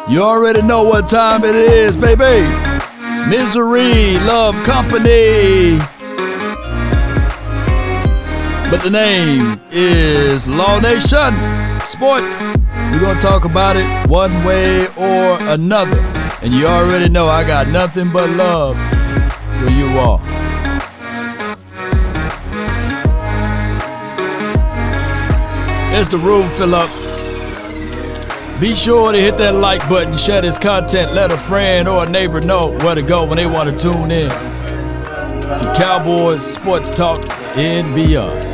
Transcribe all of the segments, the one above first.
You already know what time it is, baby. Misery, love, company. But the name is Law Nation Sports. We're going to talk about it one way or another. And you already know I got nothing but love for you all. It's the room fill up. Be sure to hit that like button, share this content, let a friend or a neighbor know where to go when they want to tune in to Cowboys Sports Talk and beyond.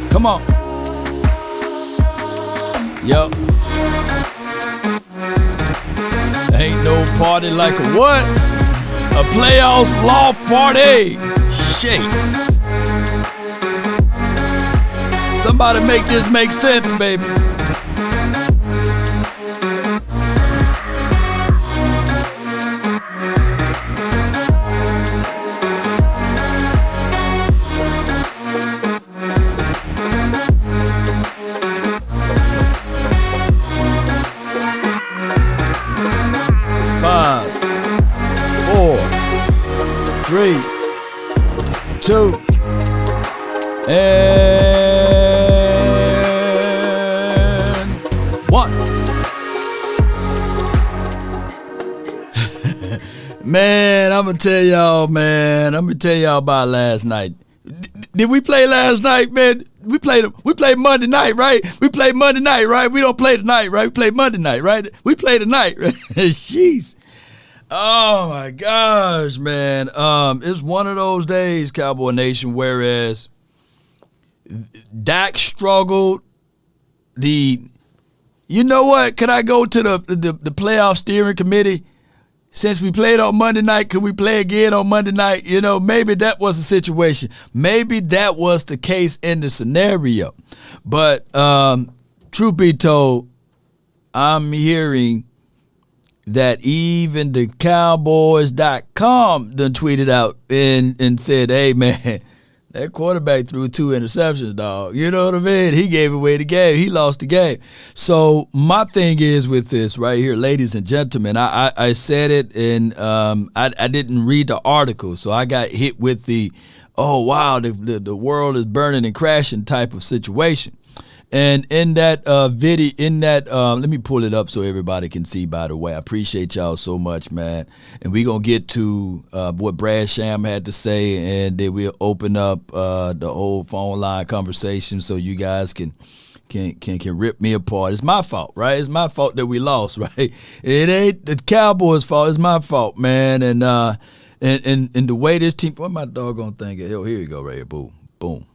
Come on. Yup. Ain't no party like a what? A playoffs law party. Shakes. Somebody make this make sense, baby. Five, 4, 3, 2, and 1. Man, I'm gonna tell y'all, man. I'm gonna tell y'all about last night. Did we play last night, man? We played Monday night, right? We played Monday night, right? We don't play tonight, right? We play Monday night, right? We play tonight, right? Jeez. Oh my gosh, man. It's one of those days, Cowboy Nation, whereas Dak struggled. You know what? Can I go to the playoff steering committee? Since we played on Monday night, can we play again on Monday night? You know, maybe that was the situation. Maybe that was the case in the scenario. But truth be told, I'm hearing that even the Cowboys.com done tweeted out and said, hey, man, that quarterback threw 2 interceptions, dog. You know what I mean? He gave away the game. He lost the game. So my thing is with this right here, ladies and gentlemen, I said it, and I didn't read the article, so I got hit with the, oh, wow, the world is burning and crashing type of situation. And in that video, let me pull it up so everybody can see, by the way. I appreciate y'all so much, man. And we're going to get to what Brad Sham had to say, and then we'll open up the whole phone line conversation so you guys can rip me apart. It's my fault, right? It's my fault that we lost, right? It ain't the Cowboys' fault. It's my fault, man. And the way this team, what my doggone thing is? Oh, here you go, right here. Boom, boom.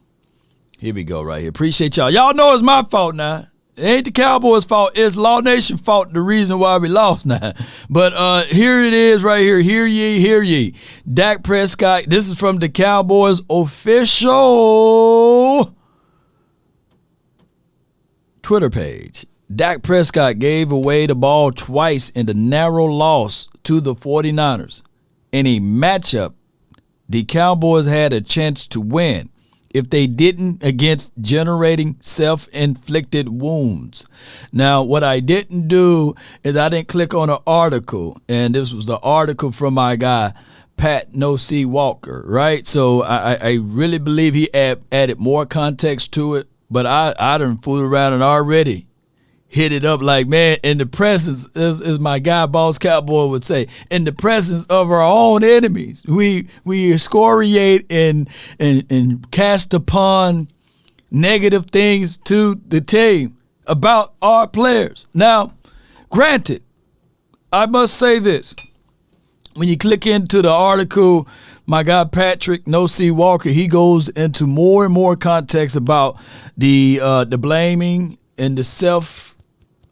Here we go right here. Appreciate y'all. Y'all know it's my fault now. It ain't the Cowboys' fault. It's Law Nation fault, the reason why we lost now. But here it is right here. Hear ye, hear ye. Dak Prescott, this is from the Cowboys official Twitter page. Dak Prescott gave away the ball twice in the narrow loss to the 49ers. In a matchup, the Cowboys had a chance to win if they didn't against generating self-inflicted wounds. Now, what I didn't do is I didn't click on an article, and this was the article from my guy, Pat No C Walker, right? So I really believe he added more context to it, but I done fooled around and already hit it up like, man, in the presence, as my guy Boss Cowboy would say, in the presence of our own enemies, we excoriate and cast upon negative things to the team about our players. Now, granted, I must say this. When you click into the article, my guy Patrick No C Walker, he goes into more and more context about the blaming and the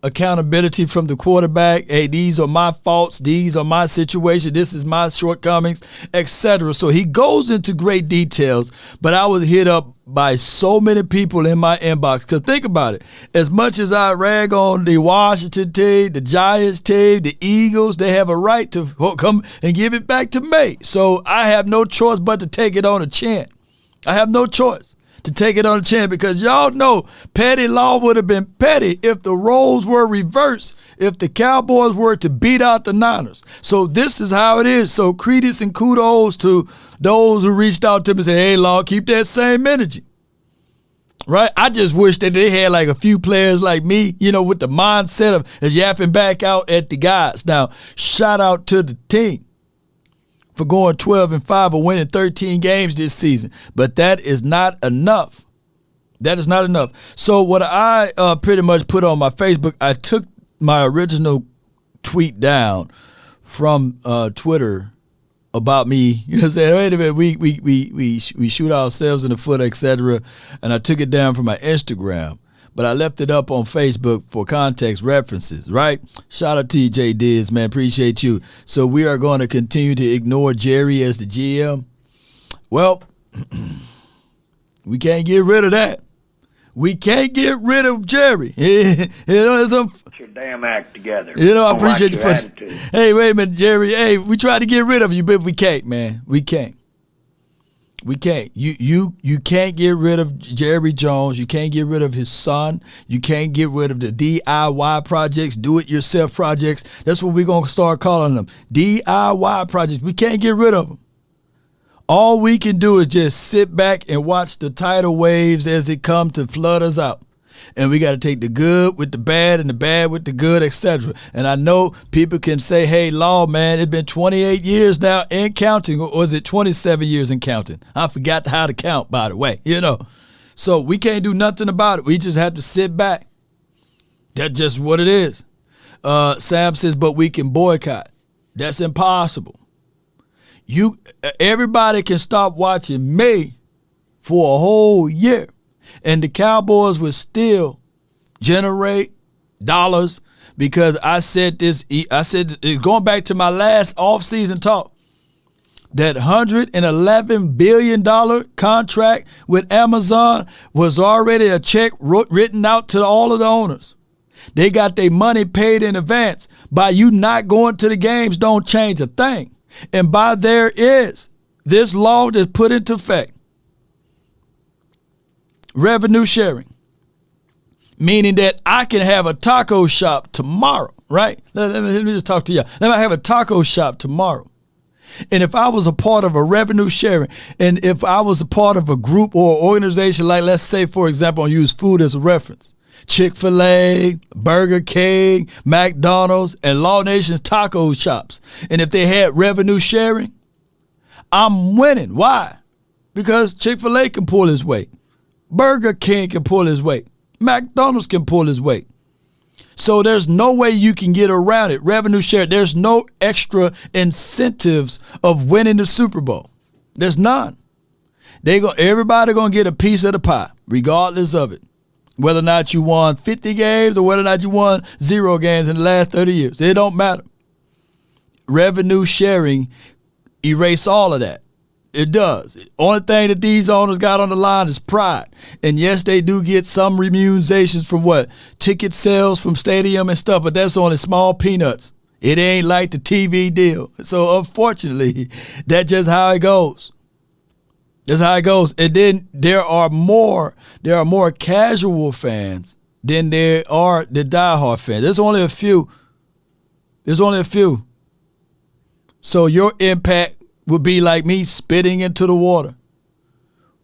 accountability from the quarterback. Hey, these are my faults. These are my situation. This is my shortcomings, etc. So he goes into great details, but I was hit up by so many people in my inbox. Because think about it. As much as I rag on the Washington team, the Giants team, the Eagles, they have a right to come and give it back to me. So I have no choice but to take it on the chin. I have no choice to take it on the chin because y'all know petty law would have been petty if the roles were reversed, if the Cowboys were to beat out the Niners. So this is how it is. So credence and kudos to those who reached out to me and said, hey, Law, keep that same energy. Right? I just wish that they had like a few players like me, with the mindset of yapping back out at the guys. Now, shout out to the team for going 12-5 or winning 13 games this season. But that is not enough. That is not enough. So what I pretty much put on my Facebook, I took my original tweet down from Twitter about me. I said, wait a minute, we shoot ourselves in the foot, etc. And I took it down from my Instagram. But I left it up on Facebook for context references, right? Shout out to TJ Diz, man. Appreciate you. So we are going to continue to ignore Jerry as the GM. Well, we can't get rid of that. We can't get rid of Jerry. Get your damn act together. I appreciate you for attitude. Hey, wait a minute, Jerry. Hey, we tried to get rid of you, but we can't, man. We can't. We can't. You can't get rid of Jerry Jones. You can't get rid of his son. You can't get rid of the DIY projects, do-it-yourself projects. That's what we're going to start calling them, DIY projects. We can't get rid of them. All we can do is just sit back and watch the tidal waves as it come to flood us out. And we got to take the good with the bad and the bad with the good, etc. And I know people can say, hey, Law, man, it's been 28 years now and counting, or is it 27 years and counting? I forgot how to count, by the way, So we can't do nothing about it. We just have to sit back. That's just what it is. Sam says, but we can boycott. That's impossible. Everybody can stop watching me for a whole year. And the Cowboys would still generate dollars because I said going back to my last offseason talk, that $111 billion contract with Amazon was already a check written out to all of the owners. They got their money paid in advance. By you not going to the games don't change a thing. And by there is this law that's put into effect. Revenue sharing, meaning that I can have a taco shop tomorrow, right? Let me just talk to you. Let me have a taco shop tomorrow. And if I was a part of a revenue sharing, and if I was a part of a group or organization, like let's say, for example, I'll use food as a reference, Chick-fil-A, Burger King, McDonald's, and Law Nation's taco shops. And if they had revenue sharing, I'm winning. Why? Because Chick-fil-A can pull his weight. Burger King can pull his weight. McDonald's can pull his weight. So there's no way you can get around it. Revenue share, there's no extra incentives of winning the Super Bowl. There's none. Everybody going to get a piece of the pie, regardless of it. Whether or not you won 50 games or whether or not you won 0 games in the last 30 years. It don't matter. Revenue sharing erase all of that. It does. Only thing that these owners got on the line is pride. And yes, they do get some remunerations from ticket sales from stadium and stuff, but that's only small peanuts. It ain't like the TV deal. So unfortunately, that's just how it goes. That's how it goes. And then there are more casual fans than there are the diehard fans. There's only a few. So your impact would be like me spitting into the water,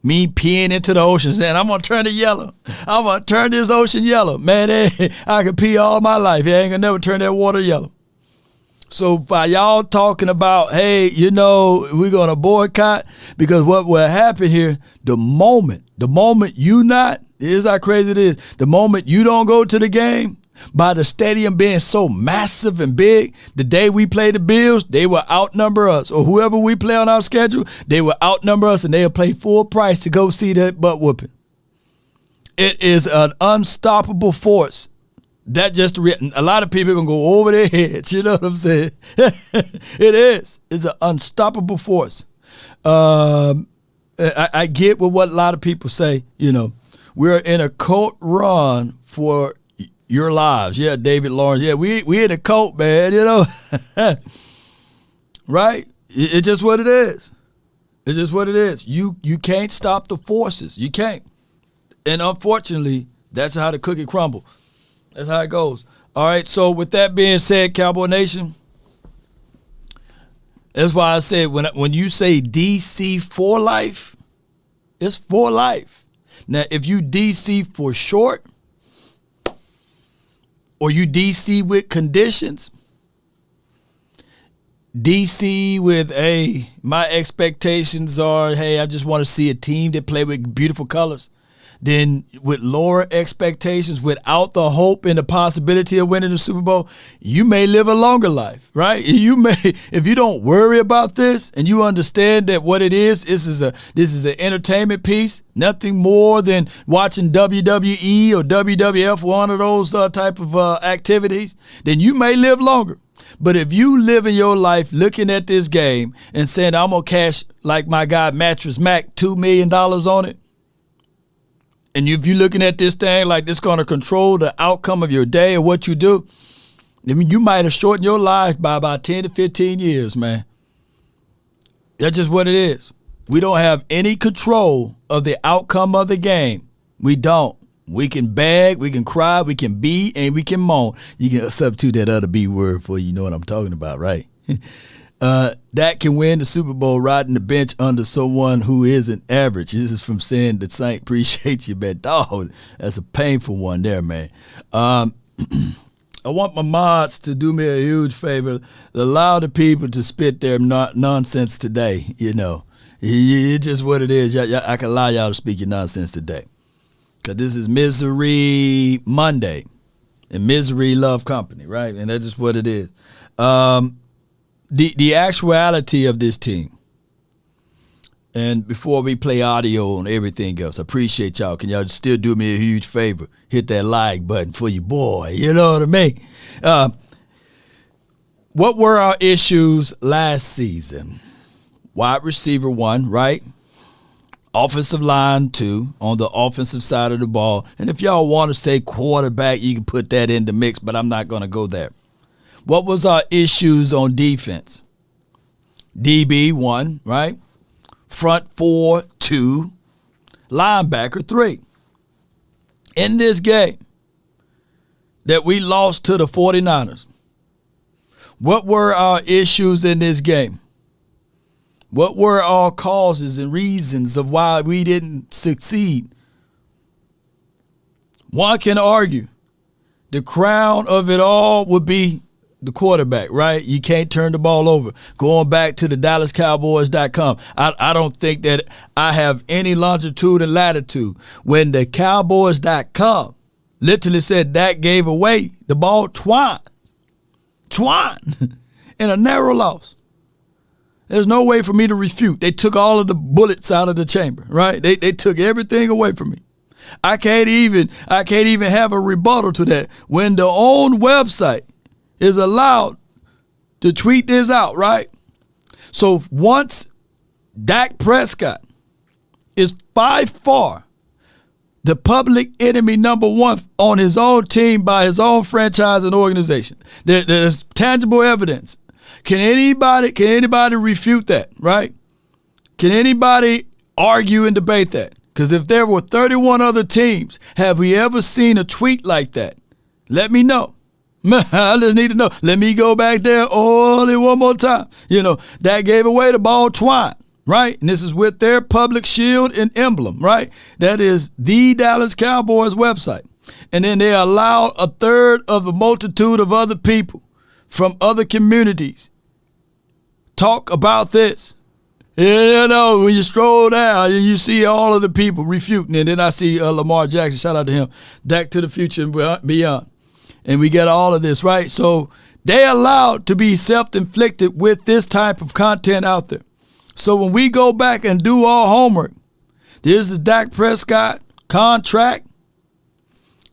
me peeing into the ocean, saying, I'm going to turn it yellow. I'm going to turn this ocean yellow. Man, I could pee all my life. I ain't going to never turn that water yellow. So by y'all talking about, hey, we're going to boycott, because what will happen here, the moment you not, here's how crazy it is, the moment you don't go to the game, by the stadium being so massive and big, the day we play the Bills, they will outnumber us. Or whoever we play on our schedule, they will outnumber us and they'll pay full price to go see that butt whooping. It is an unstoppable force. That just a lot of people are going to go over their heads. You know what I'm saying? It is. It's an unstoppable force. I get what a lot of people say. We're in a cult run for your lives. Yeah, David Lawrence. Yeah, we in a cult, man, Right? It's just what it is. It's just what it is. You can't stop the forces. You can't. And unfortunately, that's how the cookie crumble. That's how it goes. All right, so with that being said, Cowboy Nation, that's why I said when you say DC for life, it's for life. Now, if you DC for short or you DC with conditions, DC with, hey, my expectations are, hey, I just want to see a team that play with beautiful colors. Then with lower expectations, without the hope and the possibility of winning the Super Bowl, you may live a longer life, right? You may, if you don't worry about this and you understand that what it is, this is an entertainment piece, nothing more than watching WWE or WWF, one of those type of activities, then you may live longer. But if you live in your life looking at this game and saying, I'm going to cash, like my guy Mattress Mac, $2 million on it, and if you're looking at this thing like it's going to control the outcome of your day or what you do, I mean, you might have shortened your life by about 10 to 15 years, man. That's just what it is. We don't have any control of the outcome of the game. We don't. We can beg, we can cry, we can be, and we can moan. You can substitute that other B word for you know what I'm talking about, right? Dak can win the Super Bowl riding the bench under someone who isn't average. This is from saying the Saint. Appreciate you, man. Dog, that's a painful one there, man. I want my mods to do me a huge favor. Allow the people to spit their nonsense today, you know. It's just what it is. I can allow y'all to speak your nonsense today. Because this is Misery Monday. And Misery love company, right? And that's just what it is. The actuality of this team, and before we play audio and everything else, I appreciate y'all. Can y'all still do me a huge favor? Hit that like button for your boy. You know what I mean? What were our issues last season? Wide receiver 1, right? Offensive line 2 on the offensive side of the ball. And if y'all want to say quarterback, you can put that in the mix, but I'm not going to go there. What was our issues on defense? DB 1, right? Front 4, 2. Linebacker 3. In this game that we lost to the 49ers, what were our issues in this game? What were our causes and reasons of why we didn't succeed? One can argue the crown of it all would be the quarterback, right? You can't turn the ball over. Going back to the DallasCowboys.com, I don't think that I have any longitude and latitude. When the Cowboys.com literally said Dak gave away the ball twine in a narrow loss. There's no way for me to refute. They took all of the bullets out of the chamber, right? They took everything away from me. I can't even have a rebuttal to that. When the own website is allowed to tweet this out, right? So once Dak Prescott is by far the public enemy number 1 on his own team by his own franchise and organization, there's tangible evidence. Can anybody refute that, right? Can anybody argue and debate that? Because if there were 31 other teams, have we ever seen a tweet like that? Let me know. I just need to know. Let me go back there only one more time. You know, that gave away the ball twine, right? And this is with their public shield and emblem, right? That is the Dallas Cowboys website. And then they allowed a third of a multitude of other people from other communities talk about this. You know, when you stroll down and you see all of the people refuting, and then I see Lamar Jackson, shout out to him, Dak to the future and beyond. And we get all of this, right? So they allowed to be self-inflicted with this type of content out there. So when we go back and do our homework, this is Dak Prescott contract.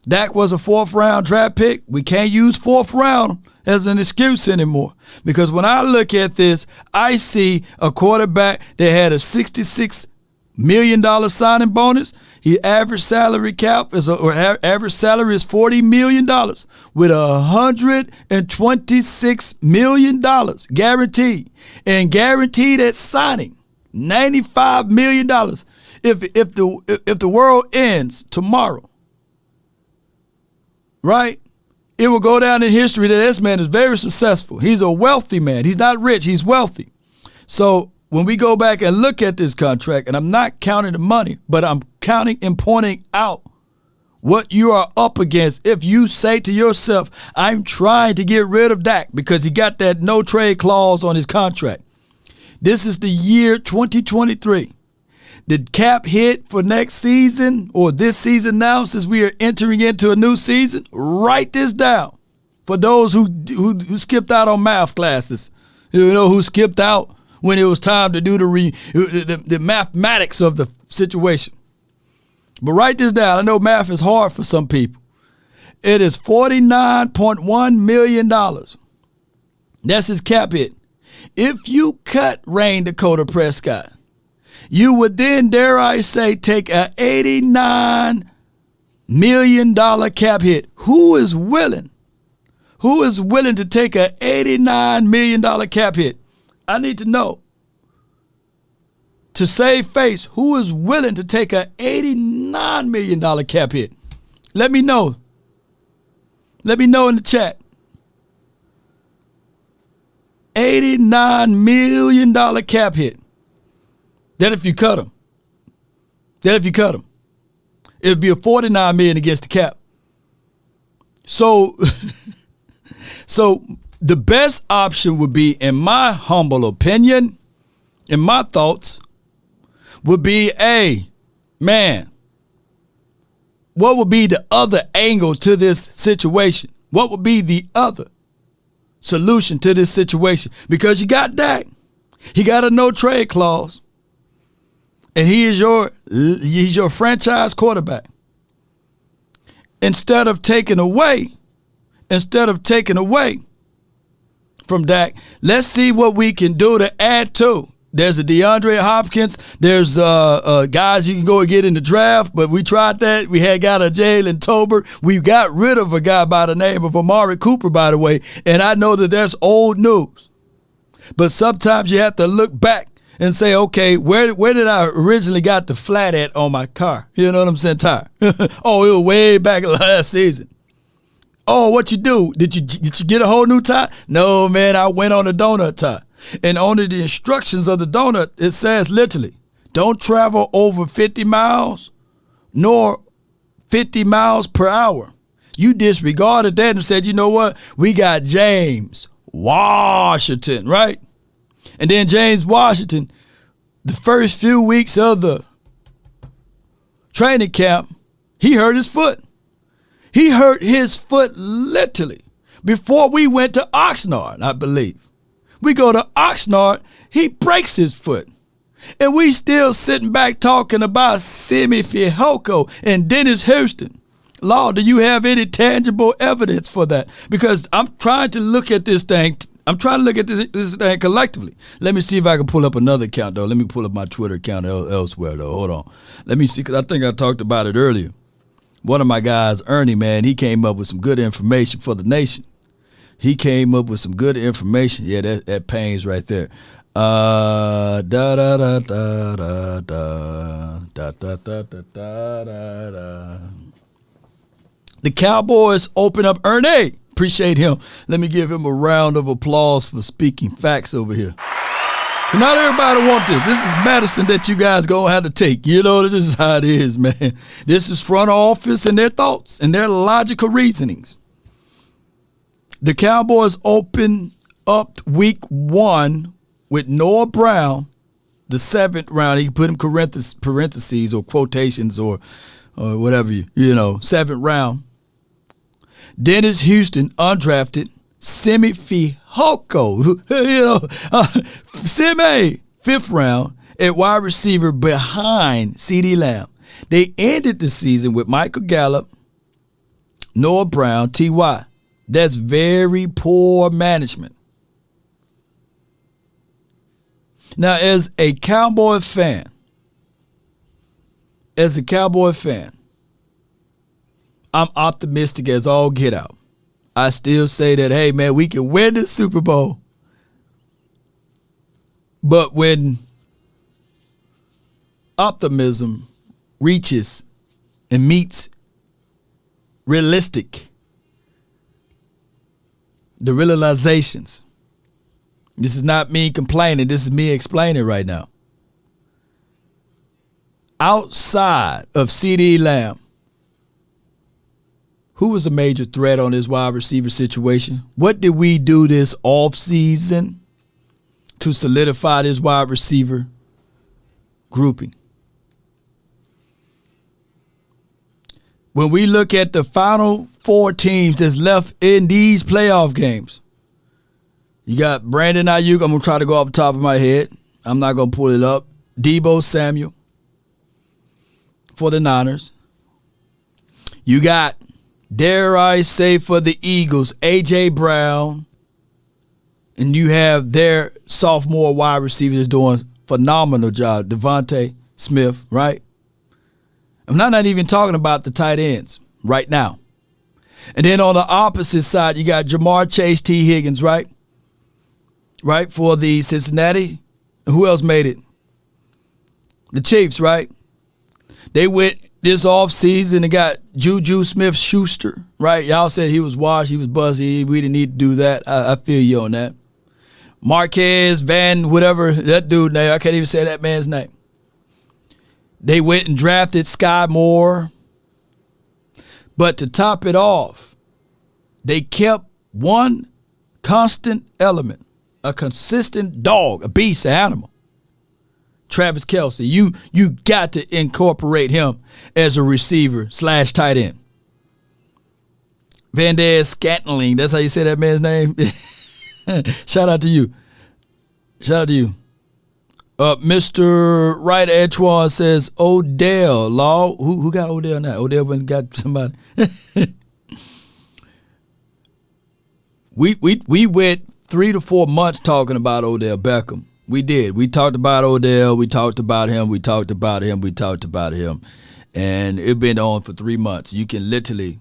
Dak was a 4th-round draft pick. We can't use 4th round as an excuse anymore. Because when I look at this, I see a quarterback that had a $66 million signing bonus. His average salary average salary is $40 million with $126 million guaranteed. And guaranteed at signing. $95 million. If the world ends tomorrow, right, it will go down in history that this man is very successful. He's a wealthy man. He's not rich. He's wealthy. So when we go back and look at this contract, and I'm not counting the money, but I'm counting and pointing out what you are up against. If you say to yourself, I'm trying to get rid of Dak because he got that no trade clause on his contract. This is the year 2023. The cap hit for next season, or this season now, since we are entering into a new season, write this down. For those who skipped out on math classes, who skipped out when it was time to do the mathematics of the situation. But write this down. I know math is hard for some people. It is $49.1 million. That's his cap hit. If you cut Dak Prescott, you would then, dare I say, take a $89 million cap hit. Who is willing to take a $89 million cap hit? I need to know. To save face, who is willing to take a $89 million cap hit? Let me know. Let me know in the chat. $89 million cap hit. That if you cut him. It would be a $49 million against the cap. So the best option would be, in my humble opinion, in my thoughts, would be, what would be the other angle to this situation? What would be the other solution to this situation? Because you got Dak. He got a no trade clause. And he's your franchise quarterback. Instead of taking away from Dak, let's see what we can do to add to. There's a DeAndre Hopkins. There's guys you can go and get in the draft, but we tried that. We had got a Jalen Tolbert. We got rid of a guy by the name of Amari Cooper, by the way, and I know that that's old news. But sometimes you have to look back and say, okay, where did I originally got the flat at on my car? You know what I'm saying? Tire. Oh, it was way back last season. Oh, what you do? Did you get a whole new tire? No, man, I went on a donut tire. And on the instructions of the donut, it says literally, don't travel over 50 miles nor 50 miles per hour. You disregarded that and said, you know what? We got James Washington, right? And then James Washington, the first few weeks of the training camp, he hurt his foot. He hurt his foot literally before we went to Oxnard, I believe. We go to Oxnard, he breaks his foot. And we still sitting back talking about Simi Fehoko and Dennis Houston. Law, do you have any tangible evidence for that? Because I'm trying to look at this thing. I'm trying to look at this thing collectively. Let me see if I can pull up another account, though. Let me pull up my Twitter account elsewhere, though. Hold on. Let me see, because I think I talked about it earlier. One of my guys, Ernie, man, he came up with some good information for the nation. He came up with some good information. Yeah, that pains right there. The Cowboys open up. Ernie, appreciate him. Let me give him a round of applause for speaking facts over here. Not everybody want this. This is medicine that you guys gonna have to take. You know, this is how it is, man. This is front office and their thoughts and their logical reasonings. The Cowboys open up week 1 with Noah Brown, the 7th round. You can put him parentheses or quotations or whatever, you know, 7th round. Dennis Houston, undrafted. Simi Fehoko, Simi, 5th round at wide receiver behind CeeDee Lamb. They ended the season with Michael Gallup, Noah Brown, T.Y. That's very poor management. Now, as a Cowboy fan, I'm optimistic as all get out. I still say that, hey, man, we can win the Super Bowl. But when optimism reaches and meets the realizations. This is not me complaining. This is me explaining right now. Outside of CeeDee Lamb, who was a major threat on this wide receiver situation? What did we do this offseason to solidify this wide receiver grouping? When we look at the final 4 teams that's left in these playoff games, you got Brandon Ayuk. I'm going to try to go off the top of my head. I'm not going to pull it up. Deebo Samuel for the Niners. You got, dare I say, for the Eagles, A.J. Brown. And you have their sophomore wide receivers doing phenomenal job. Devontae Smith, right? I'm not even talking about the tight ends right now. And then on the opposite side, you got Jamar Chase, T. Higgins, right? Right, for the Cincinnati. Who else made it? The Chiefs, right? They went this offseason and got Juju Smith-Schuster, right? Y'all said he was washed, he was buzzy. We didn't need to do that. I feel you on that. Marquez, Van, whatever, that dude name. I can't even say that man's name. They went and drafted Sky Moore. But to top it off, they kept one constant element, a consistent dog, a beast, an animal. Travis Kelce, you got to incorporate him as a receiver / tight end. Van Der Scantling, that's how you say that man's name? Shout out to you. Shout out to you. Mr. Wright Antoine says Odell. Law, who got Odell now? Odell went and got somebody. We went 3 to 4 months talking about Odell Beckham. We did. We talked about Odell. We talked about him. We talked about him. We talked about him. And it's been on for 3 months. You can literally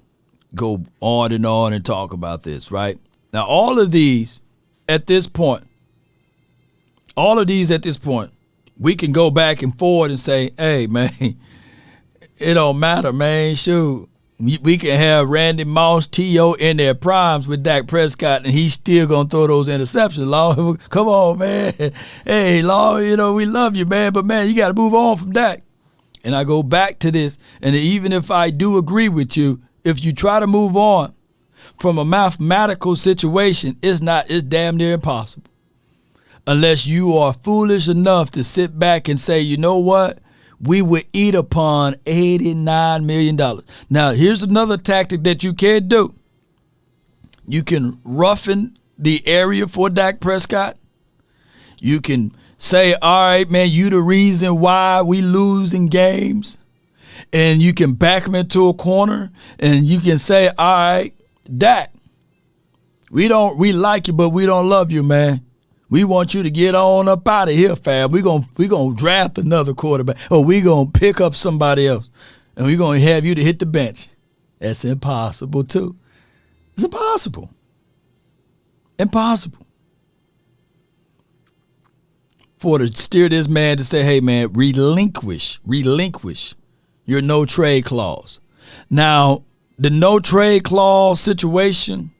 go on and talk about this, right? Now, all of these at this point, we can go back and forward and say, hey, man, it don't matter, man. Shoot. We can have Randy Moss, T.O. in their primes with Dak Prescott, and he's still going to throw those interceptions. Law, come on, man. Hey, Law, we love you, man, but, man, you got to move on from Dak. And I go back to this, and even if I do agree with you, if you try to move on from a mathematical situation, it's damn near impossible. Unless you are foolish enough to sit back and say, you know what? We would eat upon $89 million. Now, here's another tactic that you can do. You can roughen the area for Dak Prescott. You can say, all right, man, you the reason why we losing games. And you can back him into a corner. And you can say, all right, Dak, we like you, but we don't love you, man. We want you to get on up out of here, fam. We're gonna draft another quarterback. Or we're going to pick up somebody else. And we're going to have you to hit the bench. That's impossible, too. It's impossible. Impossible. For to steer this man to say, hey, man, relinquish your no-trade clause. Now, the no-trade clause situation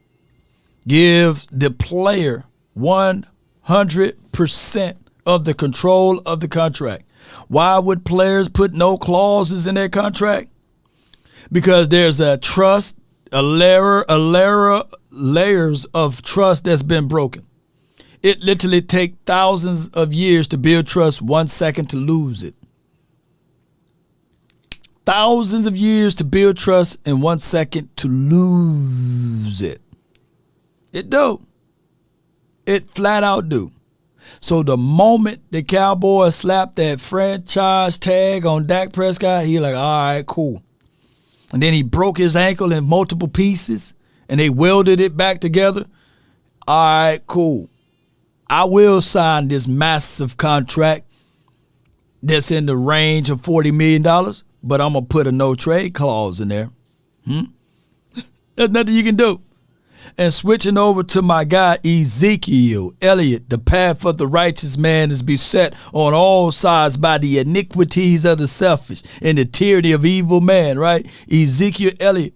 gives the player 100% of the control of the contract. Why would players put no clauses in their contract? Because there's a trust, layers of trust that's been broken. It literally takes thousands of years to build trust, 1 second to lose it. Thousands of years to build trust and 1 second to lose it. It do. It flat out do. So the moment the Cowboys slapped that franchise tag on Dak Prescott, he like, all right, cool. And then he broke his ankle in multiple pieces and they welded it back together. All right, cool. I will sign this massive contract that's in the range of $40 million, but I'm going to put a no-trade clause in there. There's nothing you can do. And switching over to my guy Ezekiel Elliott, the path of the righteous man is beset on all sides by the iniquities of the selfish and the tyranny of evil man, right? Ezekiel Elliott.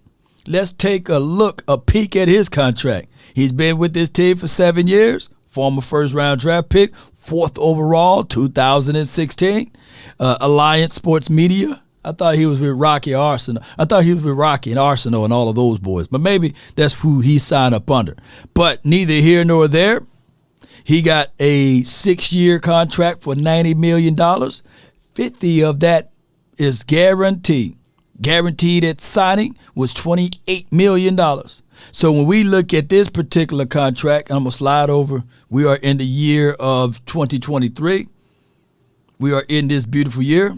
Let's take a peek at his contract. He's been with this team for 7 years, former first-round draft pick, 4th overall, 2016. Alliance Sports Media. I thought he was with Rocky Arsenal. I thought he was with Rocky and Arsenal and all of those boys. But maybe that's who he signed up under. But neither here nor there. He got a 6-year contract for $90 million. 50 of that is guaranteed. Guaranteed at signing was $28 million. So when we look at this particular contract, I'm going to slide over. We are in the year of 2023. We are in this beautiful year.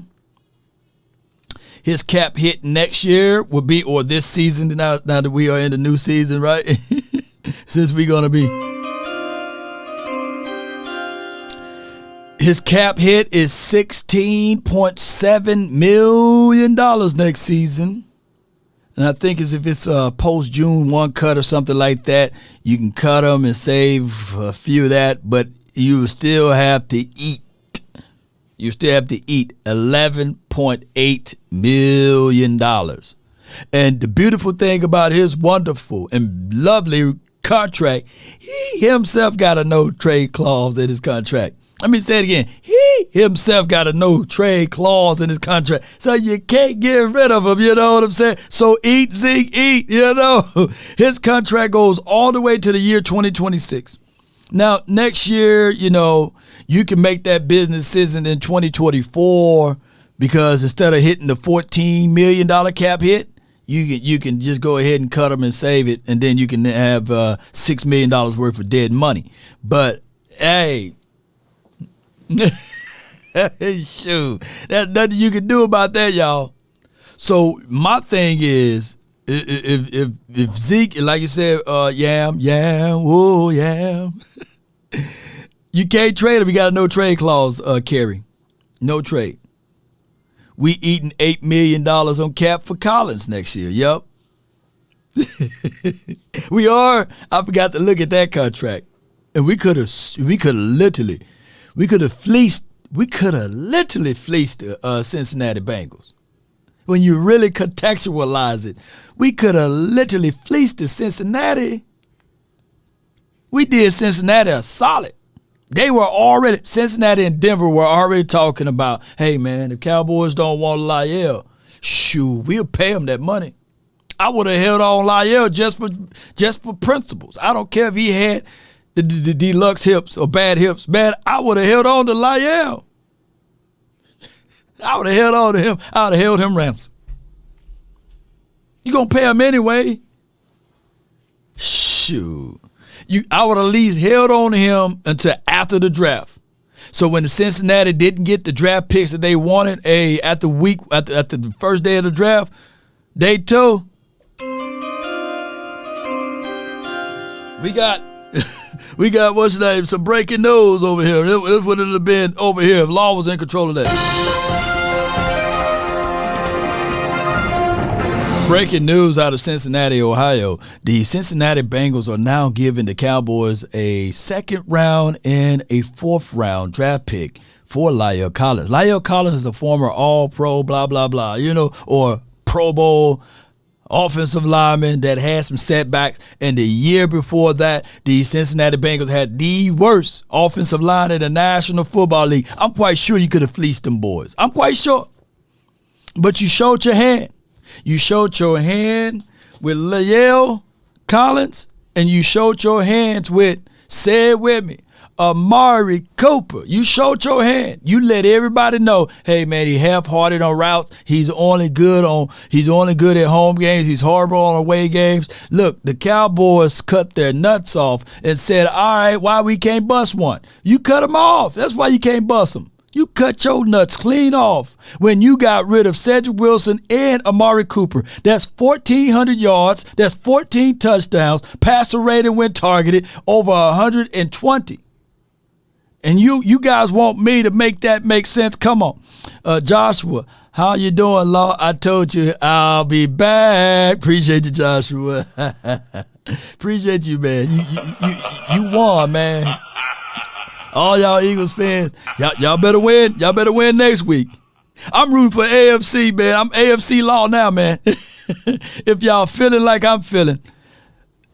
His cap hit next year will be, or this season, now that we are in the new season, right? Since we're going to be. His cap hit is $16.7 million next season. And I think as if it's a post-June 1 cut or something like that, you can cut them and save a few of that, but you still have to eat. You still have to eat $11.8 million. And the beautiful thing about his wonderful and lovely contract, he himself got a no-trade clause in his contract. Let me say it again. He himself got a no-trade clause in his contract. So you can't get rid of him, you know what I'm saying? So eat, Zeke, eat, you know. His contract goes all the way to the year 2026. Now, next year, you know, you can make that business decision in 2024 because instead of hitting the $14 million cap hit, you can just go ahead and cut them and save it, and then you can have $6 million worth of dead money. But, hey, shoot, there's nothing you can do about that, y'all. So my thing is, if Zeke, like you said, yam, whoa, yam, you can't trade him. You got a no trade clause, Kerry. No trade. We eating $8 million on cap for Collins next year. Yep. We are. I forgot to look at that contract, and we could have literally fleeced the Cincinnati Bengals. When you really contextualize it, we could have literally fleeced the Cincinnati. We did Cincinnati a solid. Cincinnati and Denver were already talking about, hey, man, the Cowboys don't want Lyell. Shoot, we'll pay them that money. I would have held on Lyell just for principles. I don't care if he had the deluxe hips or bad hips. Man, I would have held on to Lyell. I would have held on to him. I would have held him ransom. You gonna pay him anyway? Shoot. I would have at least held on to him until after the draft. So when the Cincinnati didn't get the draft picks that they wanted, at the first day of the draft, day 2, we got what's the name? Some breaking news over here. This would have been over here if Law was in control of that. Breaking news out of Cincinnati, Ohio. The Cincinnati Bengals are now giving the Cowboys a 2nd round and a 4th round draft pick for Lyell Collins. Lyell Collins is a former All-Pro, blah, blah, blah, or Pro Bowl offensive lineman that had some setbacks. And the year before that, the Cincinnati Bengals had the worst offensive line in the National Football League. I'm quite sure you could have fleeced them boys. I'm quite sure. But you showed your hand. You showed your hand with Lyell Collins, and you showed your hands with, say it with me, Amari Cooper. You showed your hand. You let everybody know, hey man, he half-hearted on routes. He's only good at home games. He's horrible on away games. Look, the Cowboys cut their nuts off and said, all right, why we can't bust one? You cut them off. That's why you can't bust them. You cut your nuts clean off when you got rid of Cedric Wilson and Amari Cooper. That's 1,400 yards. That's 14 touchdowns. Passer rating when targeted over 120. And you guys want me to make that make sense? Come on. Joshua, how you doing, Law? I told you I'll be back. Appreciate you, Joshua. Appreciate you, man. You won, man. All y'all Eagles fans, y'all better win. Y'all better win next week. I'm rooting for AFC, man. I'm AFC law now, man. If y'all feeling like I'm feeling,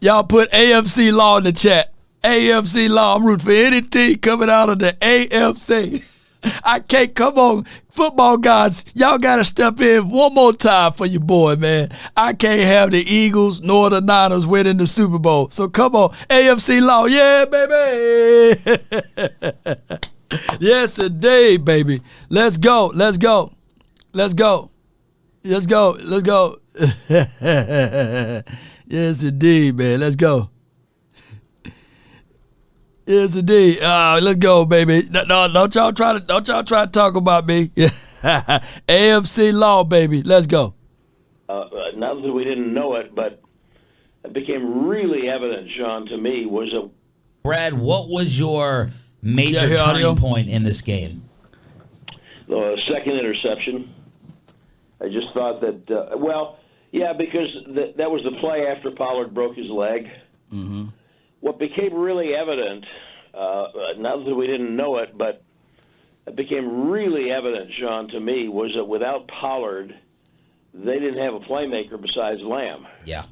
y'all put AFC law in the chat. AFC law. I'm rooting for any team coming out of the AFC. I can't, come on, football gods, y'all got to step in one more time for your boy, man. I can't have the Eagles nor the Niners winning the Super Bowl. So come on, AFC law, yeah, baby. Yes, indeed, baby. Let's go, let's go, let's go, let's go, let's go. Yes, indeed, man, let's go. Yes, indeed. Let's go, baby. No, don't y'all try to talk about me. AFC law, baby. Let's go. Not that we didn't know it, but it became really evident, Sean, to me, was a... Brad, what was your major turning point in this game? The second interception. I just thought that, because that was the play after Pollard broke his leg. Mm-hmm. What became really evident, not that we didn't know it, but it became really evident, Sean, to me, was that without Pollard, they didn't have a playmaker besides Lamb. Yeah.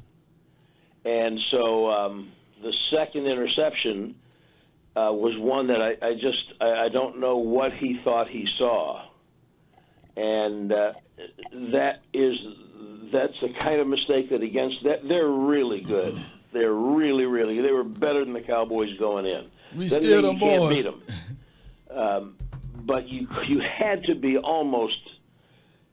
And so the second interception was one that I don't know what he thought he saw. And that's the kind of mistake that they're really good. They're really, really. They were better than the Cowboys going in. We still them boys. Can't beat them. But you had to be almost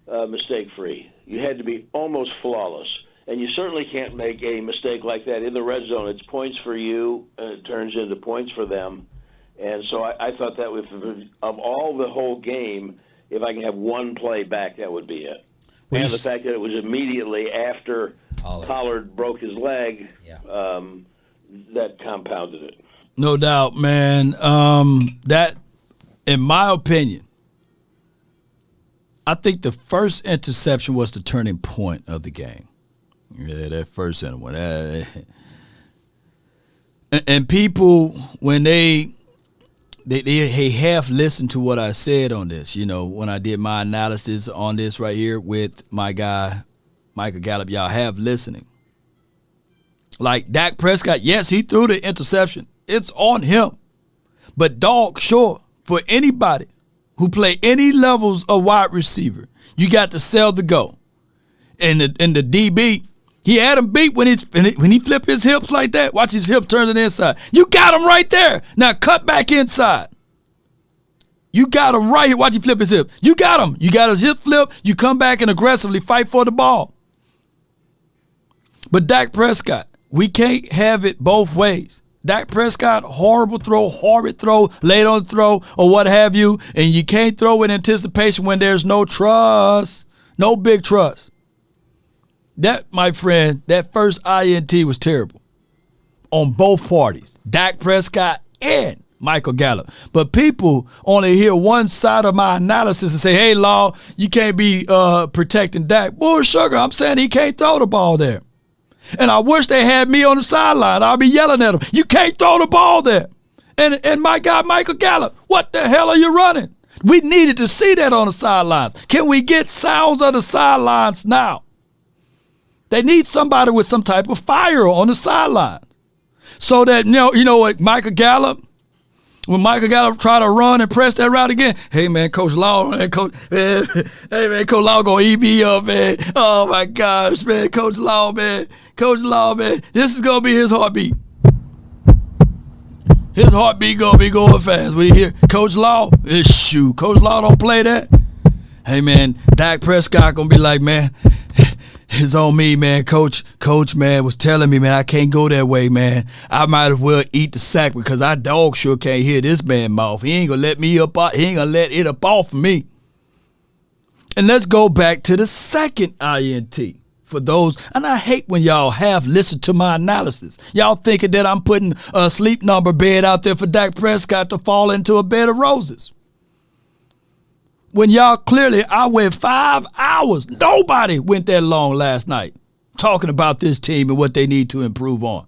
mistake-free. You had to be almost flawless. And you certainly can't make a mistake like that in the red zone. It's points for you, and it turns into points for them. And so I thought that of all the whole game, if I can have one play back, that would be it. And the fact that it was immediately after Pollard broke his leg, that compounded it. No doubt, man. That, in my opinion, I think the first interception was the turning point of the game. Yeah, that first one. And people, when they half listened to what I said on this, when I did my analysis on this right here with my guy, Michael Gallup, y'all have listening. Like Dak Prescott, yes, he threw the interception. It's on him. But dog, sure, for anybody who play any levels of wide receiver, you got to sell the go. And the DB, he had him beat when he flipped his hips like that. Watch his hip turn to the inside. You got him right there. Now cut back inside. You got him right here. Watch him flip his hip. You got him. You got his hip flip. You come back and aggressively fight for the ball. But Dak Prescott, we can't have it both ways. Dak Prescott, horrible throw, horrid throw, late on throw, or what have you, and you can't throw in anticipation when there's no trust, no big trust. That, my friend, that first INT was terrible on both parties, Dak Prescott and Michael Gallup. But people only hear one side of my analysis and say, hey, Law, you can't be protecting Dak. Bull sugar, I'm saying he can't throw the ball there. And I wish they had me on the sideline. I'll be yelling at them. You can't throw the ball there. And my guy, Michael Gallup, what the hell are you running? We needed to see that on the sidelines. Can we get sounds of the sidelines now? They need somebody with some type of fire on the sideline. So that, you know what, Michael Gallup, when Michael Gallup try to run and press that route again, hey, man, Coach Law, man, Coach Law gonna eat me up, man. Oh, my gosh, man, Coach Law, man, this is gonna be his heartbeat. His heartbeat gonna be going fast. We hear Coach Law, Coach Law don't play that. Hey, man, Dak Prescott gonna be like, man, it's on me, man. Coach, man, was telling me, man, I can't go that way, man. I might as well eat the sack because I dog sure can't hear this man mouth. He ain't gonna let me up. He ain't gonna let it up off of me. And let's go back to the second INT for those. And I hate when y'all have listened to my analysis. Y'all thinking that I'm putting a sleep number bed out there for Dak Prescott to fall into a bed of roses. When y'all clearly, I went 5 hours. Nobody went that long last night talking about this team and what they need to improve on.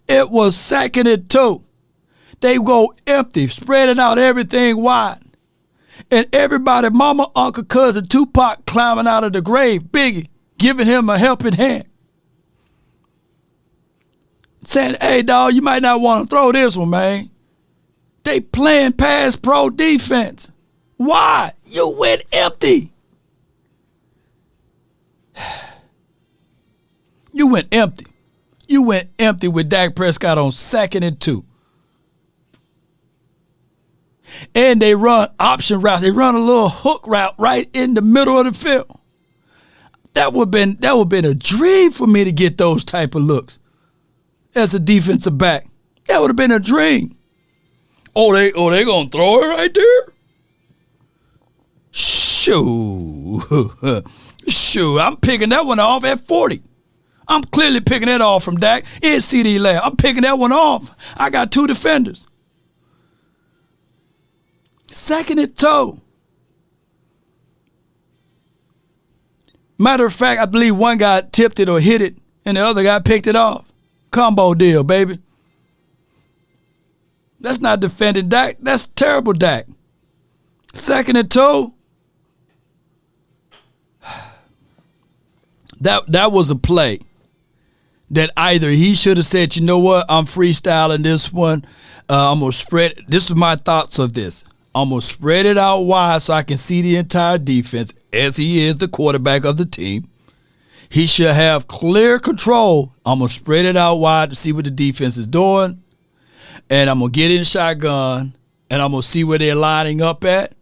It was 2nd and 2. They go empty, spreading out everything wide. And everybody, mama, uncle, cousin, Tupac climbing out of the grave, Biggie, giving him a helping hand. Saying, hey, dog, you might not want to throw this one, man. They playing pass pro defense. Why? You went empty. You went empty. You went empty with Dak Prescott on 2nd and 2. And they run option routes. They run a little hook route right in the middle of the field. That would have been a dream for me to get those type of looks as a defensive back. That would have been a dream. Oh, they gonna throw it right there? Shoo. Shoo. I'm picking that one off at 40. I'm clearly picking that off from Dak. It's CD Lamb. I'm picking that one off. I got 2 defenders. 2nd and 2. Matter of fact, I believe one guy tipped it or hit it, and the other guy picked it off. Combo deal, baby. That's not defending Dak. That's terrible Dak. 2nd and 2. That was a play that either he should have said, you know what, I'm freestyling this one. I'm going to spread. This is my thoughts of this. I'm going to spread it out wide so I can see the entire defense, as he is the quarterback of the team. He should have clear control. I'm going to spread it out wide to see what the defense is doing. And I'm going to get in shotgun, and I'm going to see where they're lining up at.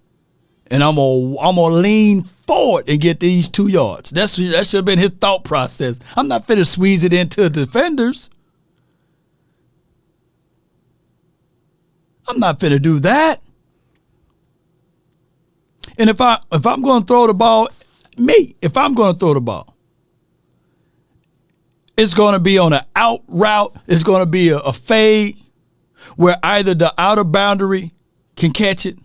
And I'm gonna lean forward and get these 2 yards. That should have been his thought process. I'm not finna squeeze it into the defenders. I'm not finna do that. And if I'm gonna throw the ball, if I'm gonna throw the ball, it's gonna be on an out route. It's gonna be a fade where either the outer boundary can catch it,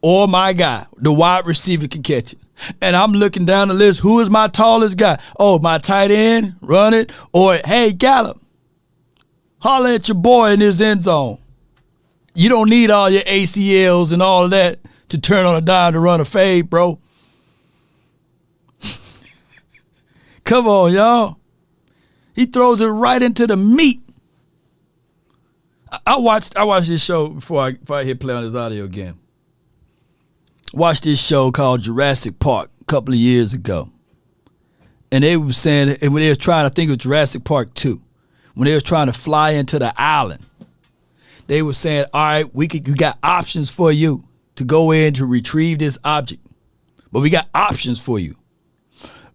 or my guy, the wide receiver, can catch it. And I'm looking down the list. Who is my tallest guy? Oh, my tight end, run it. Or, hey, Gallup, holler at your boy in his end zone. You don't need all your ACLs and all of that to turn on a dime to run a fade, bro. Come on, y'all. He throws it right into the meat. I watched this show before I hit play on this audio again. Watched this show called Jurassic Park a couple of years ago. And they were saying, when they was trying, I think it was Jurassic Park 2, when they was trying to fly into the island, they were saying, all right, we got options for you to go in to retrieve this object. But we got options for you.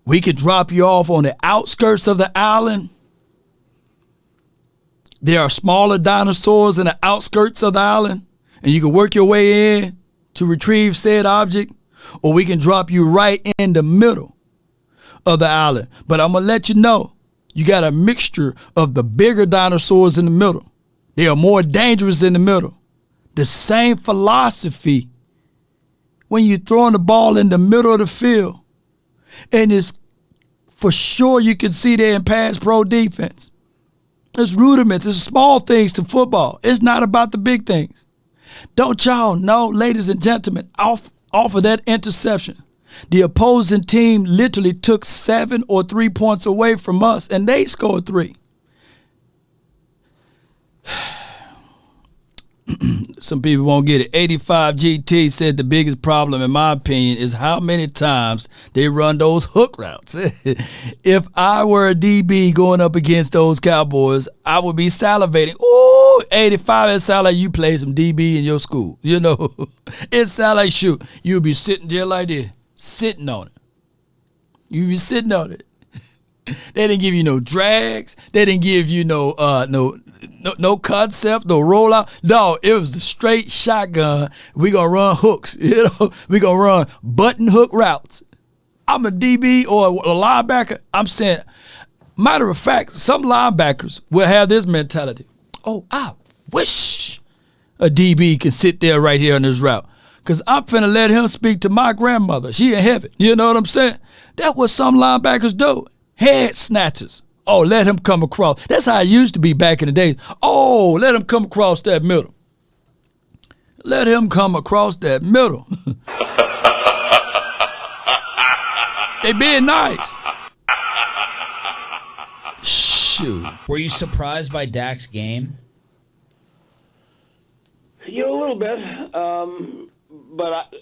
We could drop you off on the outskirts of the island. There are smaller dinosaurs in the outskirts of the island, and you can work your way in to retrieve said object, or we can drop you right in the middle of the island. But I'm going to let you know, you got a mixture of the bigger dinosaurs in the middle. They are more dangerous in the middle. The same philosophy when you're throwing the ball in the middle of the field, and it's for sure you can see there in pass pro defense. It's rudiments. It's small things to football. It's not about the big things. Don't y'all know, ladies and gentlemen, off of that interception, the opposing team literally took 7 or 3 points away from us, and they scored 3. Some people won't get it. 85 GT said the biggest problem, in my opinion, is how many times they run those hook routes. If I were a DB going up against those Cowboys, I would be salivating. Ooh, 85, it sounds like you play some DB in your school. You know, it sounds like, shoot, you'll be sitting there like this, sitting on it. You'll be sitting on it. They didn't give you no drags. They didn't give you no concept, no rollout. No, it was a straight shotgun. We gonna run hooks. You know, we gonna run button hook routes. I'm a DB or a linebacker. I'm saying, matter of fact, some linebackers will have this mentality. Oh, I wish a DB can sit there right here on this route, because I'm finna let him speak to my grandmother. She in heaven. You know what I'm saying? That's what some linebackers do. Head snatchers. Oh, let him come across. That's how it used to be back in the days. Oh, let him come across that middle. Let him come across that middle. They being nice. Shoot. Were you surprised by Dak's game? A little bit, but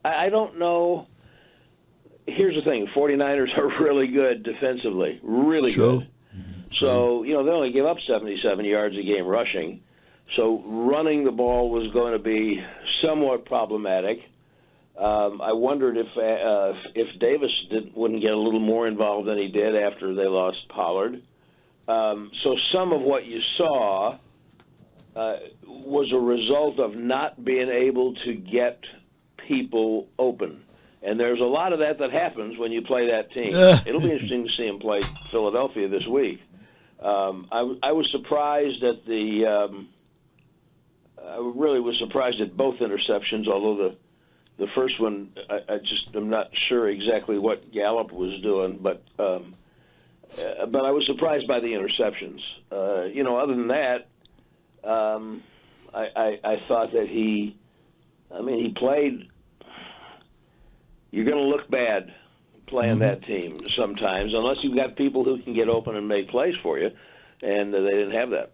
I don't know. Here's the thing: 49ers are really good defensively, really good. So they only give up 77 yards a game rushing. So running the ball was going to be somewhat problematic. I wondered if Davis wouldn't get a little more involved than he did after they lost Pollard. So some of what you saw was a result of not being able to get people open. And there's a lot of that happens when you play that team. It'll be interesting to see him play Philadelphia this week. I was surprised at I really was surprised at both interceptions, although the first one, I'm not sure exactly what Gallup was doing, but I was surprised by the interceptions. Other than that, I thought that he played. You're going to look bad playing that team sometimes, unless you've got people who can get open and make plays for you, and they didn't have that.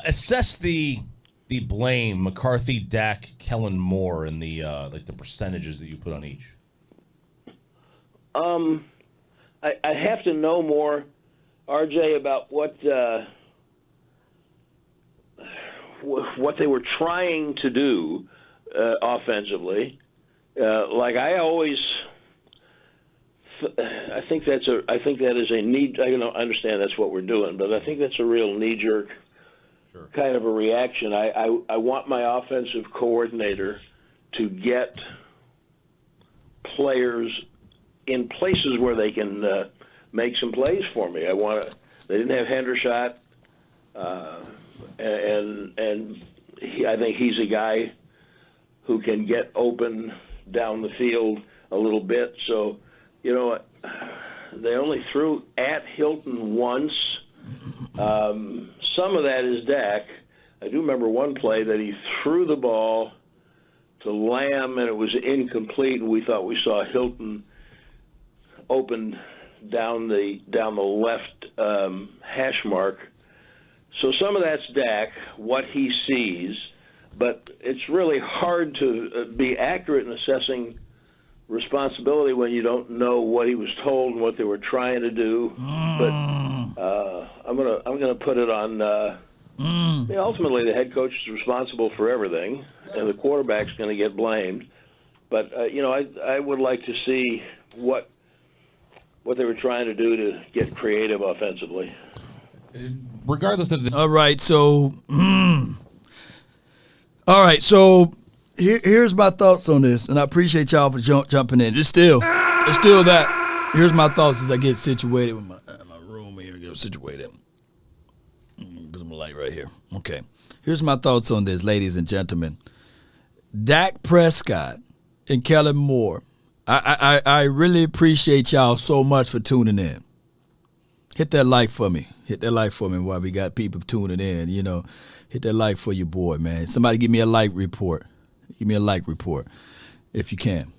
Assess the blame, McCarthy, Dak, Kellen Moore, and the percentages that you put on each. I have to know more, RJ, about what they were trying to do offensively. I think that is a need. I understand that's what we're doing, but I think that's a real knee-jerk kind of a reaction. I want my offensive coordinator to get players in places where they can make some plays for me. They didn't have Hendershot, and I think he's a guy who can get open down the field a little bit. So, they only threw at Hilton once. Some of that is Dak. I do remember one play that he threw the ball to Lamb, and it was incomplete, and we thought we saw Hilton open down the left hash mark. So some of that's Dak, what he sees, but it's really hard to be accurate in assessing responsibility when you don't know what he was told and what they were trying to do. But I'm gonna put it on. Ultimately, the head coach is responsible for everything, and the quarterback's going to get blamed. But I would like to see what they were trying to do to get creative offensively. Regardless of the all right, so here's my thoughts on this, and I appreciate y'all for jumping in. It's still that. Here's my thoughts as I get situated with my room here. Get situated. Put some light right here. Okay. Here's my thoughts on this, ladies and gentlemen. Dak Prescott and Kellen Moore. I really appreciate y'all so much for tuning in. Hit that like for me. Hit that like for me while we got people tuning in. Hit that like for your boy, man. Somebody give me a like report. Give me a like report if you can.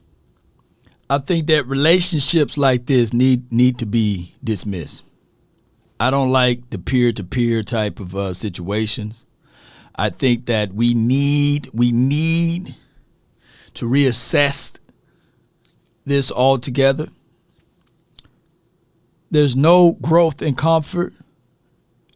I think that relationships like this need to be dismissed. I don't like the peer-to-peer type of situations. I think that we need to reassess this altogether. There's no growth in comfort.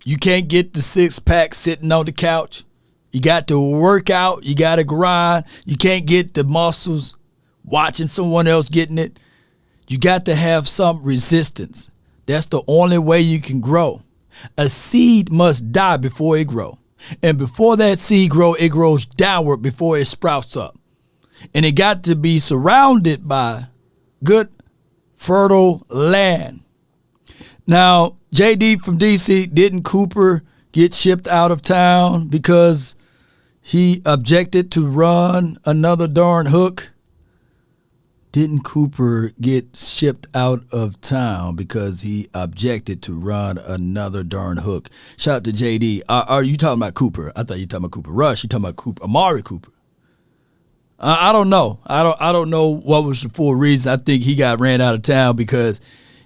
You can't get the six-pack sitting on the couch. You got to work out. You got to grind. You can't get the muscles watching someone else getting it. You got to have some resistance. That's the only way you can grow. A seed must die before it grows. And before that seed grows, it grows downward before it sprouts up. And it got to be surrounded by good, fertile land. Now, JD from DC, didn't Cooper get shipped out of town because he objected to run another darn hook? Didn't Cooper get shipped out of town because he objected to run another darn hook? Shout out to JD. Are you talking about Cooper? I thought you were talking about Cooper Rush. You talking about Cooper, Amari Cooper? I don't know. I don't know what was the full reason. I think he got ran out of town because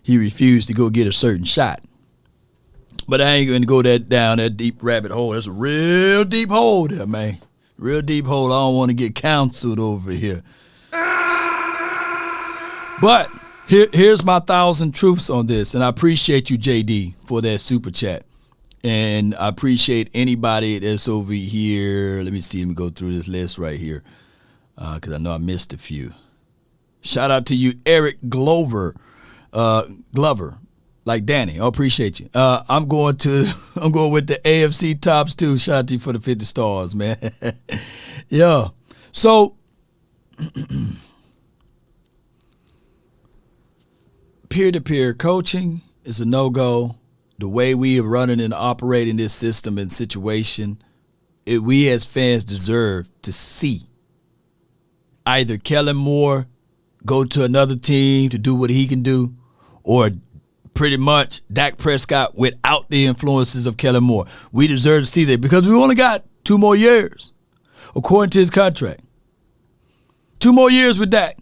he refused to go get a certain shot. But I ain't going to go down that deep rabbit hole. That's a real deep hole there, man. Real deep hole. I don't want to get counseled over here. But here's my 1,000 truths on this, and I appreciate you, JD, for that super chat. And I appreciate anybody that's over here. Let me go through this list right here because I know I missed a few. Shout out to you, Eric Glover, like Danny. I appreciate you. I'm going with the AFC tops too. Shout out to you for the 50 stars, man. Yeah. So peer-to-peer coaching is a no-go. The way we are running and operating this system and situation, we as fans deserve to see either Kellen Moore go to another team to do what he can do, or pretty much Dak Prescott without the influences of Kellen Moore. We deserve to see that because we only got 2 more years, according to his contract. 2 more years with Dak.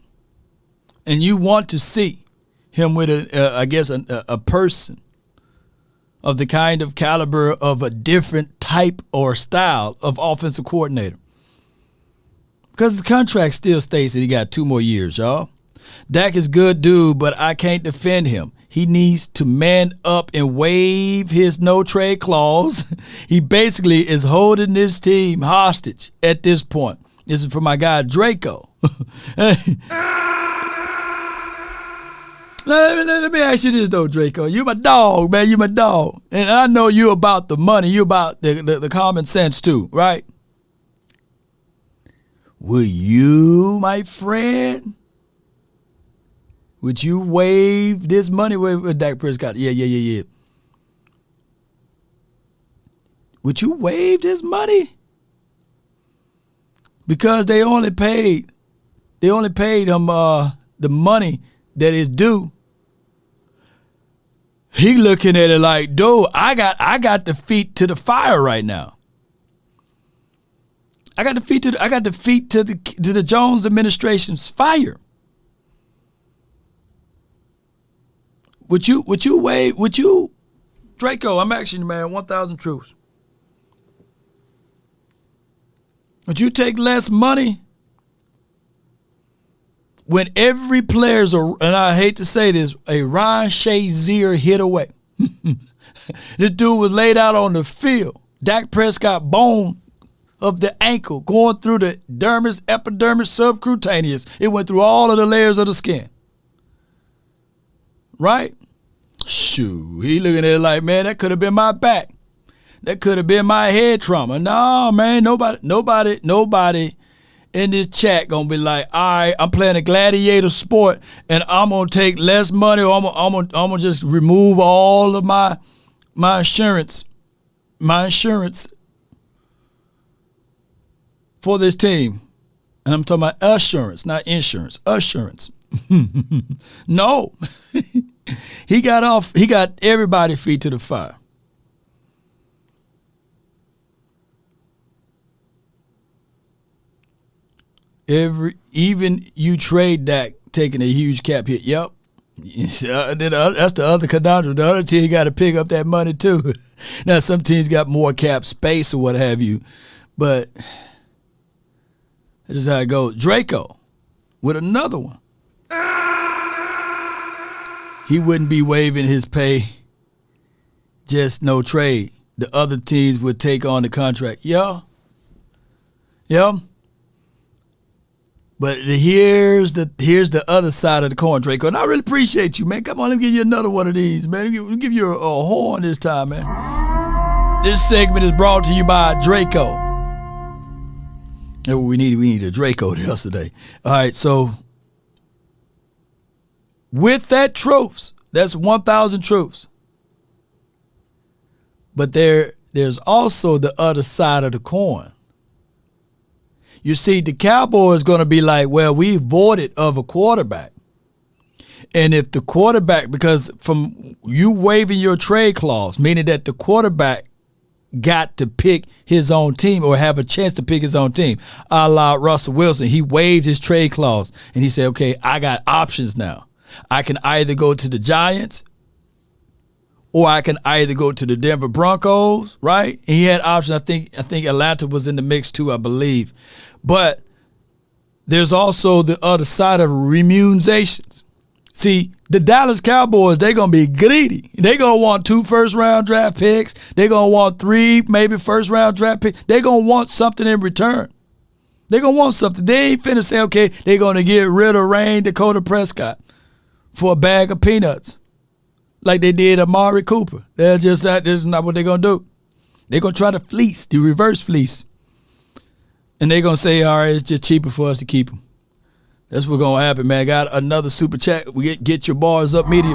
And you want to see him with, a person of the kind of caliber of a different type or style of offensive coordinator. Because his contract still states that he got 2 more years, y'all. Dak is good dude, but I can't defend him. He needs to man up and waive his no-trade clause. He basically is holding this team hostage at this point. This is for my guy Draco. Let me ask you this, though, Draco. You my dog, man. You my dog. And I know you about the money. You about the common sense, too, right? Will you, my friend, would you waive this money with Dak Prescott? Yeah. Would you waive this money? Because they only paid him the money that is due. He looking at it like, dude, I got the feet to the fire right now. I got the feet to the Jones administration's fire. Would you Draco, I'm asking you, man, 1,000 truths. Would you take less money when every player's, and I hate to say this, a Ryan Shazier hit away? This dude was laid out on the field. Dak Prescott bone of the ankle going through the dermis, epidermis, subcutaneous. It went through all of the layers of the skin. Right? Shoot, he looking at it like, man, that could have been my back. That could have been my head trauma. No, man, nobody in this chat gonna be like, all right, I'm playing a gladiator sport and I'm gonna take less money, or I'm gonna just remove all of my insurance for this team. And I'm talking about assurance, not insurance. Assurance. No. He got everybody feet to the fire. Even you trade Dak taking a huge cap hit. Yep. That's the other conundrum. The other team got to pick up that money too. Now some teams got more cap space or what have you, but that's just how it goes. Draco with another one. He wouldn't be waiving his pay, just no trade. The other teams would take on the contract. Yeah. But here's the other side of the coin, Draco. And I really appreciate you, man. Come on, let me give you another one of these, man. Let me give you a horn this time, man. This segment is brought to you by Draco. That's what we needed. We needed a Draco yesterday. All right, so with that truths, that's 1,000 truths. But there's also the other side of the coin. You see, the Cowboys going to be like, well, we voided of a quarterback. And if the quarterback, because from you waiving your trade clause, meaning that the quarterback got to pick his own team or have a chance to pick his own team, a la Russell Wilson, he waived his trade clause and he said, okay, I got options now. I can either go to the Giants or I can either go to the Denver Broncos, right? And he had options. I think Atlanta was in the mix too, I believe. But there's also the other side of remunerations. See, the Dallas Cowboys, they're going to be greedy. They're going to want 2 first-round draft picks. They're going to want 3 maybe first-round draft picks. They're going to want something in return. They're going to want something. They ain't finna say, okay, they're going to get rid of Dak Prescott for a bag of peanuts like they did Amari Cooper. This is not what they're going to do. They're going to try to fleece, the reverse fleece. And they're going to say, all right, it's just cheaper for us to keep them. That's what's going to happen, man. Got another super chat. We get your bars up, media.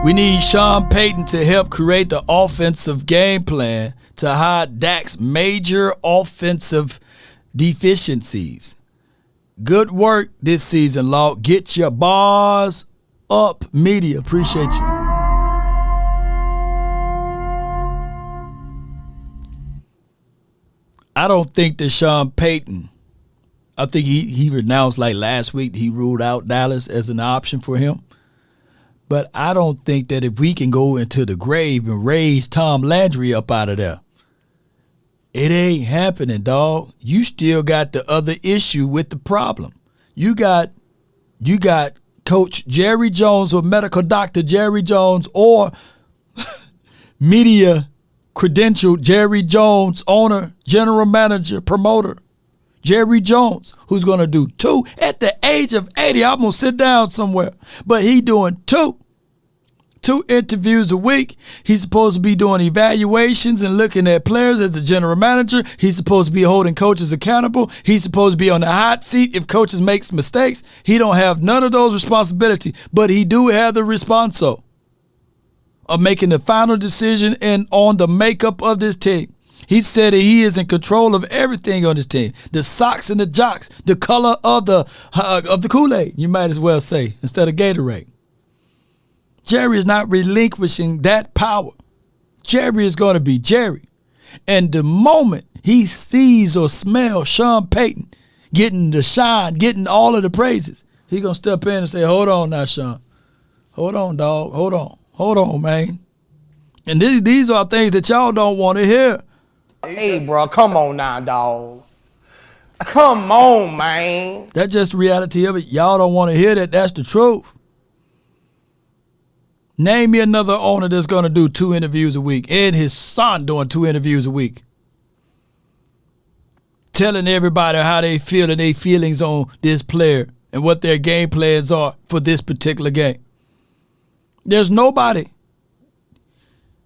We need Sean Payton to help create the offensive game plan to hide Dak's major offensive deficiencies. Good work this season, Law. Get your bars up, media. Appreciate you. I don't think that Sean Payton, I think he announced like last week he ruled out Dallas as an option for him. But I don't think that if we can go into the grave and raise Tom Landry up out of there, it ain't happening, dog. You still got the other issue with the problem. You got Coach Jerry Jones or medical doctor Jerry Jones or media credentialed Jerry Jones, owner, general manager, promoter, Jerry Jones, who's going to do 2 at the age of 80. I'm going to sit down somewhere. But he doing 2 interviews a week. He's supposed to be doing evaluations and looking at players as a general manager. He's supposed to be holding coaches accountable. He's supposed to be on the hot seat if coaches make mistakes. He don't have none of those responsibilities, but he do have the responso of making the final decision and on the makeup of this team. He said that he is in control of everything on his team. The socks and the jocks, the color of the Kool-Aid, you might as well say, instead of Gatorade. Jerry is not relinquishing that power. Jerry is going to be Jerry. And the moment he sees or smells Sean Payton getting the shine, getting all of the praises, he's going to step in and say, hold on now, Sean. Hold on, dog. Hold on. Hold on, man. And these are things that y'all don't want to hear. Hey, bro, come on now, dog. Come on, man. That's just the reality of it. Y'all don't want to hear that. That's the truth. Name me another owner that's going to do 2 interviews a week and his son doing 2 interviews a week. Telling everybody how they feel and their feelings on this player and what their game plans are for this particular game. There's nobody.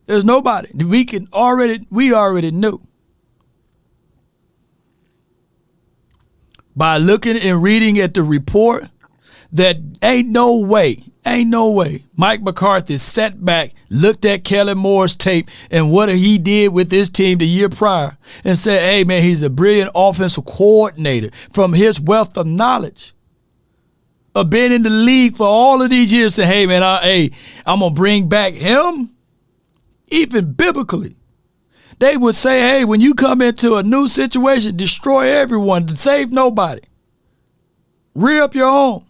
There's nobody. We already knew. By looking and reading at the report that ain't no way Mike McCarthy sat back, looked at Kellen Moore's tape and what he did with this team the year prior and said, hey, man, he's a brilliant offensive coordinator from his wealth of knowledge of being in the league for all of these years. Say, hey, man, I'm going to bring back him. Even biblically, they would say, hey, when you come into a new situation, destroy everyone, save nobody. Rear up your own.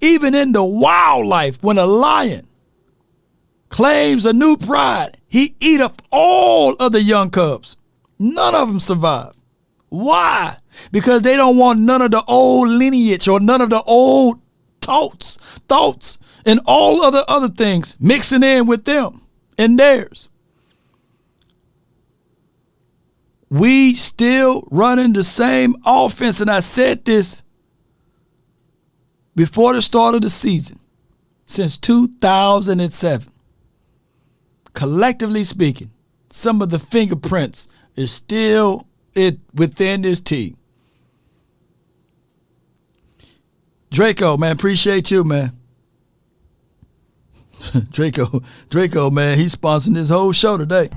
Even in the wildlife, when a lion claims a new pride, he eat up all of the young cubs. None of them survive. Why? Because they don't want none of the old lineage or none of the old thoughts, and all of the other things mixing in with them and theirs. We still running the same offense, and I said this before the start of the season, since 2007. Collectively speaking, some of the fingerprints is still within this team. Draco, man, appreciate you, man. Draco, man, he's sponsoring this whole show today.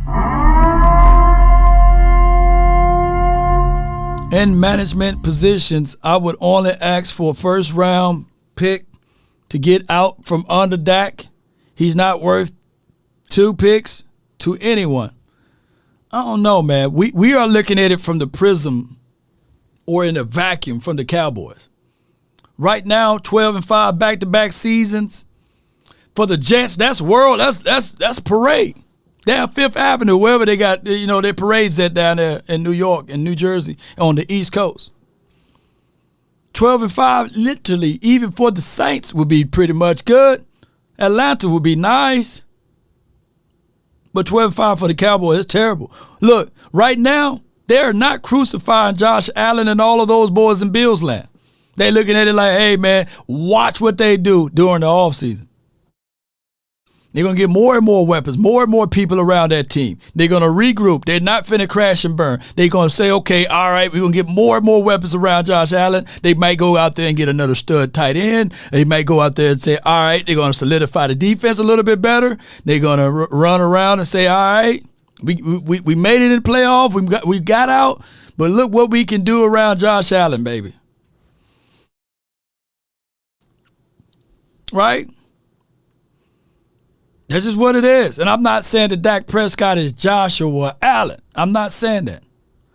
in management positions, I would only ask for a first-round pick to get out from under Dak. He's not worth 2 picks to anyone. I don't know, man. We are looking at it from the prism or in a vacuum from the Cowboys. Right now, 12-5 back-to-back seasons. For the Jets, that's world. That's parade. Down Fifth Avenue, wherever they got, their parades at down there in New York and New Jersey on the East Coast. 12-5, literally, even for the Saints, would be pretty much good. Atlanta would be nice. But 12-5 for the Cowboys is terrible. Look, right now, they're not crucifying Josh Allen and all of those boys in Bills land. They're looking at it like, hey, man, watch what they do during the offseason. They're going to get more and more weapons, more and more people around that team. They're going to regroup. They're not finna crash and burn. They're going to say, okay, all right, we're going to get more and more weapons around Josh Allen. They might go out there and get another stud tight end. They might go out there and say, all right, they're going to solidify the defense a little bit better. They're going to run around and say, all right, we made it in the playoff. We got out, but look what we can do around Josh Allen, baby. Right? This is what it is. And I'm not saying that Dak Prescott is Joshua Allen. I'm not saying that.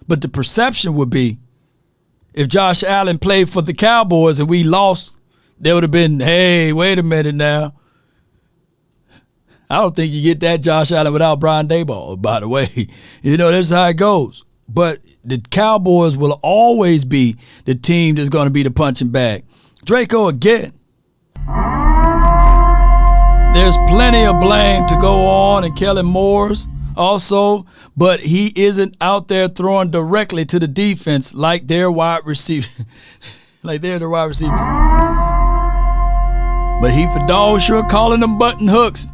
But the perception would be if Josh Allen played for the Cowboys and we lost, there would have been, hey, wait a minute now. I don't think you get that Josh Allen without Brian Daboll, by the way. That's how it goes. But the Cowboys will always be the team that's going to be the punching bag. Draco again. There's plenty of blame to go on and Kellen Moore's also, but he isn't out there throwing directly to the defense like their wide receiver. Like they're the wide receivers. But he for dog sure calling them button hooks.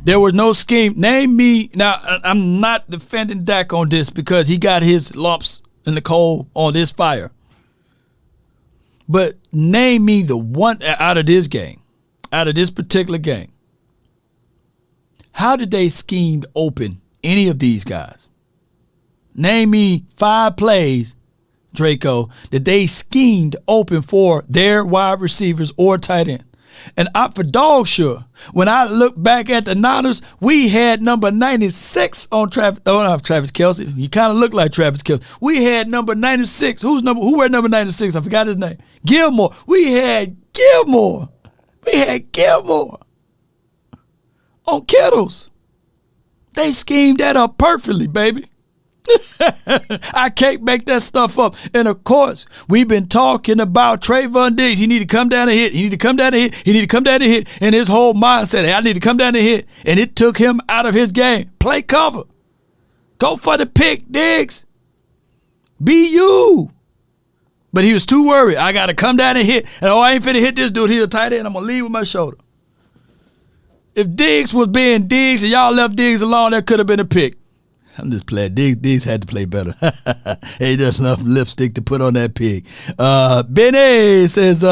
There was no scheme. Name me. Now, I'm not defending Dak on this because he got his lumps in the coal on this fire. But name me the one out of this game, out of this particular game. How did they scheme open any of these guys? Name me 5 plays, Draco, that they schemed open for their wide receivers or tight end. And I for dog sure, when I look back at the Niners, we had number 96 on Travis Kelce. He kind of looked like Travis Kelce. We had number 96. Who wear number 96? I forgot his name. Gilmore. We had Gilmore. On Kittles. They schemed that up perfectly, baby. I can't make that stuff up. And of course, we've been talking about Trayvon Diggs. He need to come down and hit. And his whole mindset, hey, I need to come down and hit. And it took him out of his game. Play cover. Go for the pick, Diggs. Be you. But he was too worried. I got to come down and hit. And I ain't finna hit this dude. He's a tight end. I'm going to lead with my shoulder. If Diggs was being Diggs and y'all left Diggs alone, that could have been a pick. I'm just playing. Diggs had to play better. He does enough lipstick to put on that pig. Benny says,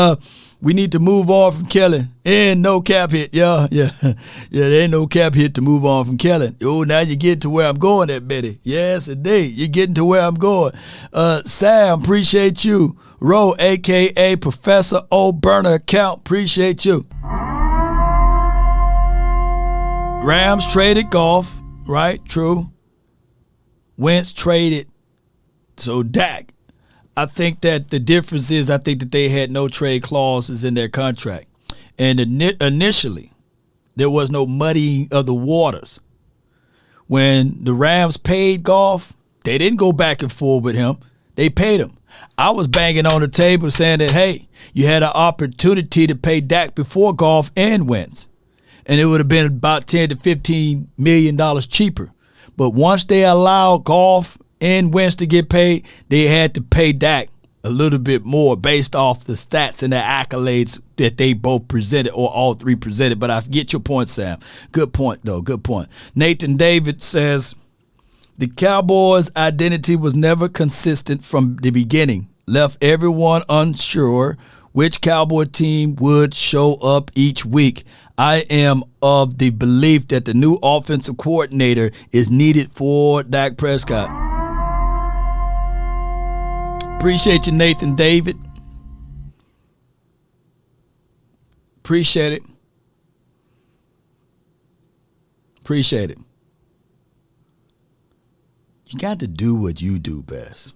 we need to move on from Kellen. And no cap hit. Yeah, there ain't no cap hit to move on from Kellen. Oh, now you get to where I'm going at, Betty. Yes, indeed. You're getting to where I'm going. Sam, appreciate you. Ro, a.k.a. Professor O. Burner account, appreciate you. Rams traded Goff, right? True. Wentz traded. So Dak. I think that the difference is I think that they had no trade clauses in their contract. And initially, there was no muddying of the waters. When the Rams paid Goff, they didn't go back and forth with him. They paid him. I was banging on the table saying that, hey, you had an opportunity to pay Dak before Goff and Wentz. And it would have been about $10 to $15 million cheaper. But once they allowed Goff and Wentz to get paid, they had to pay Dak a little bit more based off the stats and the accolades that they both presented or all three presented. But I get your point, Sam. Good point, though. Good point. Nathan David says, the Cowboys' identity was never consistent from the beginning. Left everyone unsure which Cowboy team would show up each week. I am of the belief that the new offensive coordinator is needed for Dak Prescott. Appreciate you, Nathan David. Appreciate it. Appreciate it. You got to do what you do best.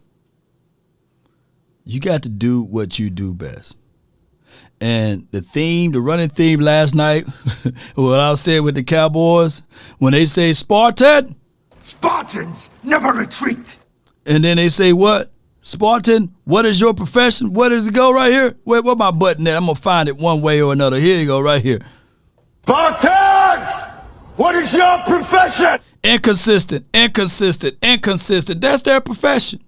You got to do what you do best. And the running theme last night, what I was saying with the Cowboys, when they say Spartan, Spartans never retreat. And then they say what? Spartan, what is your profession? Where does it go right here? Where my button at? I'm going to find it one way or another. Here you go, right here. Spartans, what is your profession? Inconsistent. That's their professions.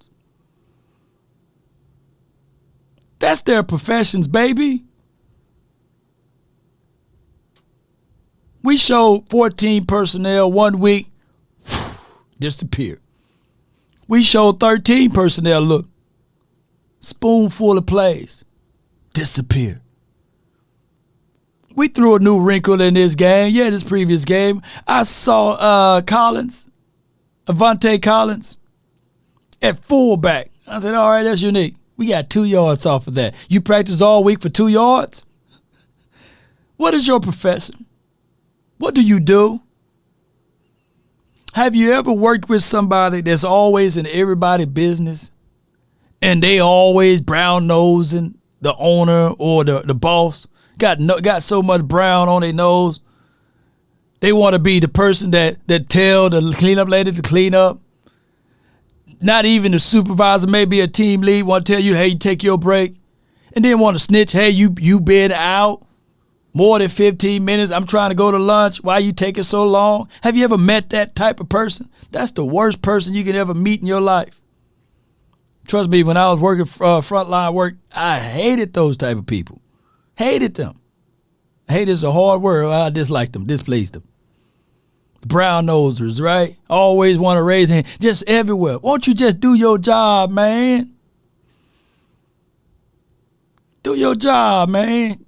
That's their professions, baby. We showed 14 personnel 1 week, disappeared. We showed 13 personnel, look, spoonful of plays, disappeared. We threw a new wrinkle in this game. Yeah, this previous game. I saw Avante Collins at fullback. I said, all right, that's unique. We got 2 yards off of that. You practice all week for 2 yards? What is your profession? What do you do? Have you ever worked with somebody that's always in everybody's business and they always brown-nosing the owner or the boss? Got so much brown on their nose. They want to be the person that tell the cleanup lady to clean up. Not even the supervisor, maybe a team lead, want to tell you, hey, you take your break. And then want to snitch, hey, you been out more than 15 minutes. I'm trying to go to lunch. Why you taking so long? Have you ever met that type of person? That's the worst person you can ever meet in your life. Trust me, when I was working frontline work, I hated those type of people. Hated them. Hate is a hard word. I disliked them, displeased them. Brown nosers, right? Always want to raise hand, just everywhere. Won't you just do your job, man? Do your job, man.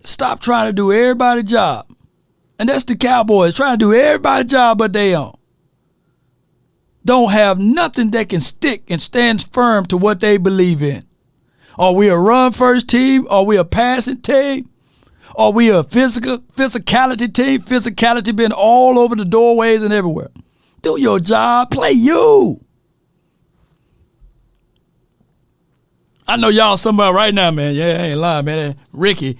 Stop trying to do everybody's job. And that's the Cowboys, trying to do everybody's job but they own. Don't have nothing that can stick and stand firm to what they believe in. Are we a run-first team? Are we a passing team? Are we a physicality team? Physicality been all over the doorways and everywhere. Do your job. Play you. I know y'all somewhere right now, man. Yeah, I ain't lying, man. Ricky,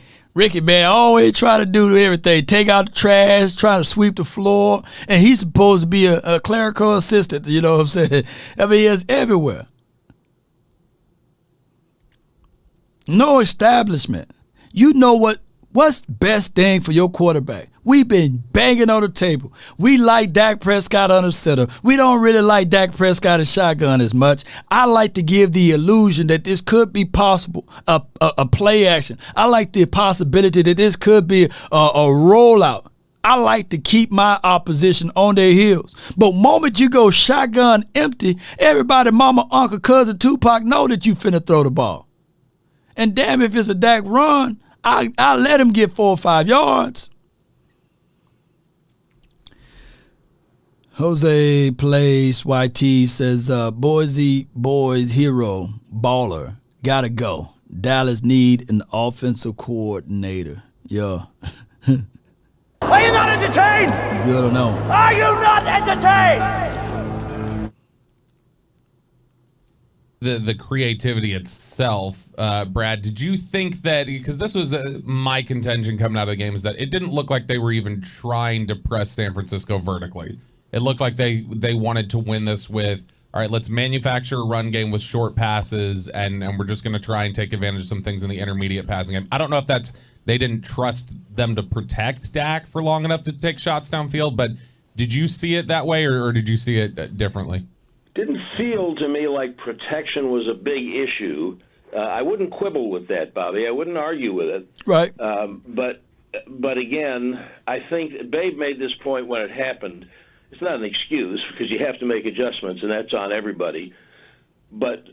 man, always try to do everything. Take out the trash, try to sweep the floor. And he's supposed to be a clerical assistant, you know what I'm saying? I mean, he's everywhere. No establishment. You know what's best thing for your quarterback? We've been banging on the table. We like Dak Prescott under center. We don't really like Dak Prescott in shotgun as much. I like to give the illusion that this could be possible, a play action. I like the possibility that this could be a rollout. I like to keep my opposition on their heels. But moment you go shotgun empty, everybody, mama, uncle, cousin, Tupac know that you finna throw the ball. And damn, if it's a Dak run, I'll let him get 4 or 5 yards. Jose Plays YT says, Boise boys hero, baller, gotta go. Dallas need an offensive coordinator. Yeah. Are you not entertained? You good or no? Are you not entertained? The creativity itself, Brad, did you think that, because this was my contention coming out of the game, is that it didn't look like they were even trying to press San Francisco vertically. It looked like they wanted to win this with, all right, let's manufacture a run game with short passes, and we're just going to try and take advantage of some things in the intermediate passing game. I don't know if that's, they didn't trust them to protect Dak for long enough to take shots downfield, but did you see it that way, or did you see it differently? Didn't feel to me like protection was a big issue. I wouldn't quibble with that, Bobby. I wouldn't argue with it. Right. But again, I think Babe made this point when it happened. It's not an excuse because you have to make adjustments, and that's on everybody. But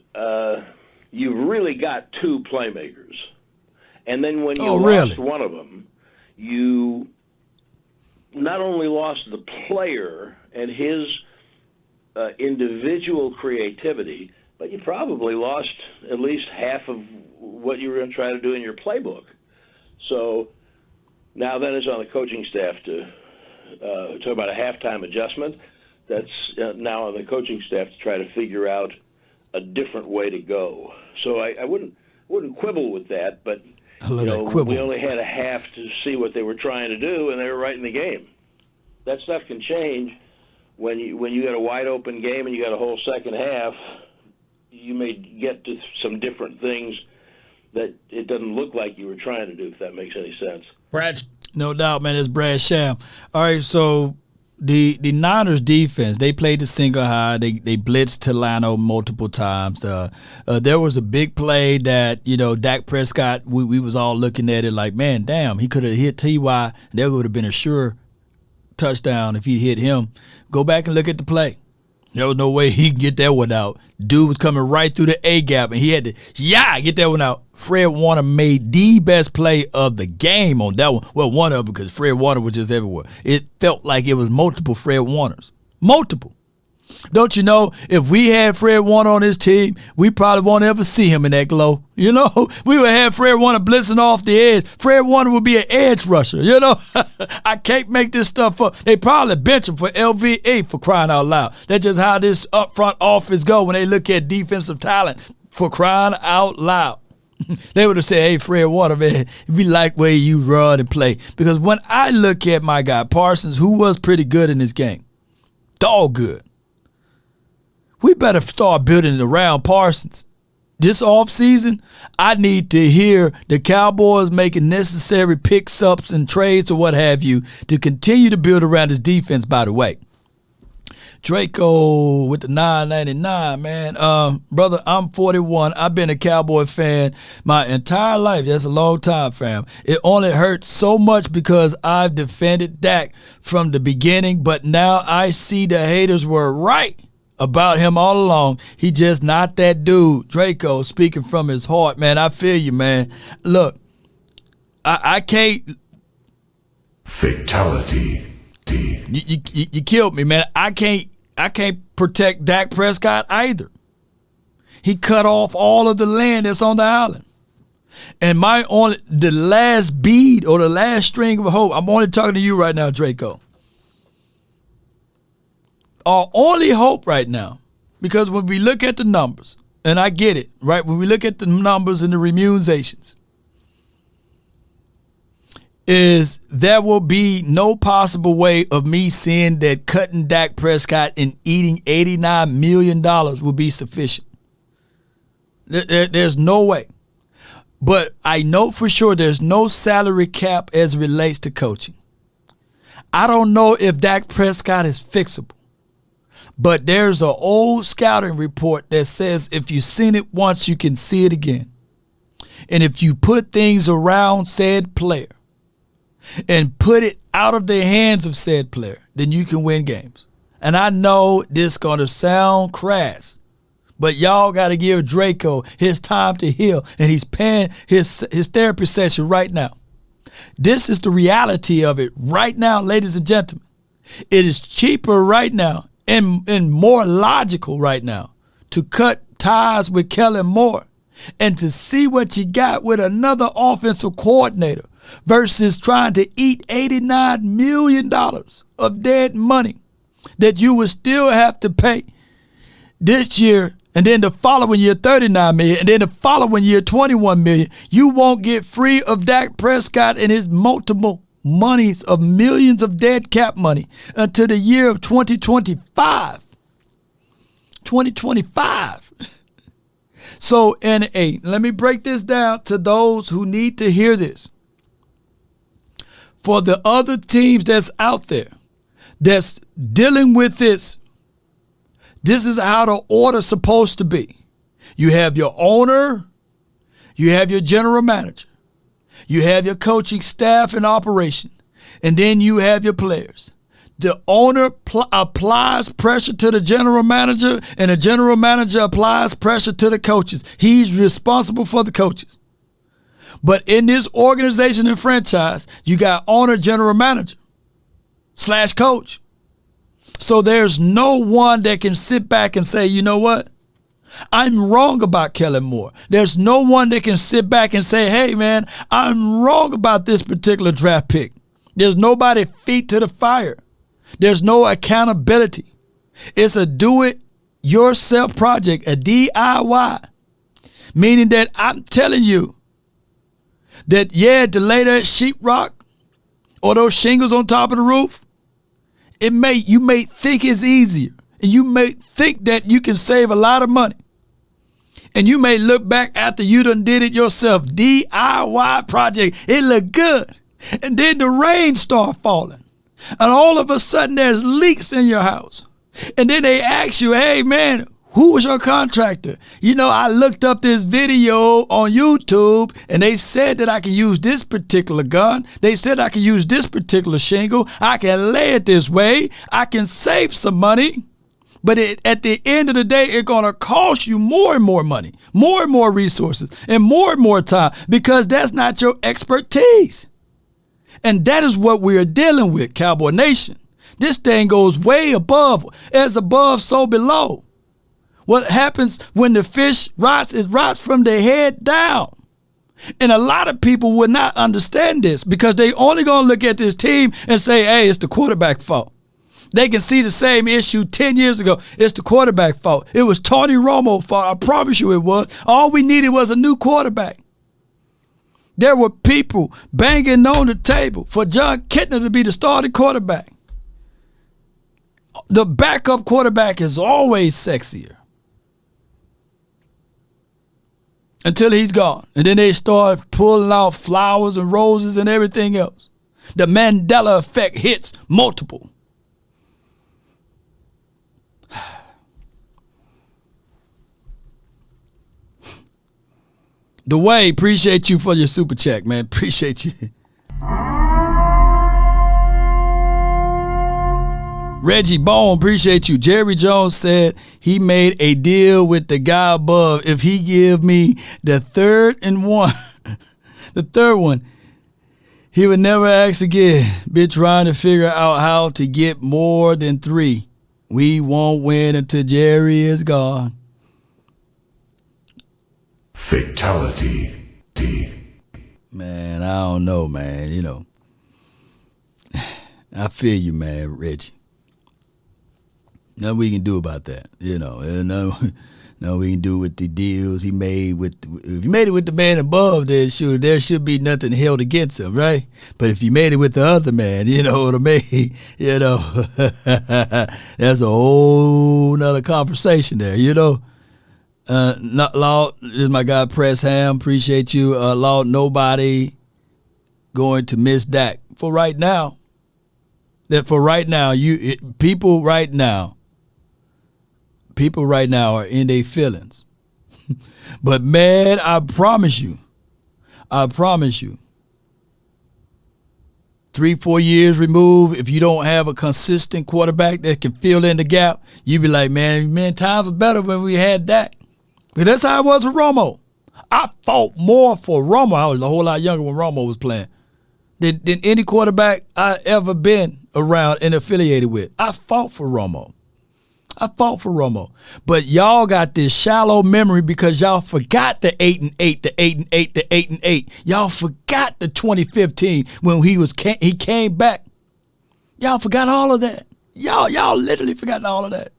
you've really got 2 playmakers. And then when you lost one of them, you not only lost the player and his individual creativity, but you probably lost at least half of what you were going to try to do in your playbook. So now then it's on the coaching staff to talk about a halftime adjustment. That's now on the coaching staff to try to figure out a different way to go. So I wouldn't quibble with that, but we only had a half to see what they were trying to do, and they were right in the game. That stuff can change when you got a wide open game and you got a whole second half. You may get to some different things that it doesn't look like you were trying to do, if that makes any sense. Brad. No doubt, man. It's Brad Sham. All right, so the Niners defense, they played the single high. They blitzed Talano multiple times. There was a big play that, Dak Prescott, we was all looking at it like, man, damn, he could have hit T.Y. There would have been a sure touchdown if he hit him. Go back and look at the play. There was no way he can get that one out. Dude was coming right through the A-gap, and he had to, get that one out. Fred Warner made the best play of the game on that one. Well, one of them, because Fred Warner was just everywhere. It felt like it was multiple Fred Warners. Multiple. Don't you know, if we had Fred Warner on his team, we probably won't ever see him in that glow. We would have Fred Warner blitzing off the edge. Fred Warner would be an edge rusher, I can't make this stuff up. They probably bench him for LVE, for crying out loud. That's just how this up front office go when they look at defensive talent, for crying out loud. They would have said, hey, Fred Warner, man, we like where you run and play. Because when I look at my guy Parsons, who was pretty good in this game, dog good, we better start building it around Parsons. This offseason, I need to hear the Cowboys making necessary picks-ups and trades or what have you to continue to build around his defense, by the way. Draco with the $9.99, man. Brother, I'm 41. I've been a Cowboy fan my entire life. That's a long time, fam. It only hurts so much because I've defended Dak from the beginning, but now I see the haters were right about him all along. He just not that dude. Draco speaking from his heart, man. I feel you, man. Look, I can't. Fatality. You killed me, man. I can't protect Dak Prescott either. He cut off all of the land that's on the island. And the last bead or the last string of hope, I'm only talking to you right now, Draco. Our only hope right now, because when we look at the numbers, and I get it, right? When we look at the numbers and the remunizations, is there will be no possible way of me seeing that cutting Dak Prescott and eating $89 million will be sufficient. There's no way. But I know for sure there's no salary cap as it relates to coaching. I don't know if Dak Prescott is fixable. But there's an old scouting report that says if you've seen it once, you can see it again. And if you put things around said player and put it out of the hands of said player, then you can win games. And I know this is going to sound crass, but y'all got to give Draco his time to heal, and he's paying his therapy session right now. This is the reality of it right now, ladies and gentlemen. It is cheaper right now and more logical right now to cut ties with Kellen Moore and to see what you got with another offensive coordinator versus trying to eat $89 million of dead money that you would still have to pay this year, and then the following year $39 million, and then the following year $21 million. You won't get free of Dak Prescott and his multiple monies of millions of dead cap money until the year of 2025. 2025. So, let me break this down to those who need to hear this. For the other teams that's out there that's dealing with this is how the order's supposed to be. You have your owner, you have your general manager, you have your coaching staff and operation, and then you have your players. The owner applies pressure to the general manager, and the general manager applies pressure to the coaches. He's responsible for the coaches. But in this organization and franchise, you got owner, general manager / coach. So there's no one that can sit back and say, you know what? I'm wrong about Kellen Moore. There's no one that can sit back and say, hey, man, I'm wrong about this particular draft pick. There's nobody feet to the fire. There's no accountability. It's a do-it-yourself project, a DIY, meaning that I'm telling you that, yeah, to lay that sheetrock or those shingles on top of the roof, you may think it's easier, and you may think that you can save a lot of money. And you may look back after you done did it yourself, DIY project, it looked good. And then the rain start falling. And all of a sudden there's leaks in your house. And then they ask you, hey man, who was your contractor? You know, I looked up this video on YouTube and they said that I can use this particular gun. They said I can use this particular shingle. I can lay it this way. I can save some money. But at the end of the day, it's going to cost you more and more money, more and more resources, and more time, because that's not your expertise. And that is what we are dealing with, Cowboy Nation. This thing goes way above, as above, so below. What happens when the fish rots, it rots from the head down. And a lot of people would not understand this because they only going to look at this team and say, hey, it's the quarterback fault. They can see the same issue 10 years ago. It's the quarterback fault. It was Tony Romo's fault. I promise you it was. All we needed was a new quarterback. There were people banging on the table for John Kitna to be the starting quarterback. The backup quarterback is always sexier. Until he's gone. And then they start pulling out flowers and roses and everything else. The Mandela effect hits multiple. Dwayne, appreciate you for your super check, man. Appreciate you. Reggie Bone, appreciate you. Jerry Jones said he made a deal with the guy above. If he give me the third one, he would never ask again. Been trying to figure out how to get more than 3. We won't win until Jerry is gone. Fatality. Man, I don't know, man. You know, I feel you, man, Reggie. Nothing we can do about that. You know, no, we can do with the deals he made with. If you made it with the man above, there should be nothing held against him, right? But if you made it with the other man, you know what I mean. You know, that's a whole nother conversation there. You know. Not Law, this is my guy Press Ham. Appreciate you. Law, nobody going to miss Dak for right now. People right now are in their feelings. But man, I promise you, 3-4 years removed, if you don't have a consistent quarterback that can fill in the gap, you be like, man, times were better when we had Dak. Because that's how it was with Romo. I fought more for Romo. I was a whole lot younger when Romo was playing than any quarterback I ever been around and affiliated with. I fought for Romo. But y'all got this shallow memory because y'all forgot the 8-8. Y'all forgot the 2015 when he came back. Y'all forgot all of that. Y'all literally forgot all of that.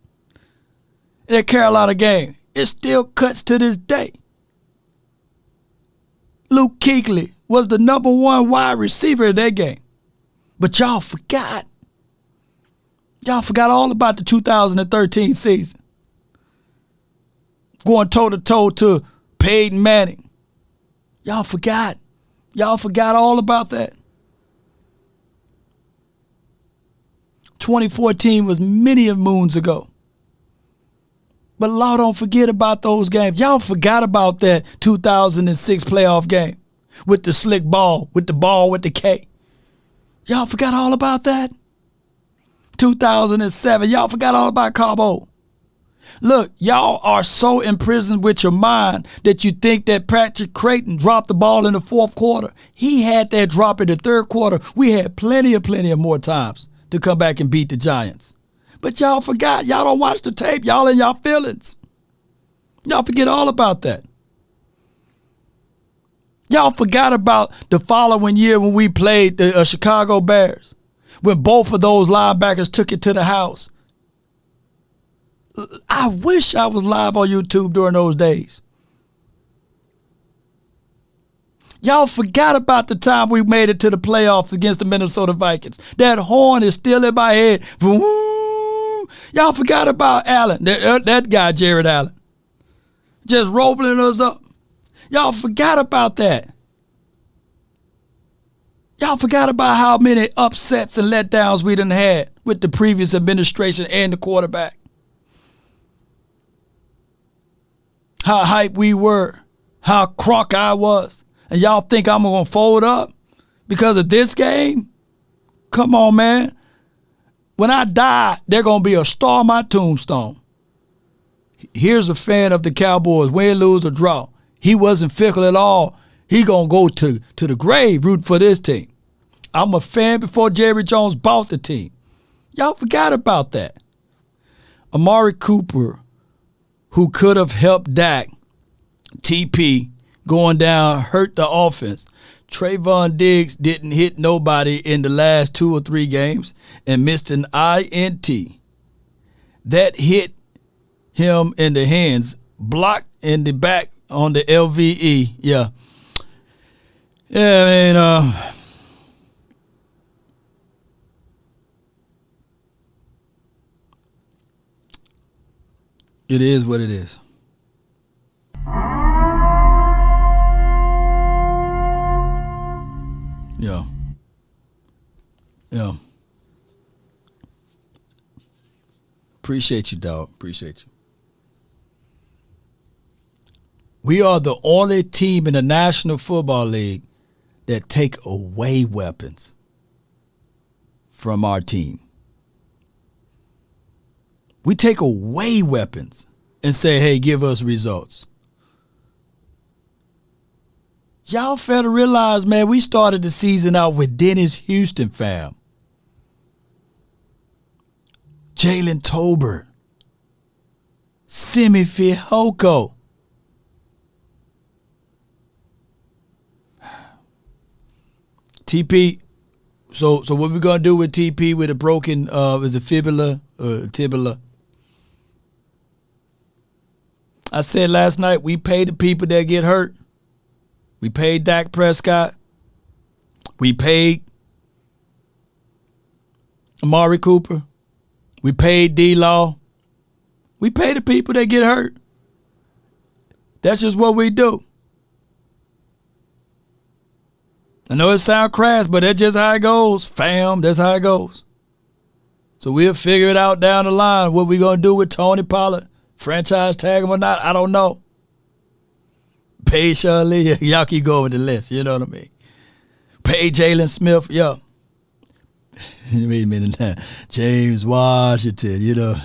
In that Carolina game, it still cuts to this day. Luke Kuechly was the number 1 wide receiver in that game. But y'all forgot. Y'all forgot all about the 2013 season. Going toe-to-toe to Peyton Manning. Y'all forgot. Y'all forgot all about that. 2014 was many moons ago. But Law, don't forget about those games. Y'all forgot about that 2006 playoff game with the slick ball, with the K. Y'all forgot all about that? 2007, y'all forgot all about Cabo. Look, y'all are so imprisoned with your mind that you think that Patrick Creighton dropped the ball in the 4th quarter. He had that drop in the 3rd quarter. We had plenty of more times to come back and beat the Giants. But y'all forgot. Y'all don't watch the tape. Y'all in y'all feelings. Y'all forget all about that. Y'all forgot about the following year when we played the Chicago Bears, when both of those linebackers took it to the house. I wish I was live on YouTube during those days. Y'all forgot about the time we made it to the playoffs against the Minnesota Vikings. That horn is still in my head. Y'all forgot about Allen, that guy, Jared Allen, just rolling us up. Y'all forgot about that. Y'all forgot about how many upsets and letdowns we done had with the previous administration and the quarterback. How hype we were, how crunk I was. And y'all think I'm going to fold up because of this game? Come on, man. When I die, there's going to be a star on my tombstone. Here's a fan of the Cowboys, win, lose, or draw. He wasn't fickle at all. He going to go to the grave rooting for this team. I'm a fan before Jerry Jones bought the team. Y'all forgot about that. Amari Cooper, who could have helped Dak, TP, going down, hurt the offense. Trayvon Diggs didn't hit nobody in the last 2 or 3 games and missed an INT. That hit him in the hands, blocked in the back on the LVE. Yeah. Yeah, I mean, it is what it is. Yeah. Yeah. Appreciate you, dog. Appreciate you. We are the only team in the National Football League that take away weapons from our team. We take away weapons and say, hey, give us results. Y'all fail to realize, man, we started the season out with Dennis Houston, fam. Jalen Tolbert. Simi Fehoko. TP, so what we gonna do with TP with a broken is it fibula or tibula? I said last night we pay the people that get hurt. We paid Dak Prescott. We paid Amari Cooper. We paid D-Law. We pay the people that get hurt. That's just what we do. I know it sounds crass, but that's just how it goes, fam. That's how it goes. So we'll figure it out down the line. What we going to do with Tony Pollard? Franchise tag him or not? I don't know. Pay Sean Lee. Y'all keep going with the list. You know what I mean? Pay Jalen Smith. Yeah. Wait a minute now. James Washington, you know.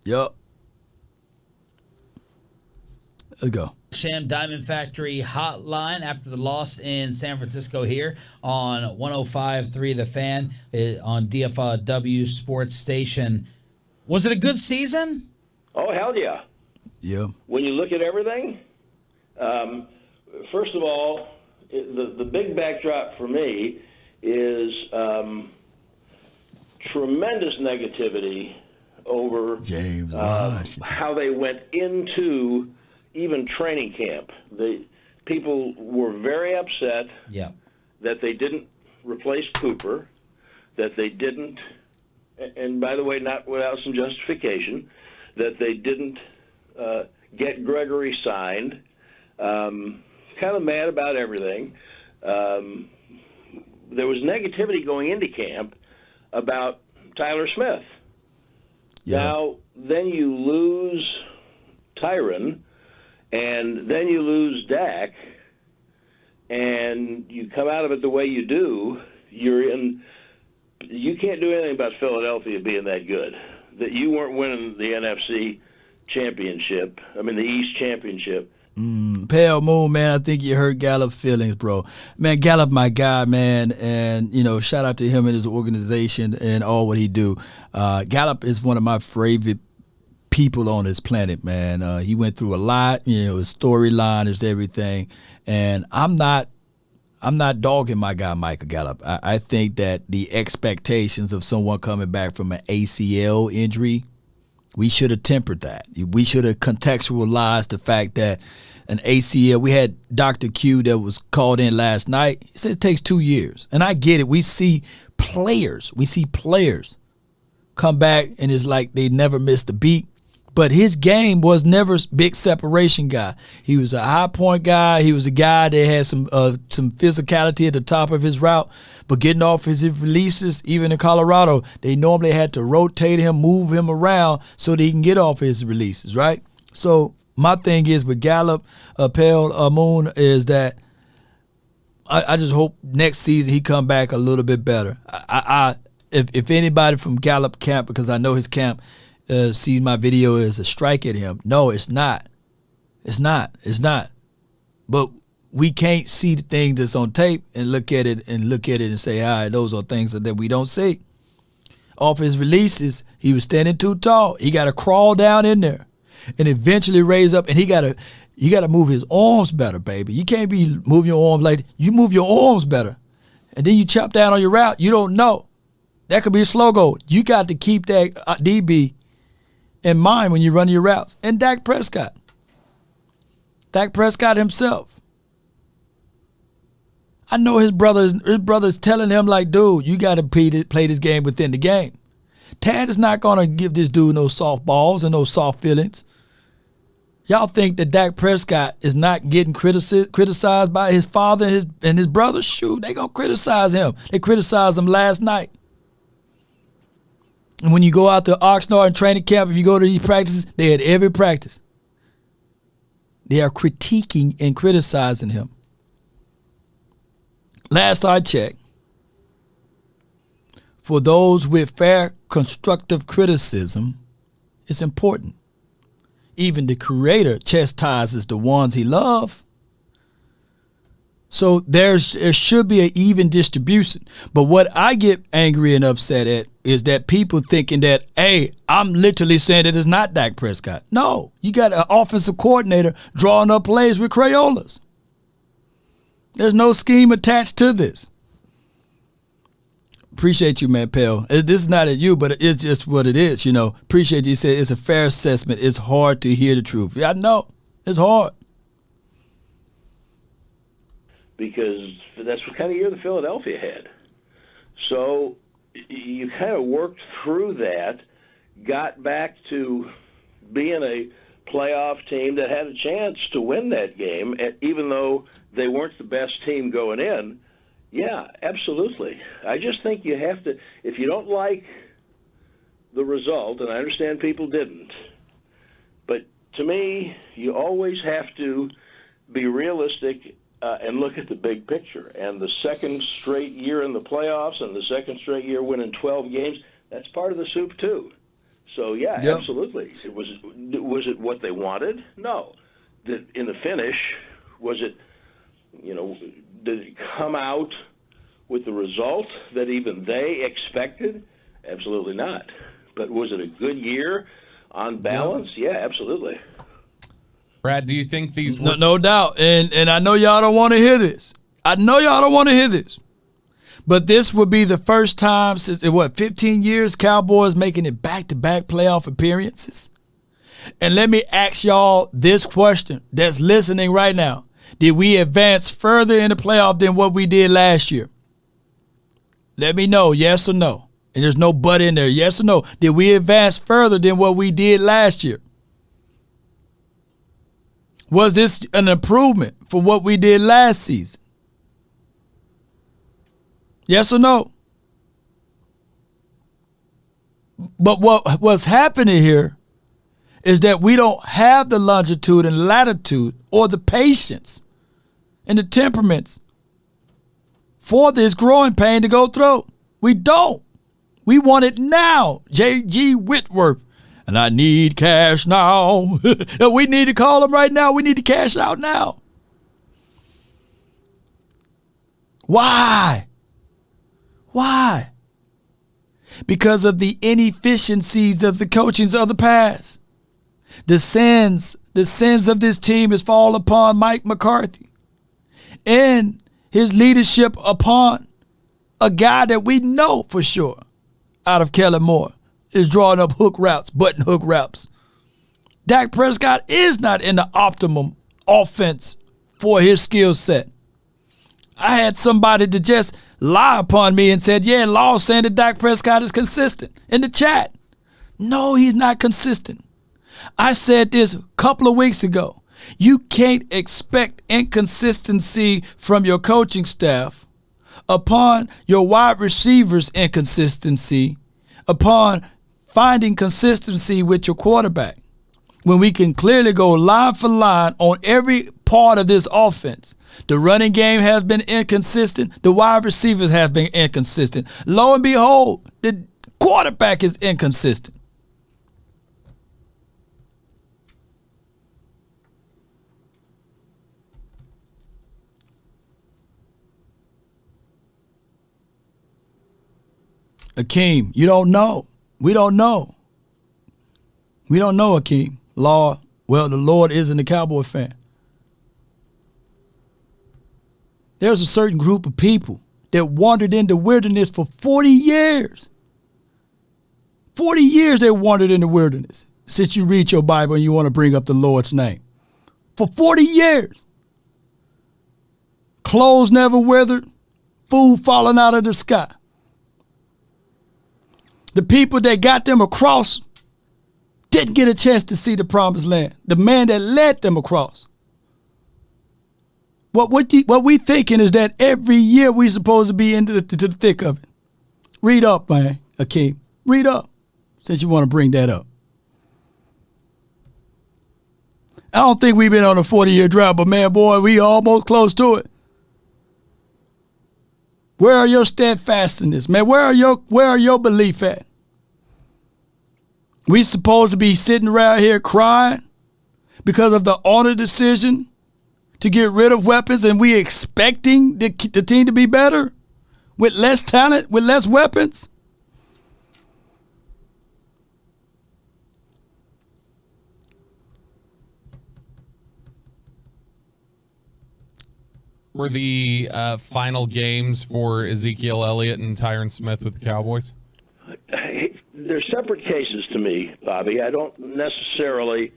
Yup. Let's go. Sham Diamond Factory hotline after the loss in San Francisco here on 105.3 The Fan on DFW Sports Station. Was it a good season? Oh, hell yeah. Yeah. When you look at everything, first of all, the big backdrop for me is tremendous negativity over James Washington. how they went into even training camp. The people were very upset that they didn't replace Cooper, that they didn't, and by the way, not without some justification, that they didn't get Gregory signed. Kind of mad about everything. There was negativity going into camp about Tyler Smith. Yeah. Now, then you lose Tyron, and then you lose Dak, and you come out of it the way you do, you can't do anything about Philadelphia being that good. That you weren't winning the NFC championship, the East championship, Pale Moon, man, I think you hurt Gallup's feelings, bro. Man, Gallup, my guy, man, and, shout out to him and his organization and all what he do. Gallup is one of my favorite people on this planet, man. He went through a lot, his storyline is everything, and I'm not dogging my guy Michael Gallup. I think that the expectations of someone coming back from an ACL injury, we should have tempered that. We should have contextualized the fact that an ACL, we had Dr. Q that was called in last night. He said it takes 2 years. And I get it. We see players come back and it's like they never missed a beat. But his game was never big separation guy. He was a high point guy. He was a guy that had some physicality at the top of his route. But getting off his releases, even in Colorado, they normally had to rotate him, move him around so that he can get off his releases, right? So my thing is with Gallup, Pale Moon, is that I just hope next season he come back a little bit better. If anybody from Gallup camp, because I know his camp, sees my video as a strike at him. No, it's not. It's not. But we can't see the thing that's on tape and look at it and say, all right, those are things that we don't see. Off his releases, he was standing too tall. He got to crawl down in there and eventually raise up, and you got to move his arms better, baby. You can't be moving your arms like you move your arms better. And then you chop down on your route. You don't know. That could be a slow go. You got to keep that DB in mind when you're running your routes. And Dak Prescott himself. I know his brother's telling him like, dude, you got to play this game within the game. Tad is not going to give this dude no soft balls and no soft feelings. Y'all think that Dak Prescott is not getting criticized by his father and his brother? Shoot, they going to criticize him. They criticized him last night. And when you go out to Oxnard and training camp, if you go to these practices, they had every practice. They are critiquing and criticizing him. Last I checked, for those with fair constructive criticism, it's important. Even the creator chastises the ones he loves. So there should be an even distribution. But what I get angry and upset at is that people thinking that, hey, I'm literally saying that it's not Dak Prescott. No, you got an offensive coordinator drawing up plays with Crayolas. There's no scheme attached to this. Appreciate you, man, Pell. This is not at you, but it's just what it is, Appreciate you said it's a fair assessment. It's hard to hear the truth. Yeah, I know. It's hard. Because that's what kind of year the Philadelphia had. So you kind of worked through that, got back to being a playoff team that had a chance to win that game, even though they weren't the best team going in. Yeah, absolutely. I just think you have to, if you don't like the result, and I understand people didn't, but to me, you always have to be realistic and look at the big picture. And the second straight year in the playoffs and the second straight year winning 12 games, that's part of the soup too. So, yeah, yep. Absolutely. Was it what they wanted? No. In the finish, was it, did it come out with the result that even they expected? Absolutely not. But was it a good year on balance? Yeah, absolutely. Brad, do you think these... No doubt. And I know y'all don't want to hear this. But this would be the first time since, 15 years, Cowboys making it back-to-back playoff appearances? And let me ask y'all this question that's listening right now. Did we advance further in the playoff than what we did last year? Let me know, yes or no. And there's no but in there, yes or no. Did we advance further than what we did last year? Was this an improvement for what we did last season? Yes or no? But what's happening here is that we don't have the longitude and latitude or the patience and the temperaments for this growing pain to go through. We don't. We want it now. J.G. Whitworth, And I need cash now. We need to call him right now. We need to cash out now. Why? Why? Because of the inefficiencies of the coachings of the past. The sins of this team has fallen upon Mike McCarthy and his leadership upon a guy that we know for sure out of Kellen Moore is drawing up hook routes, button hook routes. Dak Prescott is not in the optimum offense for his skill set. I had somebody to just lie upon me and said, yeah, Law saying that Dak Prescott is consistent in the chat. No, he's not consistent. I said this a couple of weeks ago. You can't expect inconsistency from your coaching staff upon your wide receivers' inconsistency, upon finding consistency with your quarterback, when we can clearly go line for line on every part of this offense. The running game has been inconsistent. The wide receivers have been inconsistent. Lo and behold, the quarterback is inconsistent. Akeem, you don't know. We don't know. We don't know, Akeem. Law, well, the Lord isn't a Cowboy fan. There's a certain group of people that wandered in the wilderness for 40 years. 40 years they wandered in the wilderness since you read your Bible and you want to bring up the Lord's name. For 40 years. Clothes never withered. Food falling out of the sky. The people that got them across didn't get a chance to see the promised land. The man that led them across. What we thinking is that every year we supposed to be into the thick of it. Read up, man, Akeem. Read up, since you want to bring that up. I don't think we've been on a 40-year drought, but man, boy, we almost close to it. Where are your steadfastness, man? Where are your belief at? We supposed to be sitting around here crying because of the owner decision to get rid of weapons, and we expecting the team to be better with less talent, with less weapons? Were the final games for Ezekiel Elliott and Tyron Smith with the Cowboys? They're separate cases to me, Bobby. I don't necessarily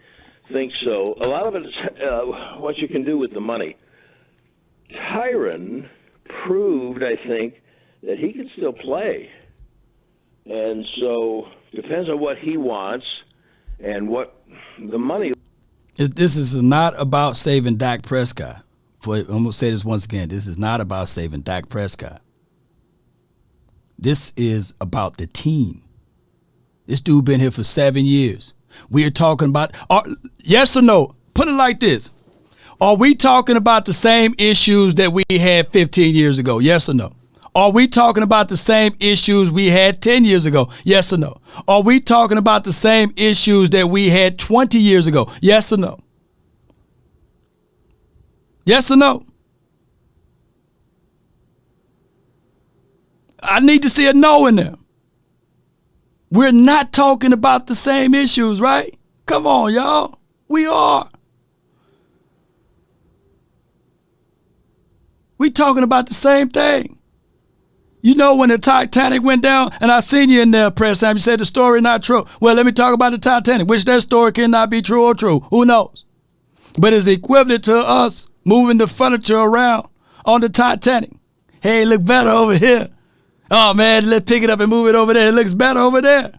think so. A lot of it is what you can do with the money. Tyron proved, I think, that he can still play. And so depends on what he wants and what the money. This is not about saving Dak Prescott. I'm going to say this once again. This is not about saving Dak Prescott. This is about the team. This dude been here for 7 years. We are talking about, yes or no? Put it like this. Are we talking about the same issues that we had 15 years ago? Yes or no? Are we talking about the same issues we had 10 years ago? Yes or no? Are we talking about the same issues that we had 20 years ago? Yes or no? Yes or no? I need to see a no in there. We're not talking about the same issues, right? Come on, y'all. We are. We talking about the same thing. You know, when the Titanic went down, and I seen you in there, press time, you said the story not true. Well, let me talk about the Titanic, which that story cannot be true or true. Who knows? But it's equivalent to us moving the furniture around on the Titanic. Hey, look better over here. Oh, man, let's pick it up and move it over there. It looks better over there.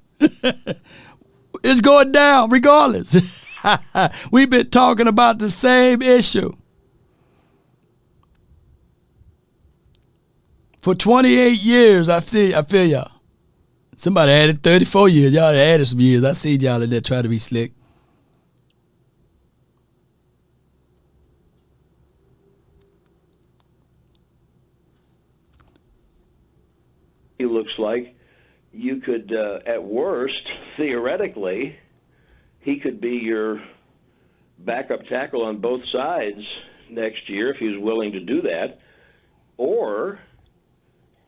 It's going down regardless. We've been talking about the same issue. For 28 years, I feel y'all. Somebody added 34 years. Y'all added some years. I see y'all in there trying to be slick. It looks like you could, at worst, theoretically, he could be your backup tackle on both sides next year if he was willing to do that. Or,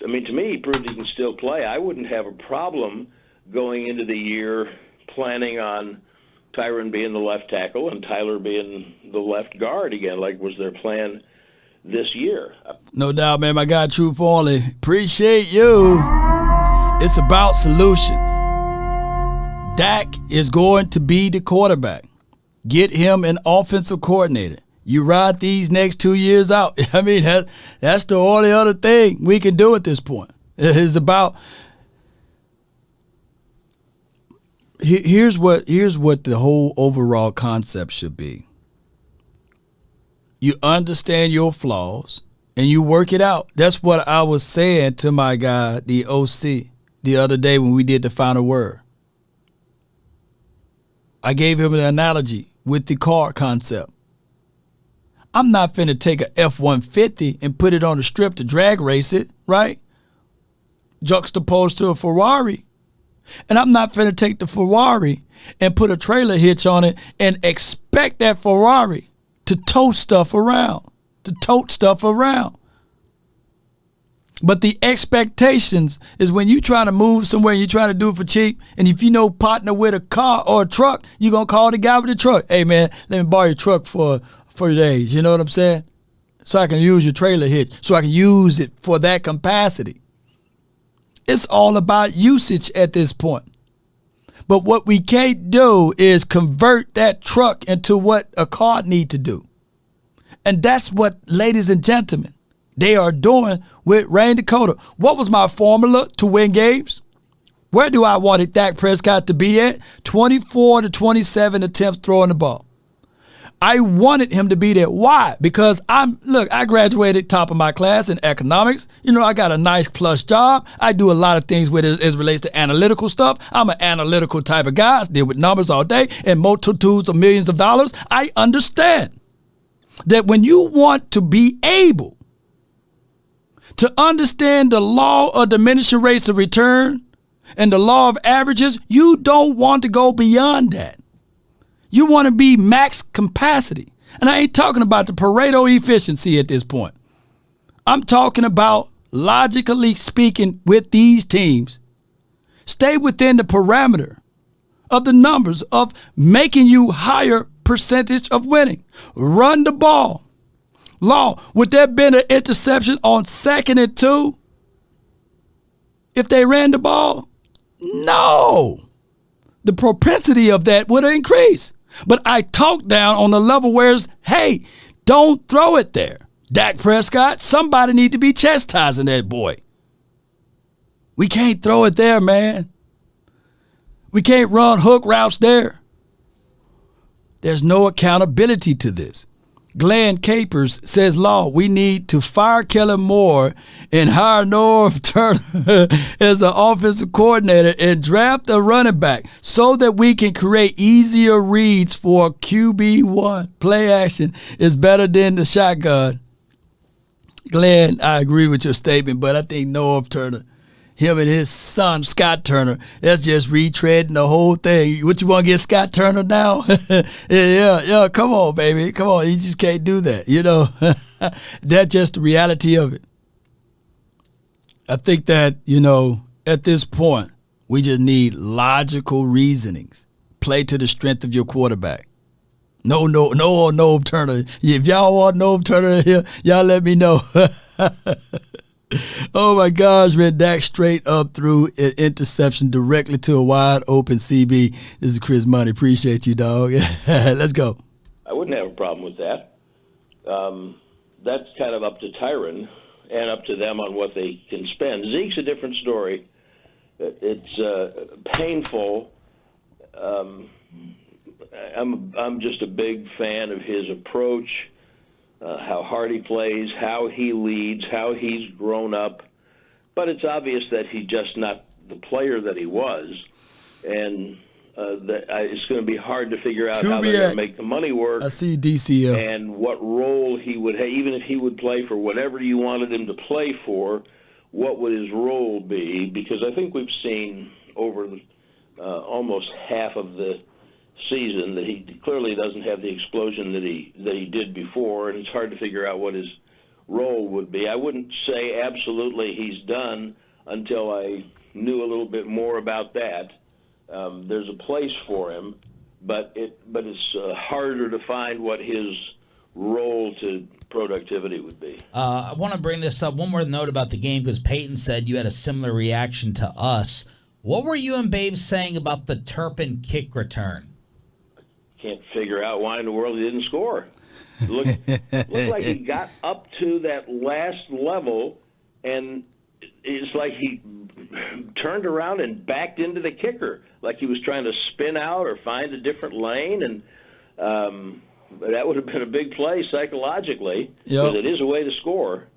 I mean, to me, he proved he can still play. I wouldn't have a problem going into the year planning on Tyron being the left tackle and Tyler being the left guard again, like was their plan this year. No doubt, man. My guy, True Farley. Appreciate you. It's about solutions. Dak is going to be the quarterback. Get him an offensive coordinator. You ride these next 2 years out. I mean, that's the only other thing we can do at this point. It's about here's what the whole overall concept should be. You understand your flaws and you work it out. That's what I was saying to my guy, the OC, the other day when we did the final word. I gave him an analogy with the car concept. I'm not finna take a F-150 and put it on the strip to drag race it, right? Juxtaposed to a Ferrari. And I'm not finna take the Ferrari and put a trailer hitch on it and expect that Ferrari to tote stuff around. But the expectations is when you try to move somewhere, you try to do it for cheap, and if you know partner with a car or a truck, you're going to call the guy with the truck. Hey, man, let me borrow your truck for days. You know what I'm saying? So I can use your trailer hitch, so I can use it for that capacity. It's all about usage at this point. But what we can't do is convert that truck into what a car need to do. And that's what, ladies and gentlemen, they are doing with Rain Dakota. What was my formula to win games? Where do I want Dak Prescott to be at? 24 to 27 attempts throwing the ball. I wanted him to be there. Why? Because I graduated top of my class in economics. You know, I got a nice plush job. I do a lot of things with it as relates to analytical stuff. I'm an analytical type of guy. I deal with numbers all day and multitudes of millions of dollars. I understand that when you want to be able to understand the law of diminishing rates of return and the law of averages, you don't want to go beyond that. You want to be max capacity. And I ain't talking about the Pareto efficiency at this point. I'm talking about, logically speaking, with these teams, stay within the parameter of the numbers of making you higher percentage of winning. Run the ball. Law, would there have been an interception on 2nd and 2 if they ran the ball? No. The propensity of that would have increased. But I talked down on the level where it's, hey, don't throw it there. Dak Prescott, somebody need to be chastising that boy. We can't throw it there, man. We can't run hook routes there. There's no accountability to this. Glenn Capers says, Law, we need to fire Kellen Moore and hire Norv Turner as an offensive coordinator and draft a running back so that we can create easier reads for QB1. Play action is better than the shotgun. Glenn, I agree with your statement, but I think Norv Turner, him and his son, Scott Turner, that's just retreading the whole thing. What, you want to get Scott Turner now? yeah, come on, baby. Come on, you just can't do that, you know. That's just the reality of it. I think that, you know, at this point, we just need logical reasonings. Play to the strength of your quarterback. No, Norv Turner. If y'all want Norv Turner here, y'all let me know. Oh my gosh, man, Dak straight up threw an interception directly to a wide open CB. This is Chris Money. Appreciate you, dog. Let's go. I wouldn't have a problem with that. That's kind of up to Tyron and up to them on what they can spend. Zeke's a different story. It's painful. I'm just a big fan of his approach. How hard he plays, how he leads, how he's grown up. But it's obvious that he's just not the player that he was. And it's going to be hard to figure out how they're going to make the money work. I see DCL. And what role he would have, even if he would play for whatever you wanted him to play for, what would his role be? Because I think we've seen over almost half of the season, that he clearly doesn't have the explosion that he did before, and it's hard to figure out what his role would be. I wouldn't say absolutely he's done until I knew a little bit more about that. There's a place for him, but it's harder to find what his role to productivity would be. I want to bring this up. One more note about the game, because Peyton said you had a similar reaction to us. What were you and Babe saying about the Turpin kick return? Can't figure out why in the world he didn't score. Looked like he got up to that last level, and it's like he turned around and backed into the kicker, like he was trying to spin out or find a different lane, and that would have been a big play psychologically, because it is a way to score.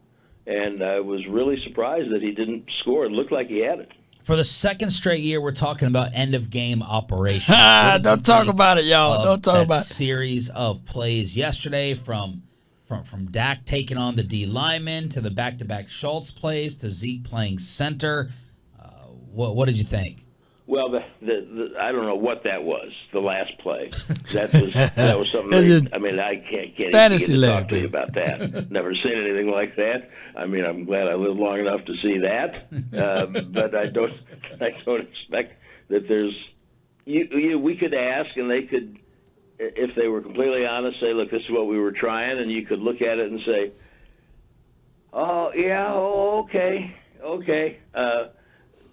And I was really surprised that he didn't score. It looked like he had it. For the second straight year, we're talking about end-of-game operation. Don't talk about it, y'all. Don't talk about it. Series of plays yesterday, from Dak taking on the D lineman to the back-to-back Schultz plays to Zeke playing center. What did you think? Well, I don't know what that was. The last play. That was something. I can't fantasy even talk to you about that. Never seen anything like that. I mean, I'm glad I lived long enough to see that. But I don't expect that there's. We could ask, and they could, if they were completely honest, say, "Look, this is what we were trying," and you could look at it and say, "Oh yeah, okay."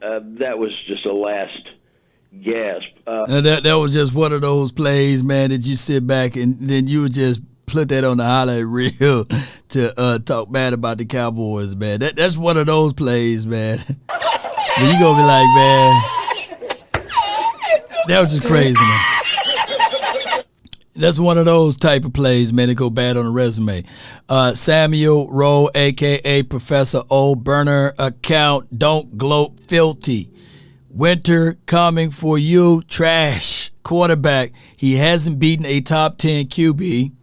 That was just a last gasp. That was just one of those plays, man, that you sit back and then you would just put that on the highlight reel to talk bad about the Cowboys, man. That's one of those plays, man. But you gonna be like, man, that was just crazy, man. That's one of those type of plays, man, that go bad on the resume. Samuel Rowe, a.k.a. Professor O. Burner account. Don't gloat filthy. Winter coming for you. Trash. Quarterback. He hasn't beaten a top 10 QB.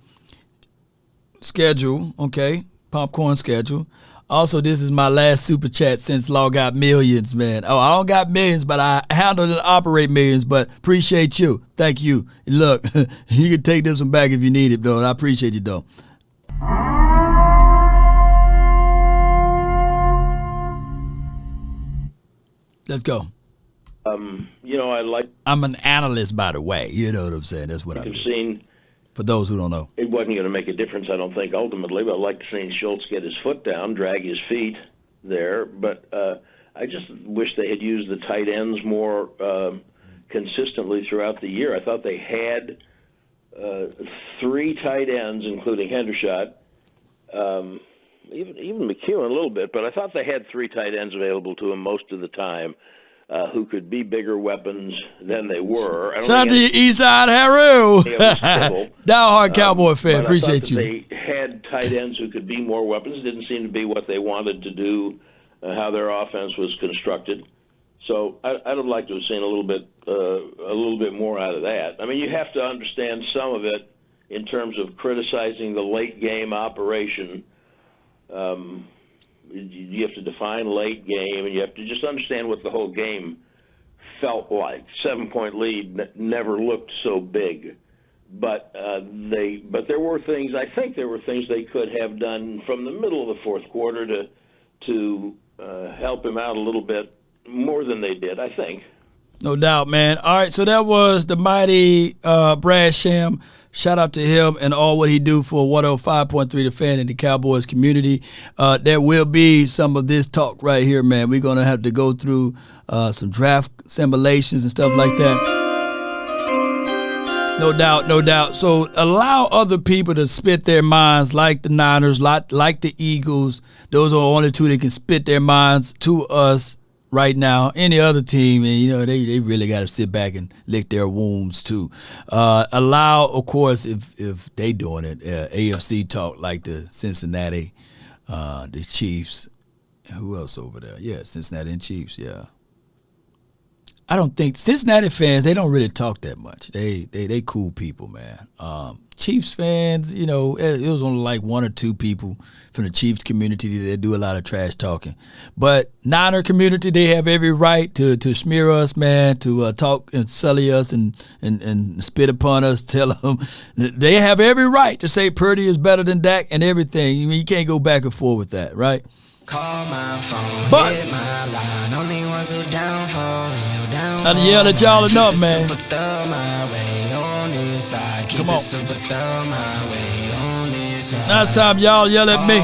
Schedule. Okay. Popcorn schedule. Also, this is my last super chat since Law got millions, man. Oh, I don't got millions, but I handle and operate millions, but appreciate you. Thank you. Look, you can take this one back if you need it, though. I appreciate you, though. Let's go. I'm an analyst, by the way. You know what I'm saying? That's what I've seen. For those who don't know. It wasn't going to make a difference, I don't think, ultimately, but I'd like to see Schultz get his foot down, drag his feet there. But I just wish they had used the tight ends more consistently throughout the year. I thought they had 3 tight ends, including Hendershot, even McEwen a little bit, but I thought they had 3 tight ends available to him most of the time. Who could be bigger weapons than they were. Shout out to you, Eastside Haru. Diehard Cowboy fan. Appreciate you. They had tight ends who could be more weapons. It didn't seem to be what they wanted to do, how their offense was constructed. So I'd have liked to have seen a little bit more out of that. I mean, you have to understand some of it in terms of criticizing the late game operation. You have to define late game, and you have to just understand what the whole game felt like. 7-point lead never looked so big, but there were things. I think there were things they could have done from the middle of the fourth quarter to help him out a little bit more than they did, I think. No doubt, man. All right, so that was the mighty Brad Sham. Shout out to him and all what he do for 105.3 The Fan in the Cowboys community. There will be some of this talk right here, man. We're going to have to go through some draft simulations and stuff like that. No doubt, no doubt. So allow other people to spit their minds, like the Niners, like the Eagles. Those are the only 2 that can spit their minds to us right now. Any other team, and they really got to sit back and lick their wounds too. Allow, of course, if they doing it, AFC talk like the Cincinnati, the Chiefs. Who else over there? Yeah, Cincinnati and Chiefs. Yeah. I don't think Cincinnati fans, they don't really talk that much. They cool people, man. Chiefs fans, you know, it was only like one or two people from the Chiefs community that do a lot of trash talking. But Niner community, they have every right to smear us, man, to talk and sully us and spit upon us, tell them. They have every right to say Purdy is better than Dak and everything. I mean, you can't go back and forth with that, right? Call my phone, but hit my line. Only ones who down for real, I'd yell at y'all enough, man. Come on. Now it's time y'all yell at me.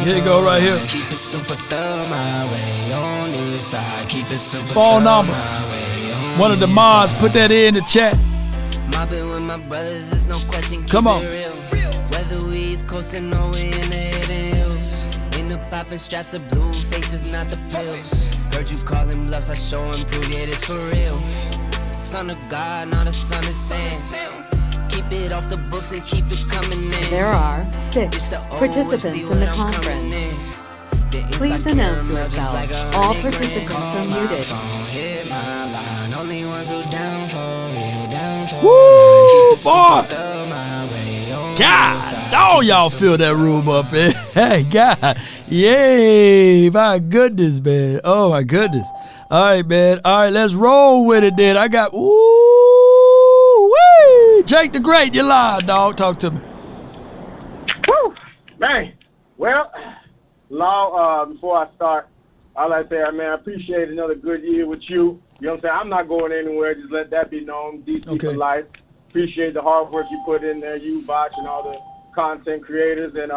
Here you go, right here. Phone number. One of the mods, put that in the chat. Come on. Coasting over in the hidden hills. In the popping straps of blue faces, not the pills. Heard you calling bluffs, I show and prove it is for real. Son of God, not a son of Sam. Keep it off the books and keep it coming in. There are 6 participants in the conference. Please announce yourself. All participants are muted. Woo, boy! God, oh, y'all fill that room up, man. Hey, God. Yay, my goodness, man. Oh, my goodness. All right, man. All right, let's roll with it then. I got, woo-wee. Jake the Great, you live, dog. Talk to me. Woo, man. Well, Law, before I start, I'd like to say, man, I appreciate another good year with you. You know what I'm saying? I'm not going anywhere. Just let that be known. DC for life. Appreciate the hard work you put in there, you, Botch, and all the content creators. And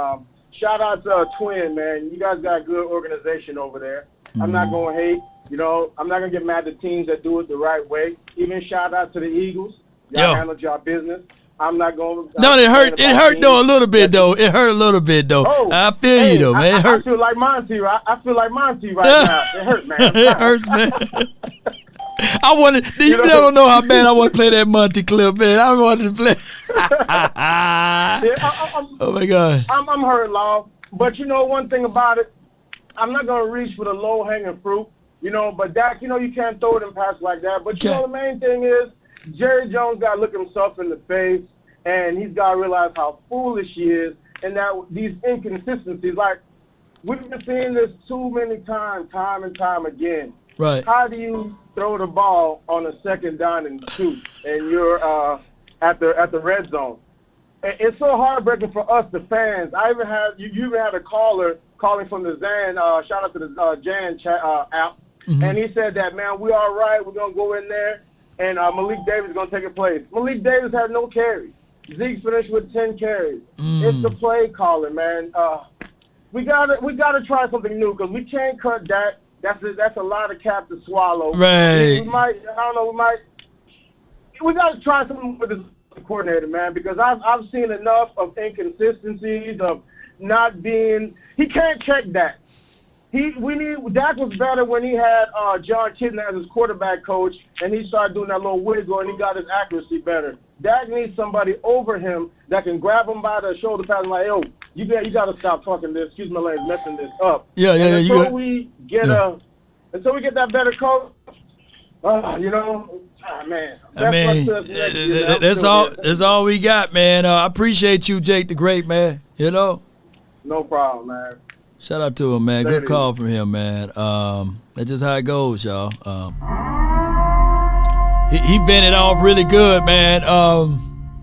shout out to Twin, man. You guys got a good organization over there. I'm not going to hate. You know, I'm not going to get mad at teams that do it the right way. Even shout out to the Eagles. Y'all handled your business. I'm not going to. No, it hurt. It hurt, though, a little bit, though. It hurt a little bit, though. Oh, I feel you, though, man. It hurts. I feel like Monty, right? I feel like Monty right now. It hurt, man. It hurts, man. I wanted. You don't know how bad I want to play that Monty clip, man. I wanted to play. Oh my God. I'm hurt, Law. But you know one thing about it, I'm not gonna reach for the low hanging fruit. You know, but Dak, you know you can't throw it in passes like that. But you know the main thing is Jerry Jones got to look himself in the face, and he's got to realize how foolish he is, and that these inconsistencies, like we've been seeing this too many times, time and time again. Right. How do you throw the ball on a 2nd down and 2, and you're at the red zone? And it's so heartbreaking for us, the fans. I even had you even had a caller calling from the Zan. Shout out to the Jan chat, app, and he said that, man, we all right. We're gonna go in there, and Malik Davis is gonna take a place. Malik Davis had no carries. Zeke finished with 10 carries. It's the play calling, man. We gotta try something new because we can't cut that. That's a lot of cap to swallow. Right. We got to try something with this coordinator, man, because I've seen enough of inconsistencies, of not being. He can't check that. Dak was better when he had John Kidner as his quarterback coach, and he started doing that little wiggle, and he got his accuracy better. Dak needs somebody over him that can grab him by the shoulder pad and like, yo, you got to stop talking this. Excuse my language, messing this up. Until we get that better coach, you know, man. That's all. That's all we got, man. I appreciate you, Jake the Great, man. You know. No problem, man. Shout out to him, man. Good call from him, man. That's just how it goes, y'all. He vented off really good, man.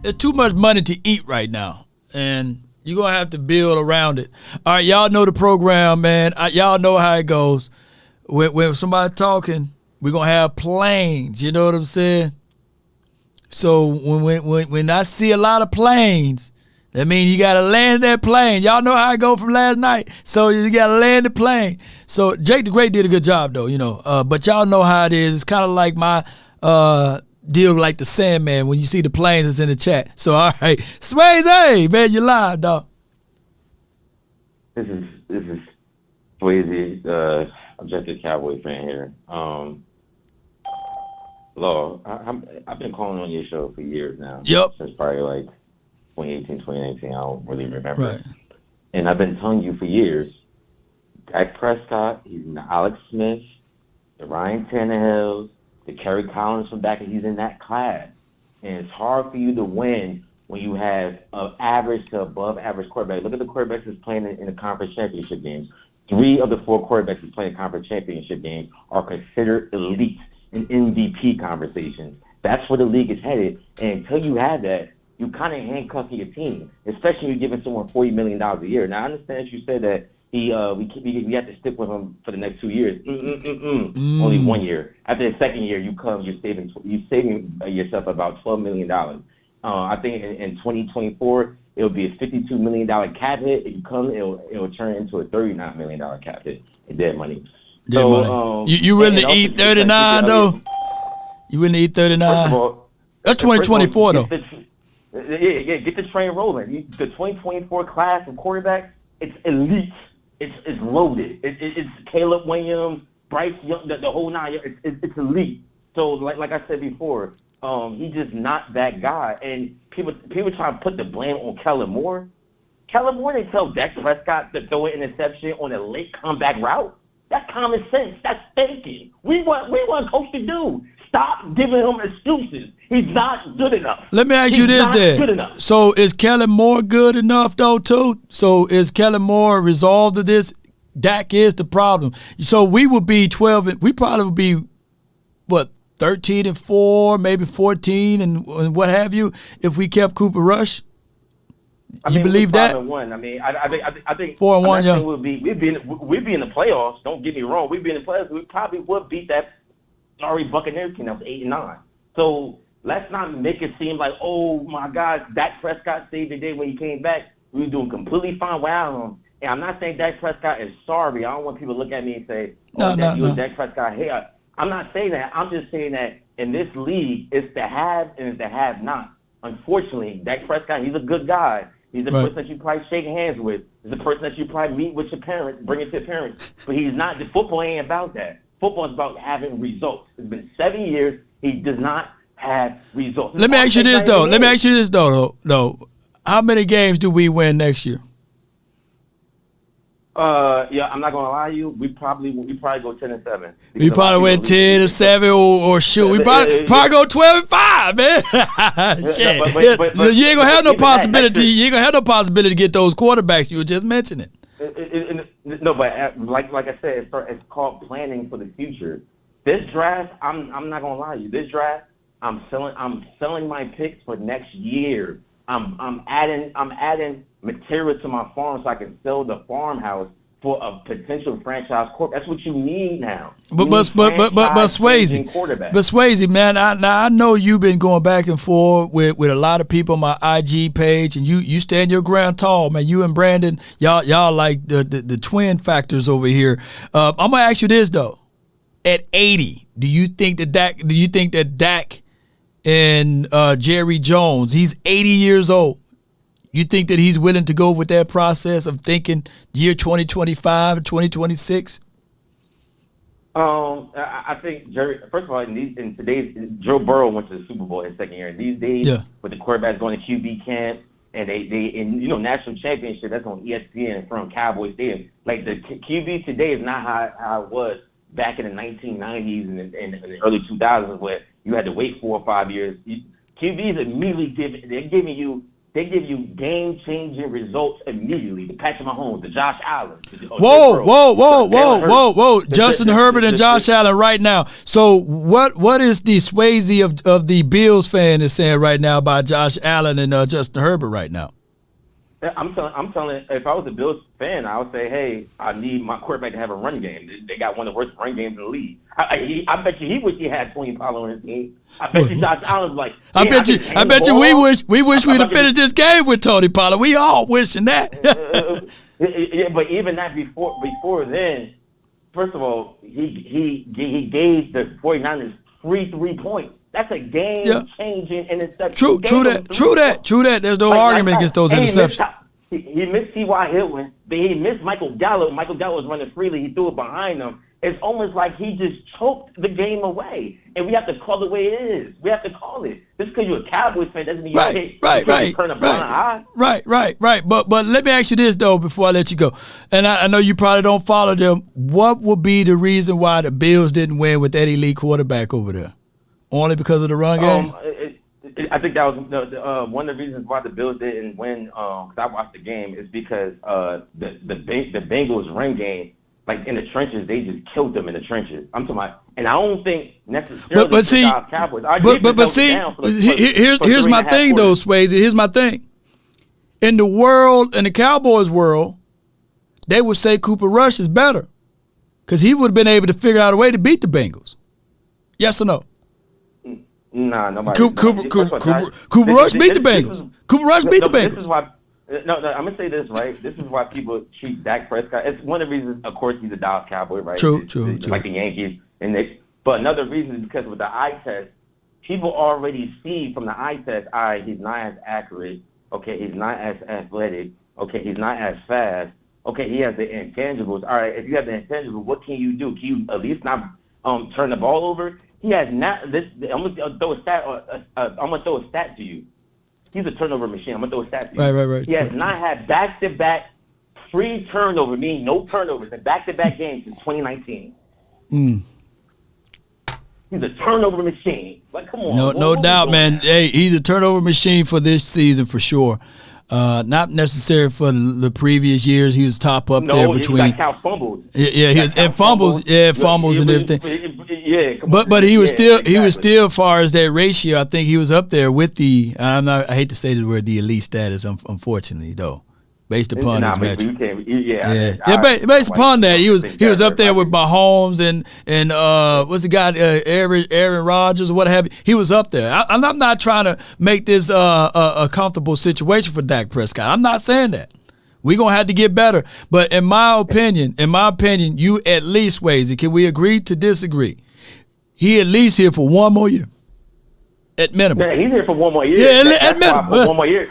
There's too much money to eat right now, and you're going to have to build around it. All right, y'all know the program, man. Y'all know how it goes. When somebody talking, we're going to have planes. You know what I'm saying? So when I see a lot of planes, that means you got to land that plane. Y'all know how I go from last night. So you got to land the plane. So Jake the Great did a good job, though, you know. But y'all know how it is. It's kind of like my deal like the Sandman when you see the planes that's in the chat. So, all right. Swayze, man, you live, dog. This is Swayze. I'm just a Cowboy fan here. Law, I've been calling on your show for years now. Yep. Since probably like 2018, 2019. I don't really remember. Right. And I've been telling you for years, Dak Prescott, he's in the Alex Smith, the Ryan Tannehills, the Kerry Collins from back, and he's in that class. And it's hard for you to win when you have an average to above average quarterback. Look at the quarterbacks that's playing in the conference championship games. 3 of the 4 quarterbacks that's playing conference championship games are considered elite in MVP conversations. That's where the league is headed. And until you have that, you kind of handcuff your team, especially when you're giving someone $40 million a year. Now, I understand you said that we have to stick with him for the next 2 years. Only 1 year. After the second year, you're saving yourself about $12 million. I think in 2024, it'll be a $52 million cap hit. If you come, it'll turn into a $39 million cap hit in dead money. Dead money. You really eat 39 though? You really eat 39? First of all, that's 2024 though. Get the train rolling. The 2024 class of quarterbacks, it's elite. It's loaded. It's Caleb Williams, Bryce Young, the whole nine. It's elite. So like I said before, he's just not that guy. And people try to put the blame on Kellen Moore. Kellen Moore didn't tell Dak Prescott to throw an interception on a late comeback route. That's common sense. That's thinking. We want coach to do. Stop giving him excuses. He's not good enough. Let me ask you this then. So is Kellen Moore good enough though too? So is Kellen Moore resolved to this? Dak is the problem. So we would be 12. We probably would be what 13-4, maybe 14 and what have you if we kept Cooper Rush. You believe that? 5-1. I mean, I think 4-1. Yeah. We'd be in the playoffs. Don't get me wrong. We'd be in the playoffs. We probably would beat that sorry Buccaneers team that was 8-9. So let's not make it seem like, oh my God, Dak Prescott saved the day when he came back. We were doing completely fine without him. And I'm not saying Dak Prescott is sorry. I don't want people to look at me and say, you Dak Prescott. Hey, I'm not saying that. I'm just saying that in this league, it's the have and it's the have not. Unfortunately, Dak Prescott, he's a good guy. He's the person that you probably shake hands with. He's the person that you probably meet with your parents, bring it to your parents. But he's not. The football ain't about that. Football is about having results. It's been 7 years. He does not have results. Let me ask you this though. How many games do we win next year? Yeah, I'm not gonna lie to you. We probably go 10-7. We probably went 10-7 or shoot. We probably go 12-5, man. Shit. But you ain't gonna have no possibility. You ain't gonna have no possibility to get those quarterbacks you were just mentioning. No, but like I said, it's called planning for the future. This draft, I'm not gonna lie to you. This draft, I'm selling my picks for next year. I'm adding material to my farm so I can sell the farmhouse for a potential franchise quarterback. That's what you need now. But Swayze, man, I know you've been going back and forth with a lot of people on my IG page, and you stand your ground tall, man. You and Brandon, y'all like the twin factors over here. I'm gonna ask you this though: at 80, do you think that Dak and Jerry Jones, he's 80 years old? You think that he's willing to go with that process of thinking year 2025 and 2026? I think Jerry. First of all, in today's Joe Burrow went to the Super Bowl his second year. And these days, with the quarterbacks going to QB camp and national championship, that's on ESPN in front of Cowboys Stadium. Like the QB today is not how it was back in the 1990s and the early 2000s, where you had to wait 4 or 5 years. QBs immediately They give you game-changing results immediately. The Patrick Mahomes, the Josh Allen. Whoa. Justin Herbert and Josh Allen right now. So what is the Swayze of the Bills fan is saying right now about Josh Allen and Justin Herbert right now? I'm telling. If I was a Bills fan, I would say, hey, I need my quarterback to have a run game. They got one of the worst run games in the league. I bet you he wish he had Tony Pollard on his team. I bet you Josh Allen's like. I bet you we wish we'd have finished this game with Tony Pollard. We all wishing that. But even that before then, first of all, he gave the 49ers free 3 points. That's a game-changing interception. True that. There's no argument against those interceptions. He missed T.Y. Hilton, but he missed Michael Gallup. Michael Gallup was running freely. He threw it behind him. it's almost like he just choked the game away. And we have to call it the way it is. We have to call it. Just because you're a Cowboys fan doesn't mean you can't turn a blind eye. Right. But let me ask you this, though, before I let you go. And I know you probably don't follow them. What would be the reason why the Bills didn't win with that elite quarterback over there? Only because of the run game? I think that was one of the reasons why the Bills didn't win, because I watched the game, is because the Bengals' run game, like in the trenches, they just killed them in the trenches. I'm talking about, and I don't think necessarily but see, Cowboys. Here's my thing though, Swayze. Here's my thing. In the Cowboys world, they would say Cooper Rush is better because he would have been able to figure out a way to beat the Bengals. Yes or no? Nah, nobody. Cooper Rush beat the Bengals. Cooper Rush beat the Bengals. This is why. No, I'm gonna say this, right. This is why people treat Dak Prescott. It's one of the reasons. Of course, he's a Dallas Cowboy, right? True. Like the Yankees, but another reason is because with the eye test, people already see from the eye test. All right, he's not as accurate. Okay, he's not as athletic. Okay, he's not as fast. Okay, he has the intangibles. All right, if you have the intangibles, what can you do? Can you at least not turn the ball over? He has not. I'm gonna throw a stat to you. He's a turnover machine. I'm gonna throw a stat to you. Right. He has not had back-to-back free turnover, meaning no turnovers, in back-to-back games since 2019. He's a turnover machine. Like, come on. No doubt, man. Hey, he's a turnover machine for this season for sure. Not necessary for the previous years. He was top up there between. Fumbles. Yeah, he was and fumbles. Yeah, fumbles and everything. But he was still, as far as that ratio, I think he was up there with the. I hate to say the word the elite status. Unfortunately, though, based upon his match. Based upon that, he was up there with Mahomes and what's the guy Aaron Rodgers or what have you. He was up there. I'm not trying to make this a comfortable situation for Dak Prescott. I'm not saying that. We're gonna have to get better. But in my opinion, you at least, Swayze, can we agree to disagree? He at least here for one more year. At minimum. Yeah, he's here for one more year. Yeah, at minimum. For one more year.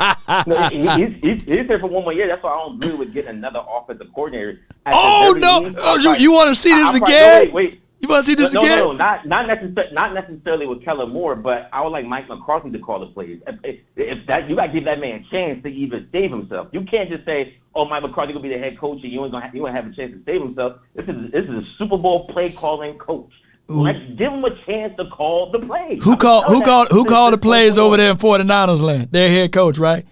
No, he's here for one more year. That's why I don't agree with getting another offensive coordinator. You want to see this again? Wait. You want to see this again? No, not necessarily with Kellen Moore, but I would like Mike McCarthy to call the plays. If that, you got to give that man a chance to even save himself. You can't just say, "Oh, Mike McCarthy gonna be the head coach, and you ain't have a chance to save himself." This is a Super Bowl play calling coach. Let's give him a chance to call the plays. Who called the plays over there in 49ers land? Their head coach, right?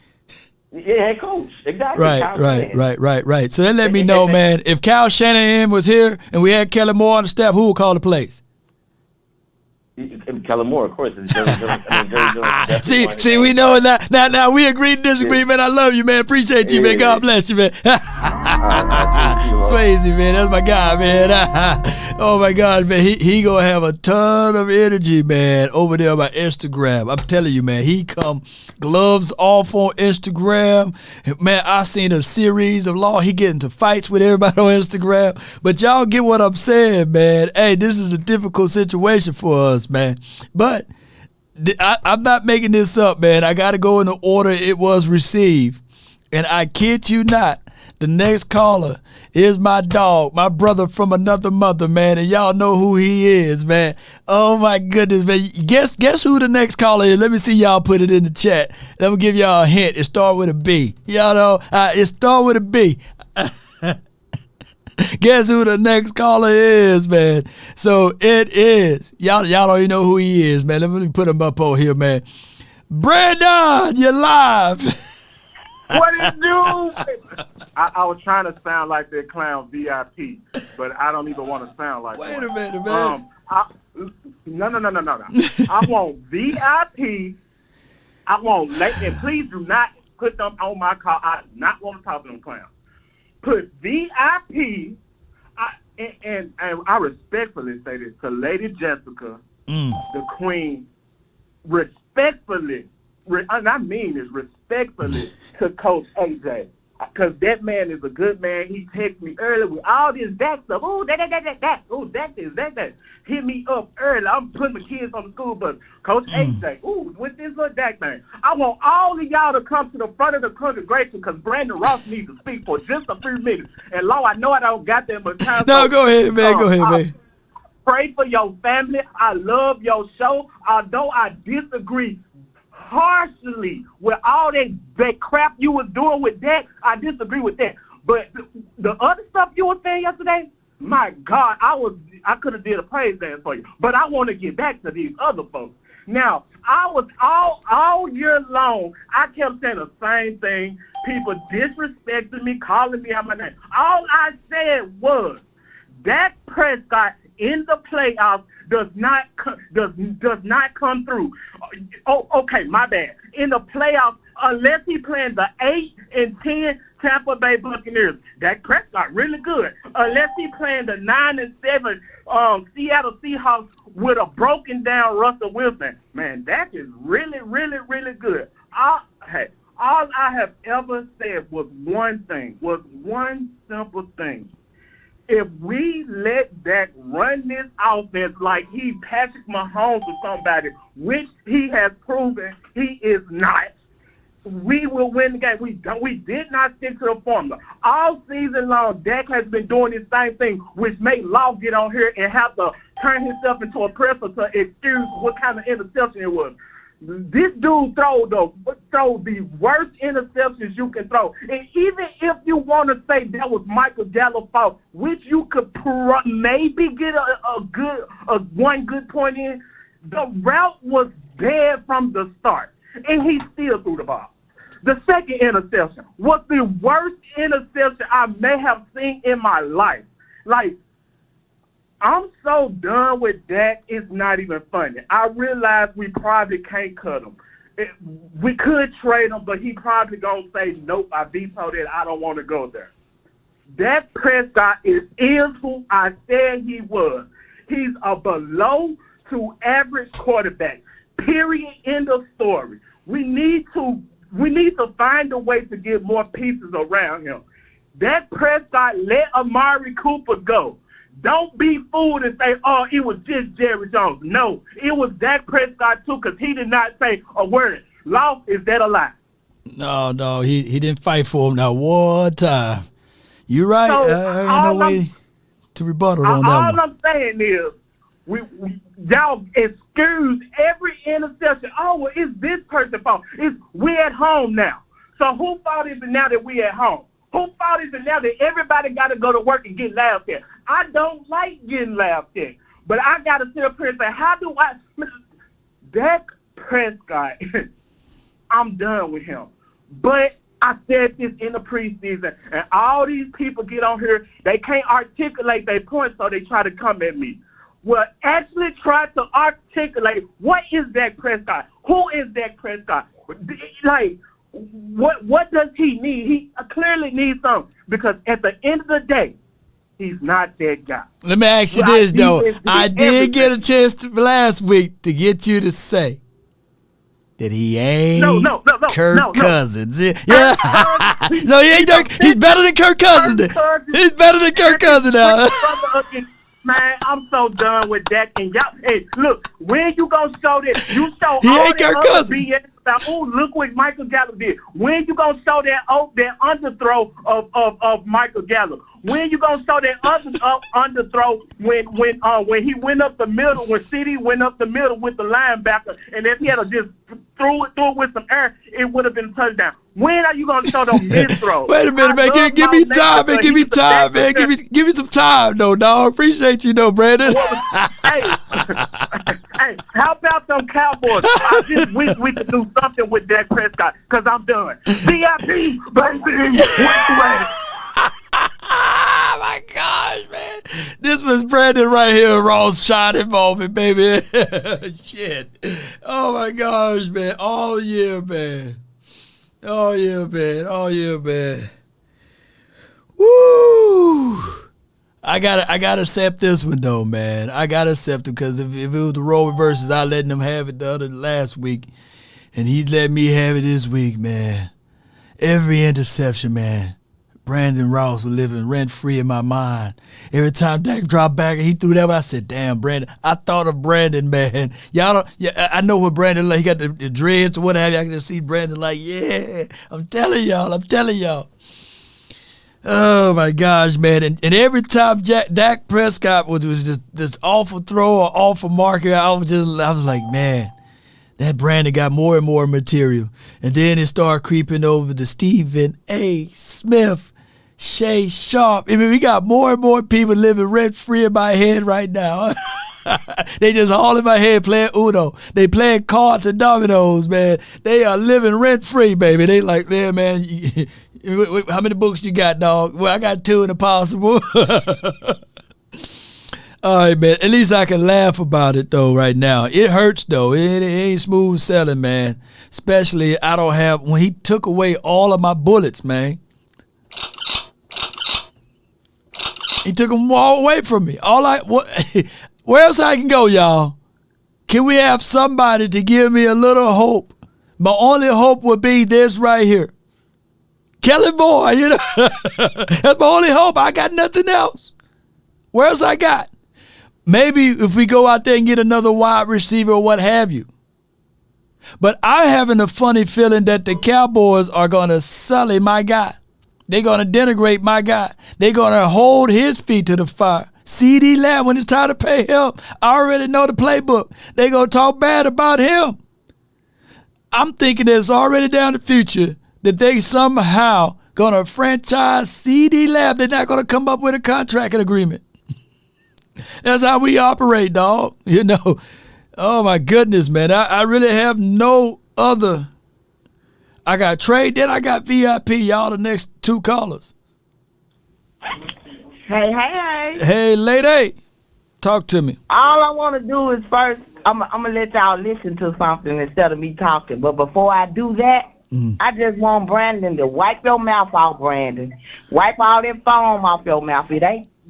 Yeah, head coach. Exactly. Right. So that let me know, man, if Kyle Shanahan was here and we had Kellen Moore on the staff, who would call the plays? Kellen Moore, of course. See, we know that. Now we agree to disagree, man. I love you, man. Appreciate you, man. God bless you, man. Swayze, man. That's my guy, man. Oh, my God, man. He going to have a ton of energy, man, over there by Instagram. I'm telling you, man. He come gloves off on Instagram. Man, I seen a series of law. He get into fights with everybody on Instagram. But y'all get what I'm saying, man. Hey, this is a difficult situation for us, man. But I'm not making this up, man. I got to go in the order it was received. And I kid you not, the next caller is my dog, my brother from another mother, man. And y'all know who he is, man. Oh, my goodness, man. Guess who the next caller is? Let me see y'all put it in the chat. Let me give y'all a hint. It start with a B. Y'all know, it start with a B. Guess who the next caller is, man? So it is. Y'all already know who he is, man. Let me put him up over here, man. Brandon, you're live. What it do? I was trying to sound like that clown VIP, but I don't even want to sound like that. Wait a minute, man. No. I want VIP. I want and please do not put them on my call. I do not want to talk to them clowns. Put VIP, and I respectfully say this to Lady Jessica, the Queen, respectfully, and I mean this, respectfully to Coach AJ. because that man is a good man. He texted me earlier with all this Dak stuff. Oh, that. Oh, that. Hit me up early. I'm putting the kids on the school bus. Coach AJ, ooh, with this little Dak thing. I want all of y'all to come to the front of the congregation because Brandon Ross needs to speak for just a few minutes. And, Lo, I know I don't got that much time. No, go ahead, man. Go ahead, man. Pray for your family. I love your show. Although I disagree harshly with all that crap you was doing with that, I disagree with that. But the other stuff you were saying yesterday, my God, I could have did a praise dance for you. But I want to get back to these other folks. Now, I was all year long, I kept saying the same thing. People disrespecting me, calling me out my name. All I said was, Dak Prescott in the playoffs does not come through. Oh, okay, my bad. In the playoffs, unless he playing the 8 and 10 Tampa Bay Buccaneers, Dak Prescott really good. Unless he playing the 9 and 7 Seattle Seahawks with a broken down Russell Wilson, man, Dak is really, really, really good. All I have ever said was one simple thing. If we let Dak run this offense like he Patrick Mahomes or somebody, which he has proven he is not, we will win the game. We did not stick to the formula. All season long, Dak has been doing the same thing, which made Law get on here and have to turn himself into a presser to excuse what kind of interception it was. This dude throw the worst interceptions you can throw. And even if you want to say that was Michael Gallup's fault, which you could maybe get one good point in, the route was bad from the start, and he still threw the ball. The second interception was the worst interception I may have seen in my life. Like, I'm so done with Dak, it's not even funny. I realize we probably can't cut him. We could trade him, but he probably going to say, nope, I vetoed it, I don't want to go there. Dak Prescott is who I said he was. He's a below to average quarterback, period, end of story. We need to find a way to get more pieces around him. Dak Prescott, let Amari Cooper go. Don't be fooled and say, oh, it was just Jerry Jones. No, it was Dak Prescott, too, because he did not say a word. Law, is that a lie? No, he didn't fight for him now one time. You're right. So, ain't no way to rebuttal on that one. All I'm saying is, y'all excuse every interception. Oh, well, it's this person's fault. We at home now. So who fault is it now that we at home? Who fault is it now that everybody got to go to work and get laughed at? I don't like getting laughed at, but I got to sit up here and say, how do I? Dak Prescott, I'm done with him. But I said this in the preseason, and all these people get on here, they can't articulate their points, so they try to come at me. Well, actually try to articulate, what is Dak Prescott? Who is Dak Prescott? Like, what does he need? He clearly needs something, because at the end of the day, he's not that guy. Let me ask you this, though. I did get a chance last week to get you to say that he ain't Kirk Cousins. Yeah. So he ain't he's better than Kirk Cousins. He's better than Kirk Cousins now. Man, I'm so done with that. And y'all, hey, look, when you gonna show that? You show he all ain't that Kirk Cousins. BS about, oh, look what Michael Gallup did. When you gonna show that underthrow of Michael Gallup? When you gonna show that underthrow when he went up the middle, when CD went up the middle with the linebacker, and if he had just threw it with some air, it would have been a touchdown. When are you gonna show those mid throws? Wait a minute, man. Give me time, man. Give me time, man. Give me some time, though, dog. Appreciate you, though, Brandon. Hey, how about them Cowboys? I just wish we could do something with Dak Prescott, because I'm done. VIP, baby, wait. Oh, my gosh, man. This was Brandon right here, Ross Shining moment, baby. Shit. Oh, my gosh, man. All year, man. All year, man. Woo. I gotta accept this one, though, man. I gotta accept it, because if it was the role reverses, I letting him have it the last week, and he's letting me have it this week, man. every interception, man. Brandon Ross was living rent-free in my mind. Every time Dak dropped back and he threw that, I said, damn, Brandon. I thought of Brandon, man. Y'all don't, yeah, I know what Brandon like. He got the dreads or what have you. I can just see Brandon like, yeah, I'm telling y'all. Oh, my gosh, man. And every time Dak Prescott was just this awful throw or awful marker, I was like, man, that Brandon got more and more material. And then it started creeping over to Stephen A. Smith, Shay Sharp. I mean, we got more and more people living rent-free in my head right now. They just all in my head playing Uno. They playing cards and dominoes, man. They are living rent-free, baby. They like, yeah, man, how many books you got, dog? Well, I got 2 in the possible. All right, man. At least I can laugh about it, though, right now. It hurts, though. It ain't smooth selling, man. Especially when he took away all of my bullets, man. He took them all away from me. Where else I can go, y'all? Can we have somebody to give me a little hope? My only hope would be this right here. Kelly Boy, you know. That's my only hope. I got nothing else. Where else I got? Maybe if we go out there and get another wide receiver or what have you. But I'm having a funny feeling that the Cowboys are going to sully my guy. They're going to denigrate my guy. They're going to hold his feet to the fire. CD Lamb, when it's time to pay him, I already know the playbook. They're going to talk bad about him. I'm thinking that it's already down the future that they somehow going to franchise CD Lamb. They're not going to come up with a contract agreement. That's how we operate, dog. You know. Oh, my goodness, man. I really have no other. I got trade, then I got VIP. Y'all the next 2 callers. Hey. Hey, lady. Talk to me. All I want to do is first, I'm going to let y'all listen to something instead of me talking. But before I do that, I just want Brandon to wipe your mouth off, Brandon. Wipe all that foam off your mouth.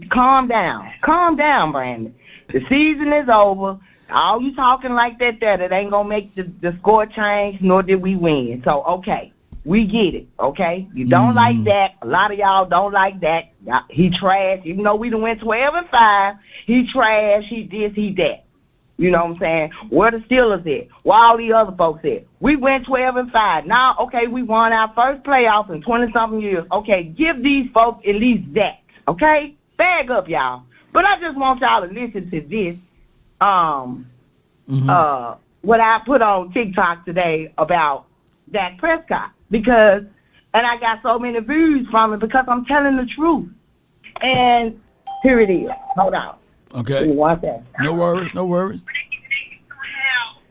Calm down. Calm down, Brandon. The season is over. All you talking like that, it ain't going to make the score change, nor did we win. So, okay, we get it, okay? You don't like that. A lot of y'all don't like that. He trash. Even though we done went 12-5, he trash, he this, he that. You know what I'm saying? Where the Steelers at? Where all the other folks at? We went 12-5. Now, okay, we won our first playoffs in 20-something years. Okay, give these folks at least that, okay? Bag up, y'all. But I just want y'all to listen to this. What I put on TikTok today about Dak Prescott and I got so many views from it because I'm telling the truth. And here it is. Hold on. Okay. Give me one second. No worries.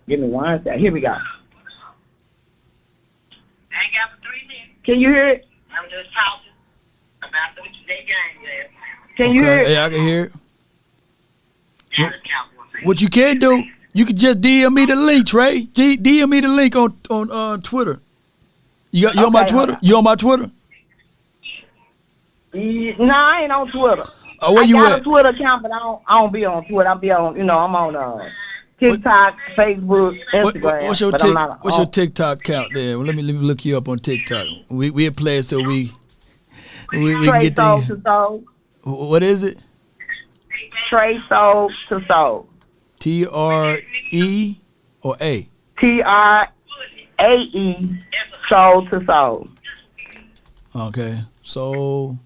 Give me one second. Here we go. Can you hear it? I'm just talking about the game there. Can you hear it? Yeah, I can hear it. What you can do, you can just DM me the link, Trey. DM me the link on Twitter. You on my Twitter? You on my Twitter? No, I ain't on Twitter. Oh, where you at? I got a Twitter account, but I don't be on Twitter. I be on, I'm on TikTok, Facebook, Instagram. What's your TikTok account there? Well, let me look you up on TikTok. We play it so we can get Soul to Soul. What is it? Trey Soul to Soul. TRE or A? TRAE Soul to Soul. Okay. So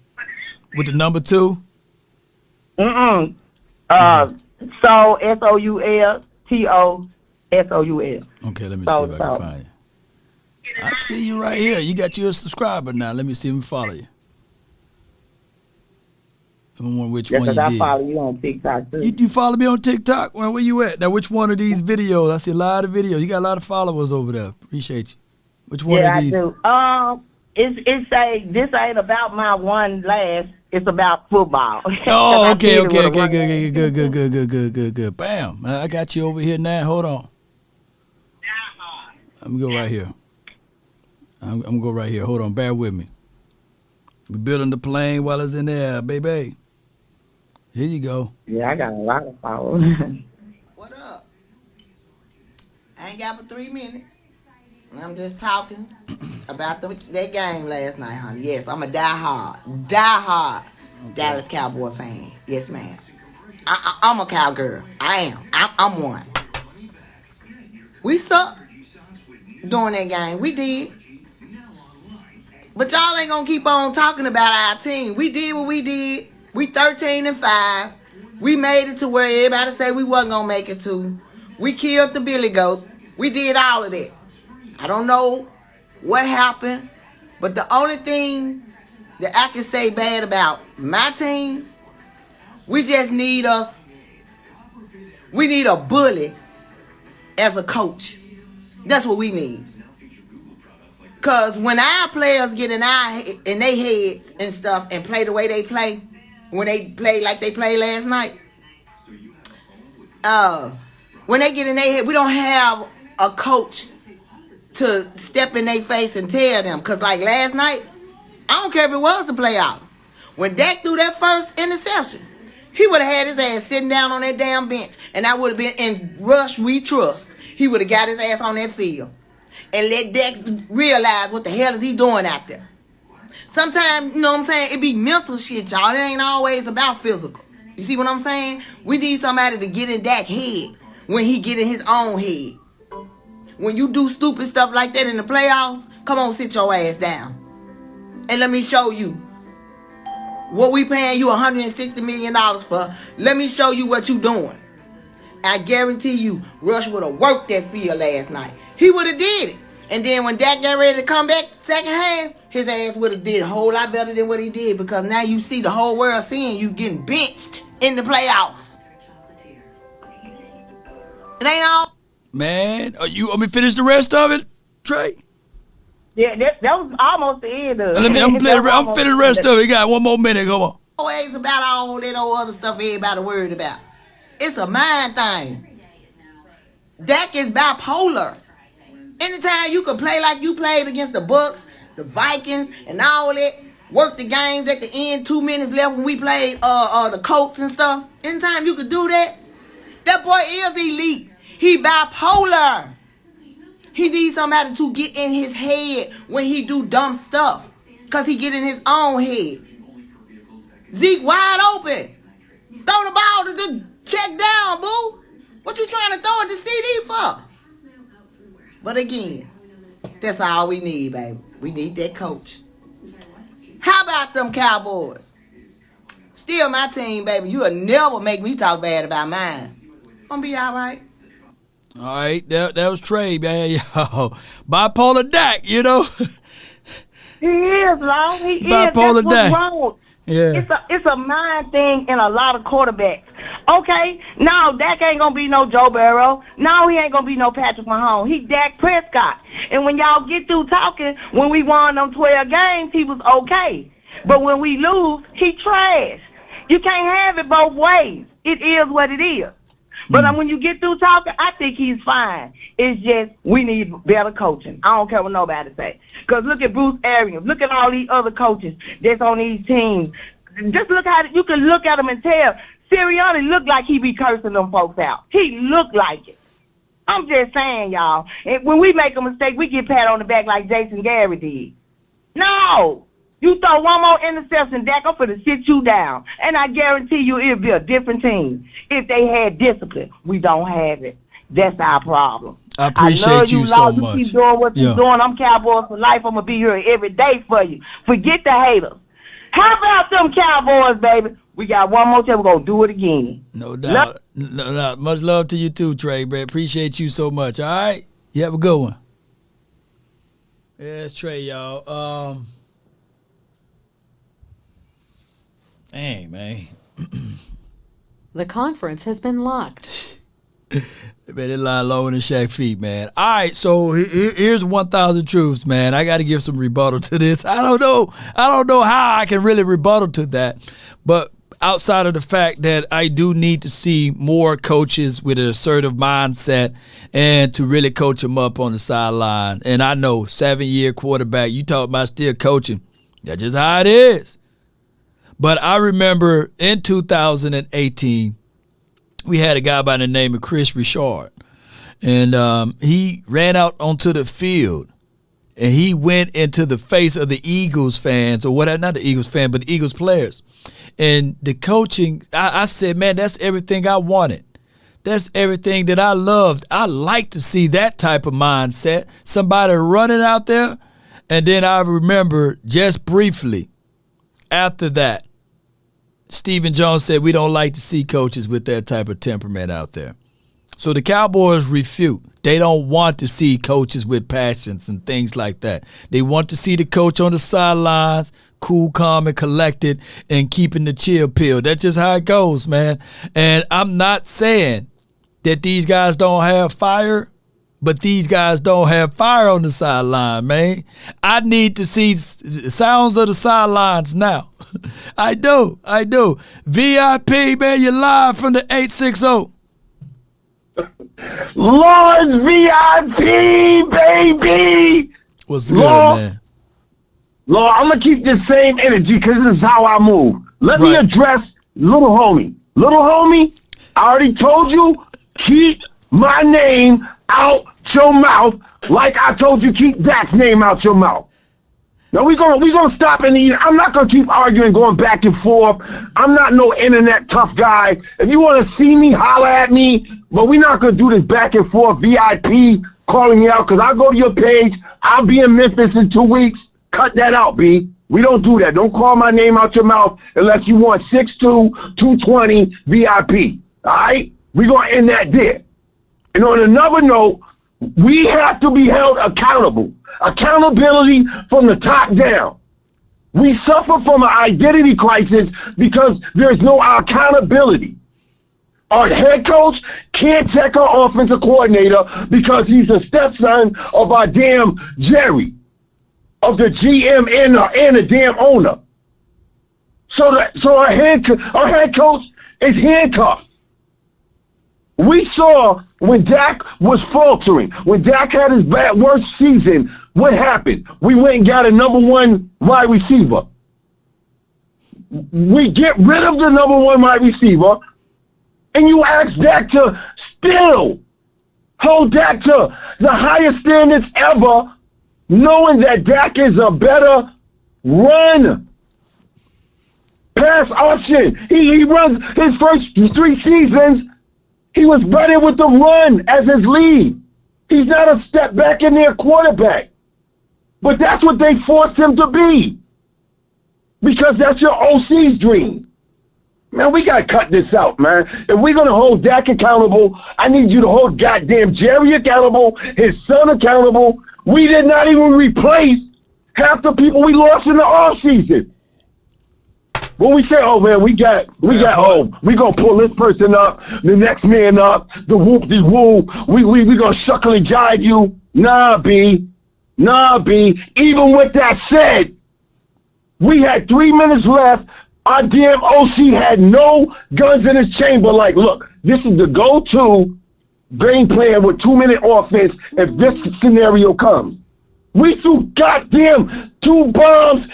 with the number 2? Soul SOUL TOSOUL. Okay, let me see if I can find you. I see you right here. You got you a subscriber now. Let me see if I follow you. I don't know which one you did. I follow you on TikTok too. You follow me on TikTok? Well, where you at? Now, which one of these videos? I see a lot of videos. You got a lot of followers over there. Appreciate you. Which one of these? I do. This ain't about my one last. It's about football. Oh, okay. Good. Bam. I got you over here now. Hold on. I'm gonna go right here. I'm gonna go right here. Hold on. Bear with me. We're building the plane while it's in there, baby. Here you go. Yeah, I got a lot of followers. What up? I ain't got but 3 minutes. I'm just talking about that game last night, honey. Yes, I'm a die-hard Dallas Cowboy fan. Yes, ma'am. I'm a cowgirl. I am. I'm one. We sucked during that game. We did. But y'all ain't gonna keep on talking about our team. We did what we did. We 13-5. We made it to where everybody said we wasn't gonna make it to. We killed the Billy Goat. We did all of that. I don't know what happened, but the only thing that I can say bad about my team, we need a bully as a coach. That's what we need. Cause when our players get in their heads and stuff and play the way they play, when they play like they played last night, when they get in their head, we don't have a coach to step in their face and tell them. Cause like last night, I don't care if it was the playoff. When Dak threw that first interception, he would have had his ass sitting down on that damn bench, and I would have been in Rush We Trust. He would have got his ass on that field and let Dak realize what the hell is he doing out there. Sometimes, you know what I'm saying, it be mental shit, y'all. It ain't always about physical. You see what I'm saying? We need somebody to get in Dak's head when he get in his own head. When you do stupid stuff like that in the playoffs, come on, sit your ass down. And let me show you what we paying you $160 million for. Let me show you what you doing. I guarantee you, Rush would have worked that field last night. He would have did it. And then when Dak got ready to come back second half, his ass would have did a whole lot better than what he did, because now you see the whole world seeing you getting benched in the playoffs. It ain't all. Man, you want me to finish the rest of it, Trey? Yeah, that was almost the end of it. I'm finish the rest of it. You got one more minute. Come on. Always about all that old other stuff everybody worried about. It's a mind thing. Dak is bipolar. Anytime you can play like you played against the Bucks, the Vikings, and all that, work the games at the end, 2 minutes left when we played the Colts and stuff. Anytime you could do that, that boy is elite. He bipolar. He needs somebody to get in his head when he do dumb stuff, because he get in his own head. Zeke wide open. Throw the ball to the check down, boo. What you trying to throw it to CD for? But again, that's all we need, baby. We need that coach. How about them Cowboys? Still my team, baby. You'll never make me talk bad about mine. Gonna be all right. All right, that was Trey, man. Yo, bipolar Dak, you know. He is, Long. He bipolar is. That's what's Dak. wrong. Yeah. It's a mind thing in a lot of quarterbacks. Okay, now Dak ain't gonna be no Joe Burrow. No, he ain't gonna be no Patrick Mahomes. He Dak Prescott. And when y'all get through talking, when we won them 12 games, he was okay. But when we lose, he trash. You can't have it both ways. It is what it is. But when you get through talking, I think he's fine. It's just we need better coaching. I don't care what nobody say. Because look at Bruce Arians. Look at all these other coaches that's on these teams. Just look how you can look at them and tell. Sirianni looked like he be cursing them folks out. He looked like it. I'm just saying, y'all. And when we make a mistake, we get pat on the back like Jason Garrett did. No. You throw one more interception, Dak, I'm finna sit you down. And I guarantee you it'll be a different team. If they had discipline, we don't have it. That's our problem. I appreciate you so much. much. You keep doing what you're doing. I'm Cowboys for life. I'm going to be here every day for you. Forget the haters. How about them Cowboys, baby? We got one more time. We're going to do it again. No doubt. No doubt. Much love to you too, Trey, man. Appreciate you so much. All right? You have a good one. Yeah, it's Trey, y'all. Dang, man. The conference has been locked. Man, they line lower than Shaq feet, man. All right, so here's 1,000 truths, man. I got to give some rebuttal to this. I don't know how I can really rebuttal to that, but outside of the fact that I do need to see more coaches with an assertive mindset and to really coach them up on the sideline. And I know 7-year quarterback, you talk about still coaching. That's just how it is. But I remember in 2018, we had a guy by the name of Chris Richard. And he ran out onto the field, and he went into the face of the Eagles fans, or what? Not the Eagles fan, but the Eagles players. And the coaching, I said, man, that's everything I wanted. That's everything that I loved. I like to see that type of mindset. Somebody running out there. And then I remember just briefly after that, Stephen Jones said we don't like to see coaches with that type of temperament out there. So the Cowboys refute. They don't want to see coaches with passions and things like that. They want to see the coach on the sidelines, cool, calm, and collected, and keeping the chill pill. That's just how it goes, man. And I'm not saying that these guys don't have fire, but these guys don't have fire on the sideline, man. I need to see sounds of the sidelines now. I do. VIP, man, you're live from the 860. Lord's VIP, baby. What's good, man? Lord, I'm going to keep the same energy because this is how I move. Let me address little homie. Little homie, I already told you, keep my name out your mouth like I told you keep Dak's name out your mouth. Now we gonna stop I'm not gonna keep arguing, going back and forth. I'm not no internet tough guy. If you wanna see me, holler at me, but we're not gonna do this back and forth VIP calling me out, because I'll go to your page. I'll be in Memphis in 2 weeks. Cut that out, B. We don't do that. Don't call my name out your mouth unless you want 6'2", 220 VIP. All right? We're going to end that there. And on another note, we have to be held accountable. Accountability from the top down. We suffer from an identity crisis because there's no accountability. Our head coach can't check our offensive coordinator because he's a stepson of our damn Jerry, of the GM and the damn owner. So our head coach is handcuffed. We saw when Dak was faltering, when Dak had his worst season, what happened? We went and got a number one wide receiver. We get rid of the number one wide receiver, and you ask Dak to still hold Dak to the highest standards ever, knowing that Dak is a better run pass option. He runs his first 3 seasons. He was running with the run as his lead. He's not a step back in their quarterback. But that's what they forced him to be. Because that's your OC's dream. Man, we got to cut this out, man. If we're going to hold Dak accountable, I need you to hold goddamn Jerry accountable, his son accountable. We did not even replace half the people we lost in the offseason. When we say, oh man, we gonna pull this person up, the next man up, the whoop-de-woo, we gonna shuckily guide you. Nah, B. Even with that said, we had 3 minutes left. Our damn OC had no guns in his chamber. Like, look, this is the go-to game plan with 2-minute offense if this scenario comes. We threw goddamn 2 bombs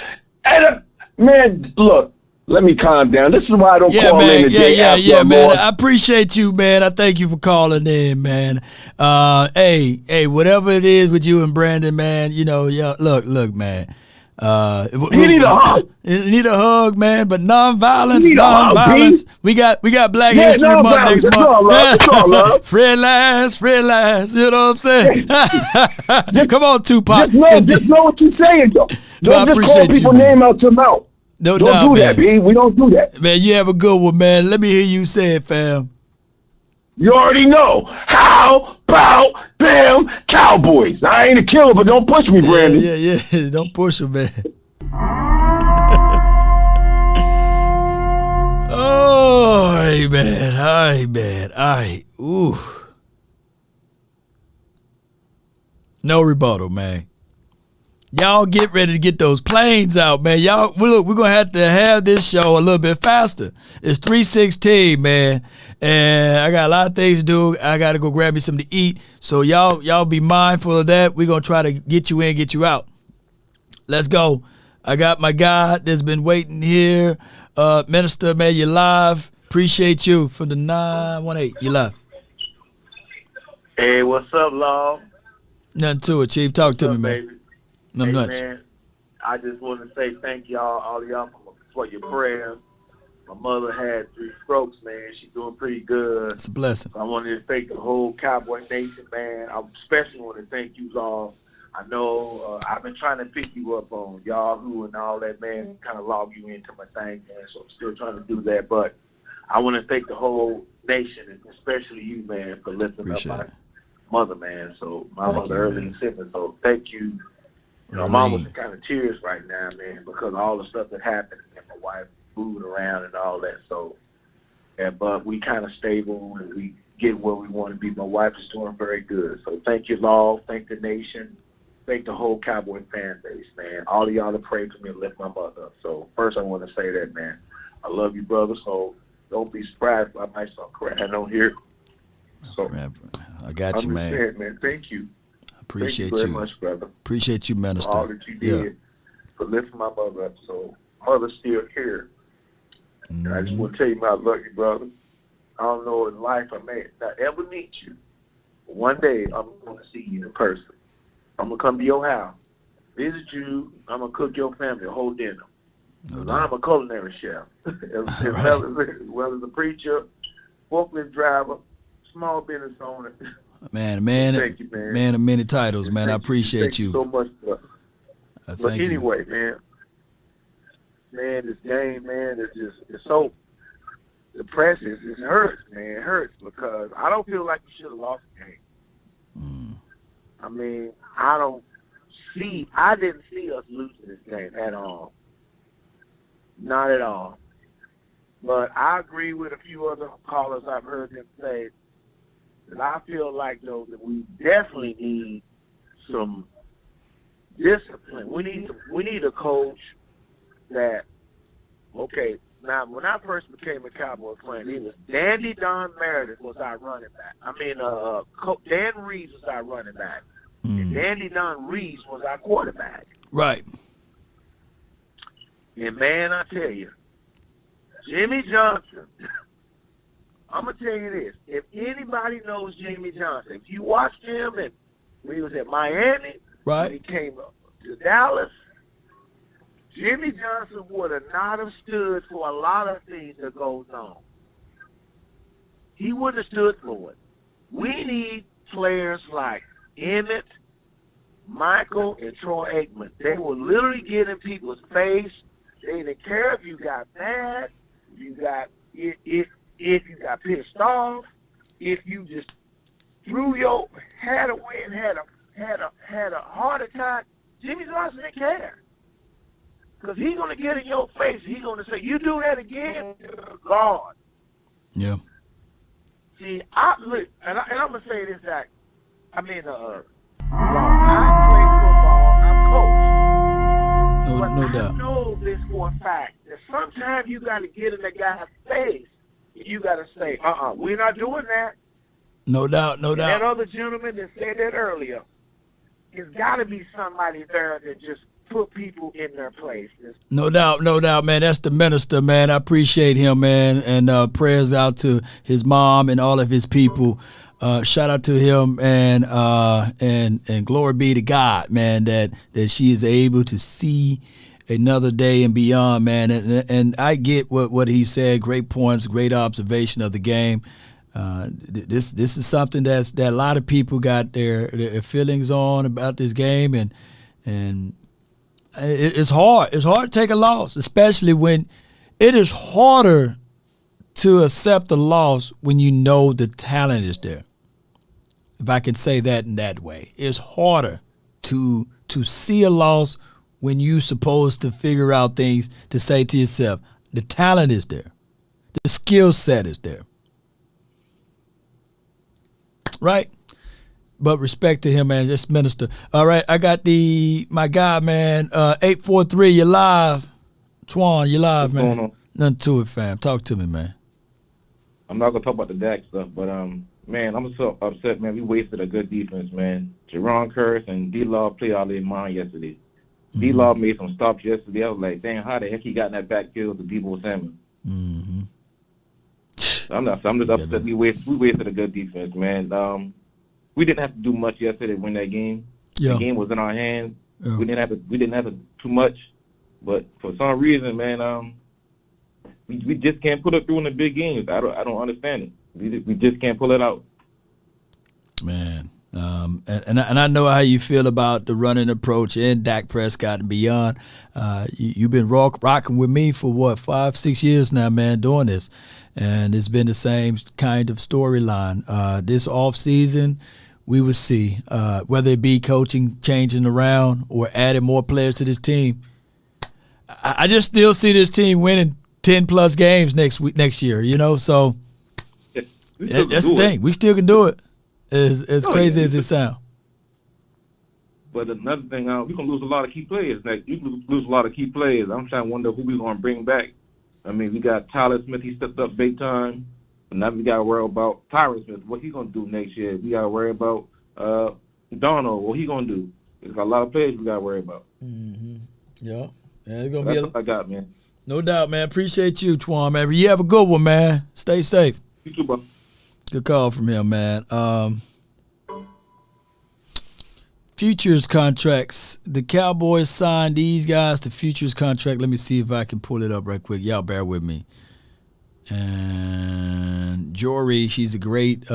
at a man. Look. Let me calm down. This is why I don't call in the day after. Yeah, man. I appreciate you, man. I thank you for calling in, man. Hey, whatever it is with you and Brandon, man, you know, look, man. You need a hug. You need a hug, man, but nonviolence. We got Black History Month next month. It's all love. Friend last, you know what I'm saying? Come on, Tupac. Just know what you're saying, though. Don't just call people's name out your mouth. No don't doubt, do that, B. We don't do that. Man, you have a good one, man. Let me hear you say it, fam. You already know. How about them Cowboys? I ain't a killer, but don't push me, Brandon. Yeah. Don't push him, man. All right, man. All right. Ooh. No rebuttal, man. Y'all get ready to get those planes out, man. Y'all, look, we're going to have this show a little bit faster. It's 3:16, man, and I got a lot of things to do. I got to go grab me something to eat, so y'all be mindful of that. We're going to try to get you in, get you out. Let's go. I got my guy that's been waiting here. Minister, man, you live. Appreciate you from the 918. You live. Hey, what's up, Law? Nothing to it, Chief. Talk to me, man. Baby? No Hey, nuts. man, I just want to say thank y'all, all of y'all, for your prayers. My mother had 3 strokes, man. She's doing pretty good. It's a blessing. So I wanted to thank the whole Cowboy Nation, man. I especially want to thank you, Law. I know I've been trying to pick you up on Yahoo and all that, man, kind of log you into my thing, man. So I'm still trying to do that. But I want to thank the whole nation, and especially you, man, for lifting Appreciate up my it. mother, man. So my Thank mother you, early man. and sickness. So thank you. You know, I'm almost in kind of tears right now, man, because of all the stuff that happened and my wife moving around and all that. So, yeah, but we kind of stable and we get where we want to be. My wife is doing very good. So thank you, Law. Thank the nation. Thank the whole Cowboy fan base, man. All of y'all that prayed for me and lift my mother up. So first I want to say that, man. I love you, brother. So don't be surprised if I might start crying on here. So I got you, I'm man. just saying, man. Thank you. Appreciate Thank you very you. much, brother. Appreciate you, Minister. For all that you did for lifting my mother up. So mother's still here. And I just want to tell you, man, I love you, brother. I don't know in life I may not ever meet you. But one day I'm going to see you in person. I'm going to come to your house, visit you. I'm going to cook your family a whole dinner. I'm a culinary chef. as well as a preacher, forklift driver, small business owner. Man, Thank you, man. man of many titles, man. I appreciate Thank you so much, brother. But Thank you. anyway, man, this game, man, it's so depressing. It hurts, man. It hurts because I don't feel like we should have lost the game. I mean, I didn't see us losing this game at all. Not at all. But I agree with a few other callers I've heard them say that I feel like, though, that we definitely need some discipline. We need a coach that, okay, now when I first became a Cowboy fan, it was Dandy Don Meredith was our running back. I mean, Dan Reeves was our running back. And Dandy Don Reeves was our quarterback. Right. And, man, I tell you, Jimmy Johnson, I'm going to tell you this. If anybody knows Jimmy Johnson, if you watched him and when he was at Miami, right, when he came up to Dallas, Jimmy Johnson would have not have stood for a lot of things that goes on. He wouldn't have stood for it. We need players like Emmett, Michael, and Troy Aikman. They will literally get in people's face. They didn't care if you got mad, if you got pissed off, if you just threw your head away and had a heart attack. Jimmy Johnson didn't care. Because he's going to get in your face. He's going to say, you do that again, God. Yeah. See, I'm going to say this, Zach. I mean, I play football. I'm coached. No but doubt. I know this for a fact. That sometimes you got to get in the guy's face. You got to say, we're not doing that. No doubt, no doubt. That other gentleman that said that earlier, there's got to be somebody there that just put people in their place. No doubt, man. That's the minister, man. I appreciate him, man. And prayers out to his mom and all of his people. Shout out to him and glory be to God, man, that she is able to see another day and beyond, man. And I get what he said. Great points, great observation of the game. This is something that a lot of people got their feelings on about this game, and it's hard. It's hard to take a loss, especially when it is harder to accept a loss when you know the talent is there. If I can say that in that way, it's harder to see a loss when you're supposed to figure out things to say to yourself, the talent is there, the skill set is there. Right? But respect to him, man. Just minister. All right, I got my guy, man. 843, you're live. Twan, you're live, What's man. going on? Nothing to it, fam. Talk to me, man. I'm not gonna talk about the Dak stuff, but man, I'm so upset, man. We wasted a good defense, man. Jerron Curse and D-Law played out of their mind yesterday. Mm-hmm. D-Law made some stops yesterday. I was like, dang, how the heck he got in that backfield to Debo Samuel? Mm-hmm. I'm just upset. We wasted a good defense, man. we didn't have to do much yesterday to win that game. Yeah. The game was in our hands. Yeah. We didn't have to too much, but for some reason, man, we just can't put it through in the big games. I don't understand it. We just can't pull it out. Man, and I know how you feel about the running approach and Dak Prescott and beyond. You've been rocking with me for what, 5-6 years now, man, doing this, and it's been the same kind of storyline. This offseason, we will see whether it be coaching changing around or adding more players to this team. I just still see this team winning 10+ games next year. You know, so that's the thing. We still can do it. As crazy as it sounds. But another thing, we're going to lose a lot of key players next. You can lose a lot of key players. I'm trying to wonder who we're going to bring back. I mean, we got Tyler Smith. He stepped up big time. But now we got to worry about Tyron Smith, what he going to do next year. We got to worry about Donald, what he going to do. There's got a lot of players we got to worry about. Mm-hmm. Yeah. It's gonna That's be what I got, man. No doubt, man. Appreciate you, Twan, man. You have a good one, man. Stay safe. You too, bro. Good call from him, man. Futures contracts. The Cowboys signed these guys to futures contract. Let me see if I can pull it up right quick. Y'all bear with me. And Jory, she's a great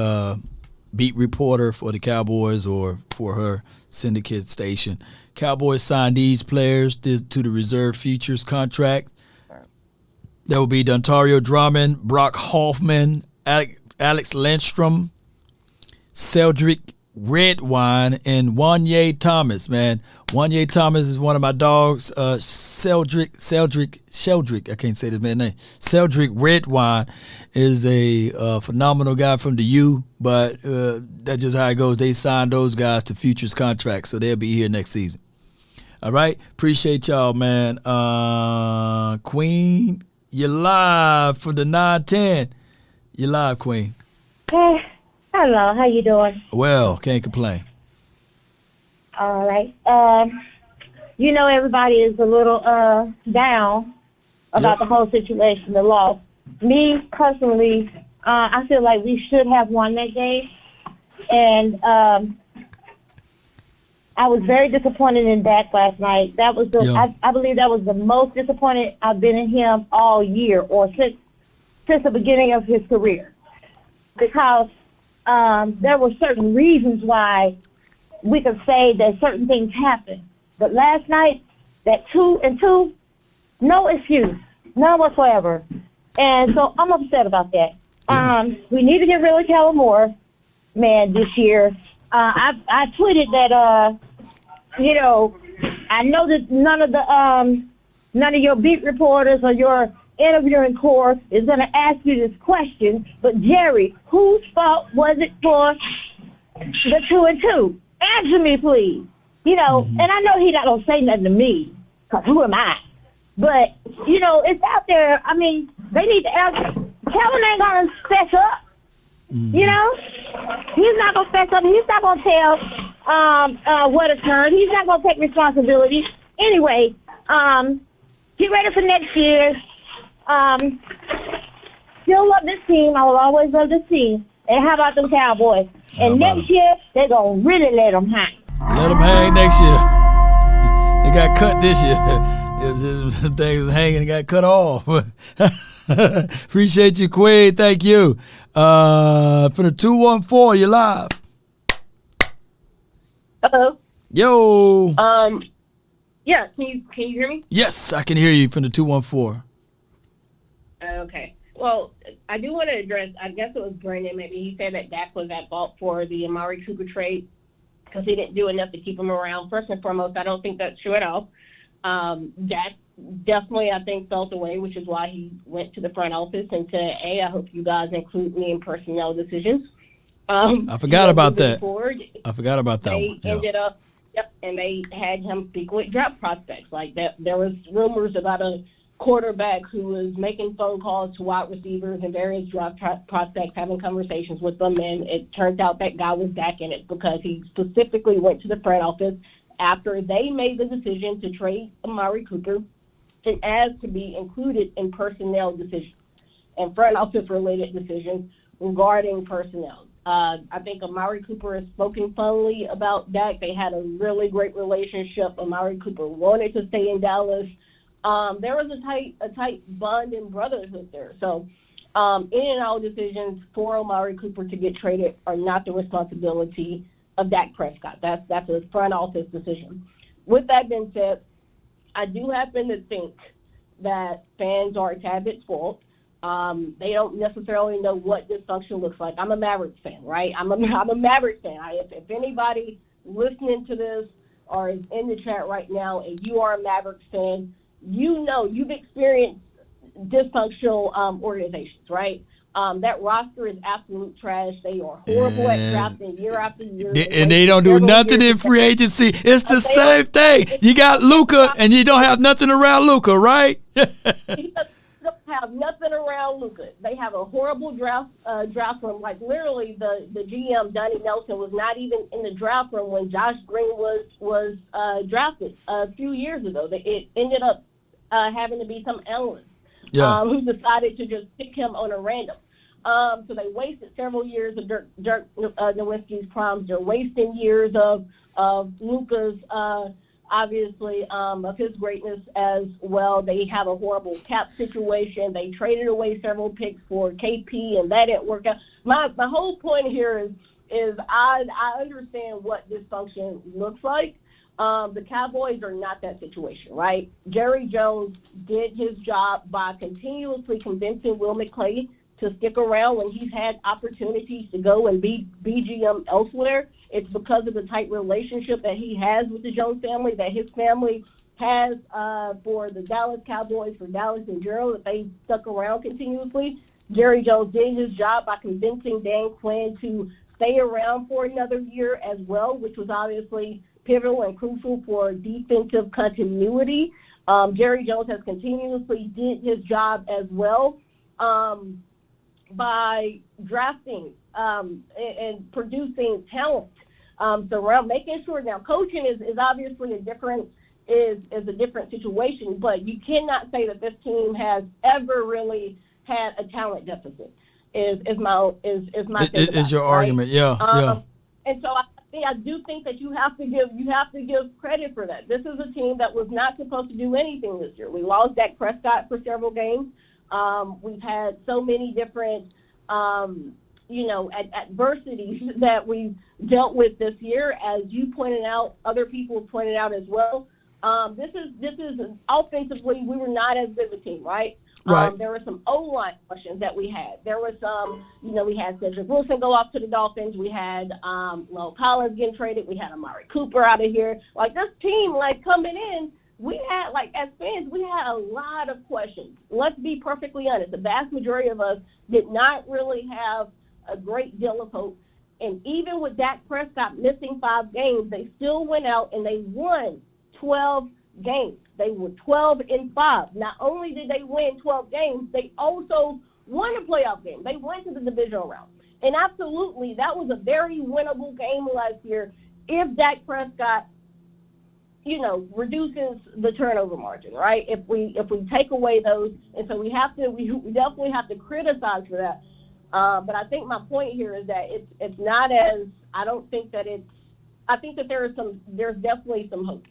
beat reporter for the Cowboys or for her syndicate station. Cowboys signed these players to the reserve futures contract. That will be Dontario Drummond, Brock Hoffman, Alex Lindstrom, Cedric Redwine, and Wanye Thomas, man. Wanye Thomas is one of my dogs. Cedric, I can't say this man's name. Cedric Redwine is a phenomenal guy from the U, but that's just how it goes. They signed those guys to futures contracts, so they'll be here next season. All right? Appreciate y'all, man. Queen, you're live for the 9-10. You're live, Queen. Hey, hello. How you doing? Well, can't complain. All right. You know, everybody is a little down about the whole situation, the loss. Me, personally, I feel like we should have won that game. And I was very disappointed in Dak last night. That was I believe that was the most disappointed I've been in him all year or since the beginning of his career. Because there were certain reasons why we could say that certain things happened. But last night, that 2-2, no excuse, none whatsoever. And so I'm upset about that. We need to get rid of Kellen Moore, man, this year. I tweeted that, you know, I know that none of your beat reporters or your interviewing corps is going to ask you this question, but Jerry, whose fault was it for the 2-2? Answer me, please. You know, and I know he's not going to say nothing to me, because who am I? But, you know, it's out there. I mean, they need to ask. Kellen ain't going to fess up. You know? He's not going to fess up. He's not going to tell what occurred. He's not going to take responsibility. Anyway, get ready for next year. Still love this team. I will always love this team. And how about them Cowboys? And next year, they're going to really let them hang. Let them hang next year. They got cut this year. Things was hanging and got cut off. Appreciate you, Queen. Thank you. For the 214, you're live. Hello. Yo. Yeah. Can you hear me? Yes, I can hear you from the 214. Okay. Well, I do want to address. I guess it was Brandon. Maybe he said that Dak was at fault for the Amari Cooper trade because he didn't do enough to keep him around. First and foremost, I don't think that's true at all. Dak definitely, I think, felt away, which is why he went to the front office and said, "Hey, I hope you guys include me in personnel decisions." I forgot about that. I forgot about that one. They ended up, and they had him speak with draft prospects. Like that, there was rumors about a quarterback who was making phone calls to wide receivers and various draft prospects, having conversations with them, and it turned out that guy was Dak in it because he specifically went to the front office after they made the decision to trade Amari Cooper and asked to be included in personnel decisions and front office related decisions regarding personnel. I think Amari Cooper has spoken fondly about Dak. They had a really great relationship. Amari Cooper wanted to stay in Dallas. There was a tight bond and brotherhood there. So any and all decisions for Amari Cooper to get traded are not the responsibility of Dak Prescott. That's a front office decision. With that being said, I do happen to think that fans are a tad bit spoiled. They don't necessarily know what dysfunction looks like. I'm a Mavericks fan, right? I'm a Mavericks fan. If anybody listening to this or is in the chat right now and you are a Mavericks fan, you know you've experienced dysfunctional organizations, right? That roster is absolute trash. They are horrible at drafting year after year. And they don't do nothing in free agency. It's the same thing. You got Luka, and you don't have nothing around Luka, right? They don't have nothing around Luka. They have a horrible draft room. Like literally, the GM Donnie Nelson was not even in the draft room when Josh Green was drafted a few years ago. It ended up having to be some analyst who decided to just pick him on a random. So they wasted several years of Dirk Nowitzki's proms. They're wasting years of Luka's, obviously, of his greatness as well. They have a horrible cap situation. They traded away several picks for KP, and that didn't work out. My whole point here is I understand what dysfunction looks like. The Cowboys are not that situation, right? Jerry Jones did his job by continuously convincing Will McClay to stick around when he's had opportunities to go and be BGM elsewhere. It's because of the tight relationship that he has with the Jones family, that his family has for the Dallas Cowboys, for Dallas in general, that they stuck around continuously. Jerry Jones did his job by convincing Dan Quinn to stay around for another year as well, which was obviously pivotal and crucial for defensive continuity. Jerry Jones has continuously did his job as well by drafting and producing talent. So around making sure now coaching is obviously a different situation, but you cannot say that this team has ever really had a talent deficit. Is your argument? Yeah. And so I do think that you have to give credit for that. This is a team that was not supposed to do anything this year. We lost Dak Prescott for several games. We've had so many different adversities that we've dealt with this year, as you pointed out, other people pointed out as well. This is offensively, we were not as good a team, right? Right. There were some O-line questions that we had. There was some, we had Cedric Wilson go off to the Dolphins. We had Lyle Collins getting traded. We had Amari Cooper out of here. Like, this team, coming in, we had, as fans, we had a lot of questions. Let's be perfectly honest. The vast majority of us did not really have a great deal of hope. And even with Dak Prescott missing 5 games, they still went out and they won 12 games. They were 12-5. Not only did they win 12 games, they also won a playoff game. They went to the divisional round. And absolutely, that was a very winnable game last year if Dak Prescott, reduces the turnover margin, right? If we take away those, and so we definitely have to criticize for that. But I think my point here is that it's not as, I think that there's definitely some hope.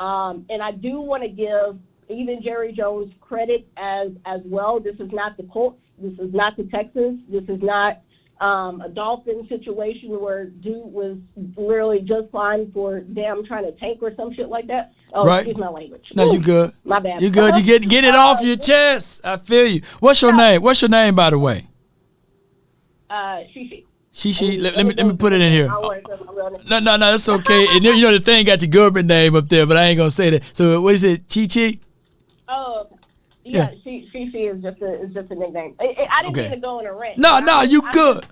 And I do want to give even Jerry Jones credit as well. This is not the Colts. This is not the Texans. This is not a Dolphin situation where dude was literally just fine for trying to tank or some shit like that. Oh, right. Excuse my language. No, you good. My bad. You good. You get it off your chest. I feel you. What's your name? What's your name, by the way? Shishi. Shishi, let me put it in here. No, that's okay. And the thing got your government name up there, but I ain't gonna say that. So what is it, Chi? Oh, yeah. Shishi is just a nickname. I didn't mean to go in a rant. No, you good.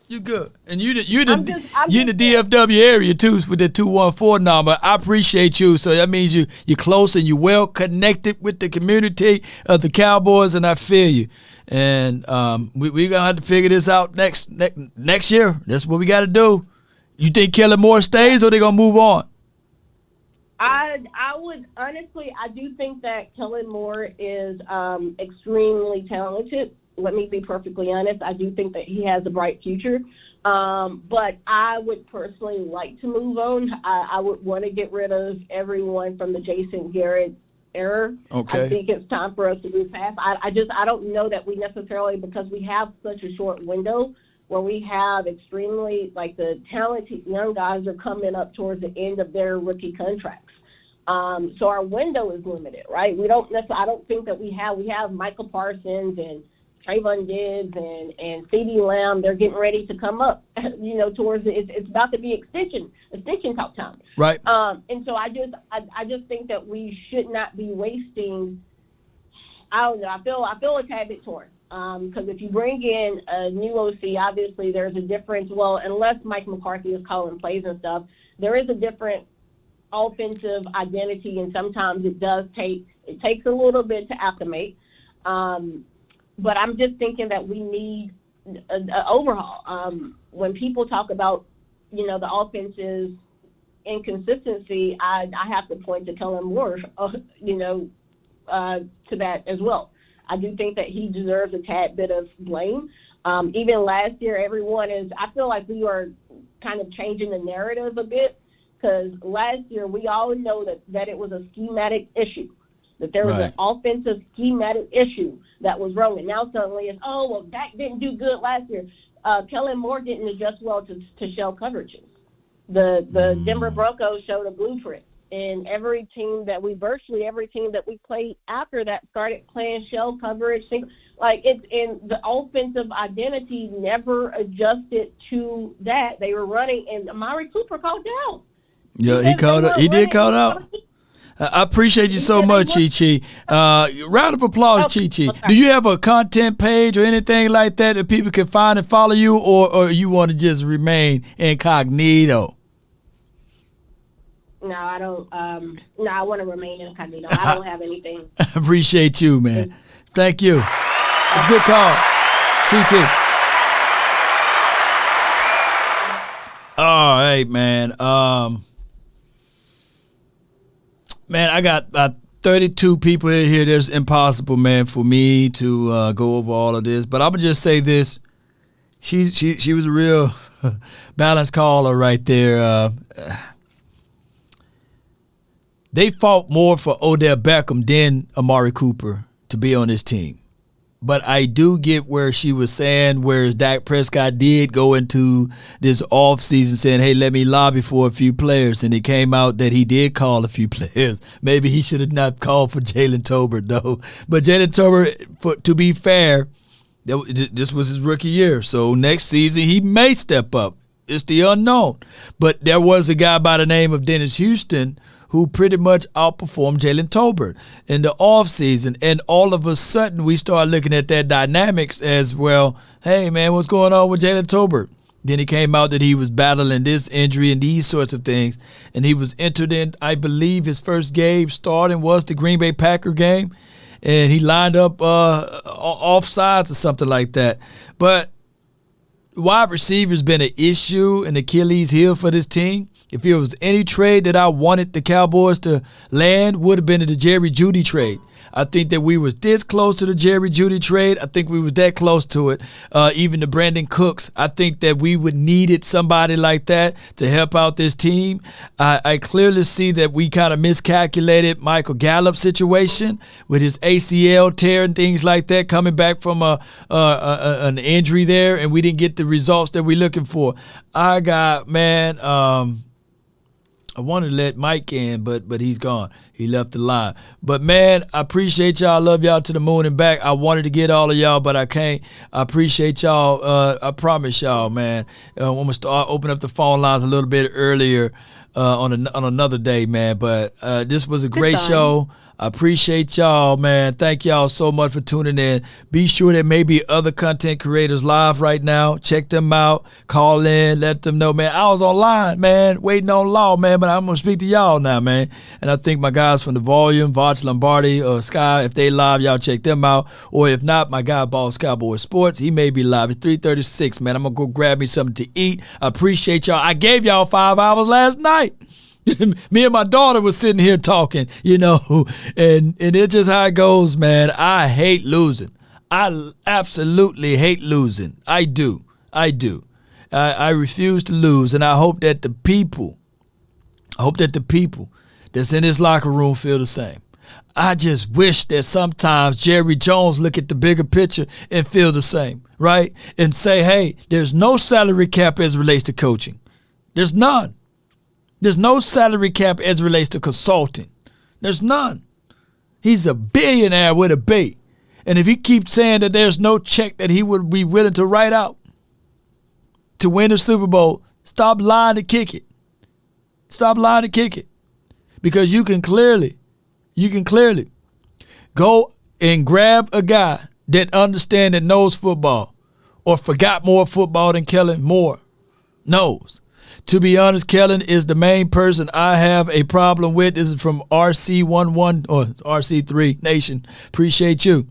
You good. And you in the DFW area too with the 214 number. I appreciate you. So that means you're close and you're well connected with the community of the Cowboys, and I feel you. And we're gonna have to figure this out next year. That's what we got to do. You think Kellen Moore stays, or they gonna move on? I would honestly, I do think that Kellen Moore is extremely talented. let me be perfectly honest. I do think that he has a bright future. But I would personally like to move on. I would want to get rid of everyone from the Jason Garrett era. Okay. I think it's time for us to move past. I don't know that we necessarily, because we have such a short window where we have extremely, like, the talented young guys are coming up towards the end of their rookie contracts. So our window is limited, right? I don't think that we have Michael Parsons and Trayvon Diggs and CeeDee Lamb. They're getting ready to come up, towards it's about to be extension talk time. Right. And so I just think that we should not be wasting. I don't know. I feel a tad bit torn. Because if you bring in a new OC, obviously there's a difference. Well, unless Mike McCarthy is calling plays and stuff, there is a different offensive identity, and sometimes it takes a little bit to acclimate. But I'm just thinking that we need an overhaul. When people talk about, the offense's inconsistency, I have to point to Kellen Moore, to that as well. I do think that he deserves a tad bit of blame. Even last year, I feel like we are kind of changing the narrative a bit, because last year we all know that it was a schematic issue, that there was an offensive schematic issue that was wrong. And now suddenly it's, Dak didn't do good last year. Kellen Moore didn't adjust well to shell coverages. The Denver Broncos showed a blueprint. And virtually every team that we played after that started playing shell coverage. The offensive identity never adjusted to that. They were running, and Amari Cooper called down. Yeah, he did call out. I appreciate you so much, Chi-Chi. Round of applause, Chi-Chi. Okay. Do you have a content page or anything like that people can find and follow you, or you want to just remain incognito? No, I don't. I want to remain incognito. I don't have anything. I appreciate you, man. Thank you. It's a good call. Chi-Chi. All right, man. Man, I got 32 people in here. That's impossible, man, for me to go over all of this. But I'm gonna just say this: she was a real balanced caller right there. They fought more for Odell Beckham than Amari Cooper to be on this team. But I do get where she was saying, where Dak Prescott did go into this offseason saying, hey, let me lobby for a few players. And it came out that he did call a few players. Maybe he should have not called for Jalen Tolbert, though. But Jalen Tolbert, to be fair, this was his rookie year. So next season, he may step up. It's the unknown. But there was a guy by the name of Dennis Houston who pretty much outperformed Jalen Tolbert in the offseason. And all of a sudden, we start looking at that dynamics as, well, hey, man, what's going on with Jalen Tolbert? Then he came out that he was battling this injury and these sorts of things. And he was entered in, I believe, his first game starting was the Green Bay Packer game. And he lined up offsides or something like that. But wide receiver's been an issue, an Achilles heel for this team. If it was any trade that I wanted the Cowboys to land, would have been the Jerry Jeudy trade. I think that we was this close to the Jerry Jeudy trade. I think we was that close to it. Even the Brandon Cooks. I think that we would needed somebody like that to help out this team. I clearly see that we kind of miscalculated Michael Gallup's situation with his ACL tear and things like that, coming back from an injury there, and we didn't get the results that we're looking for. I wanted to let Mike in, but he's gone. He left the line. But, man, I appreciate y'all. I love y'all to the moon and back. I wanted to get all of y'all, but I can't. I appreciate y'all. I promise y'all, man. I'm going to start opening up the phone lines a little bit earlier on another day, man. But this was a great show. I appreciate y'all, man. Thank y'all so much for tuning in. Be sure there may be other content creators live right now. Check them out. Call in. Let them know, man. I was online, man, waiting on Law, man, but I'm going to speak to y'all now, man. And I think my guys from The Volume, Voch Lombardi, or Sky, if they live, y'all check them out. Or if not, my guy, Boss Cowboy Sports, he may be live. It's 3:36, man. I'm going to go grab me something to eat. I appreciate y'all. I gave y'all 5 hours last night. Me and my daughter was sitting here talking, and it's just how it goes, man. I hate losing. I absolutely hate losing. I do. I refuse to lose, and I hope that the people that's in this locker room feel the same. I just wish that sometimes Jerry Jones look at the bigger picture and feel the same, right? And say, hey, there's no salary cap as it relates to coaching. There's none. There's no salary cap as it relates to consulting. There's none. He's a billionaire with a B. And if he keeps saying that there's no check that he would be willing to write out to win the Super Bowl, stop lying to kick it. Stop lying to kick it. Because you can clearly go and grab a guy that understands and knows football or forgot more football than Kellen Moore knows. To be honest, Kellen is the main person I have a problem with. This is from RC11 or RC3 Nation. Appreciate you.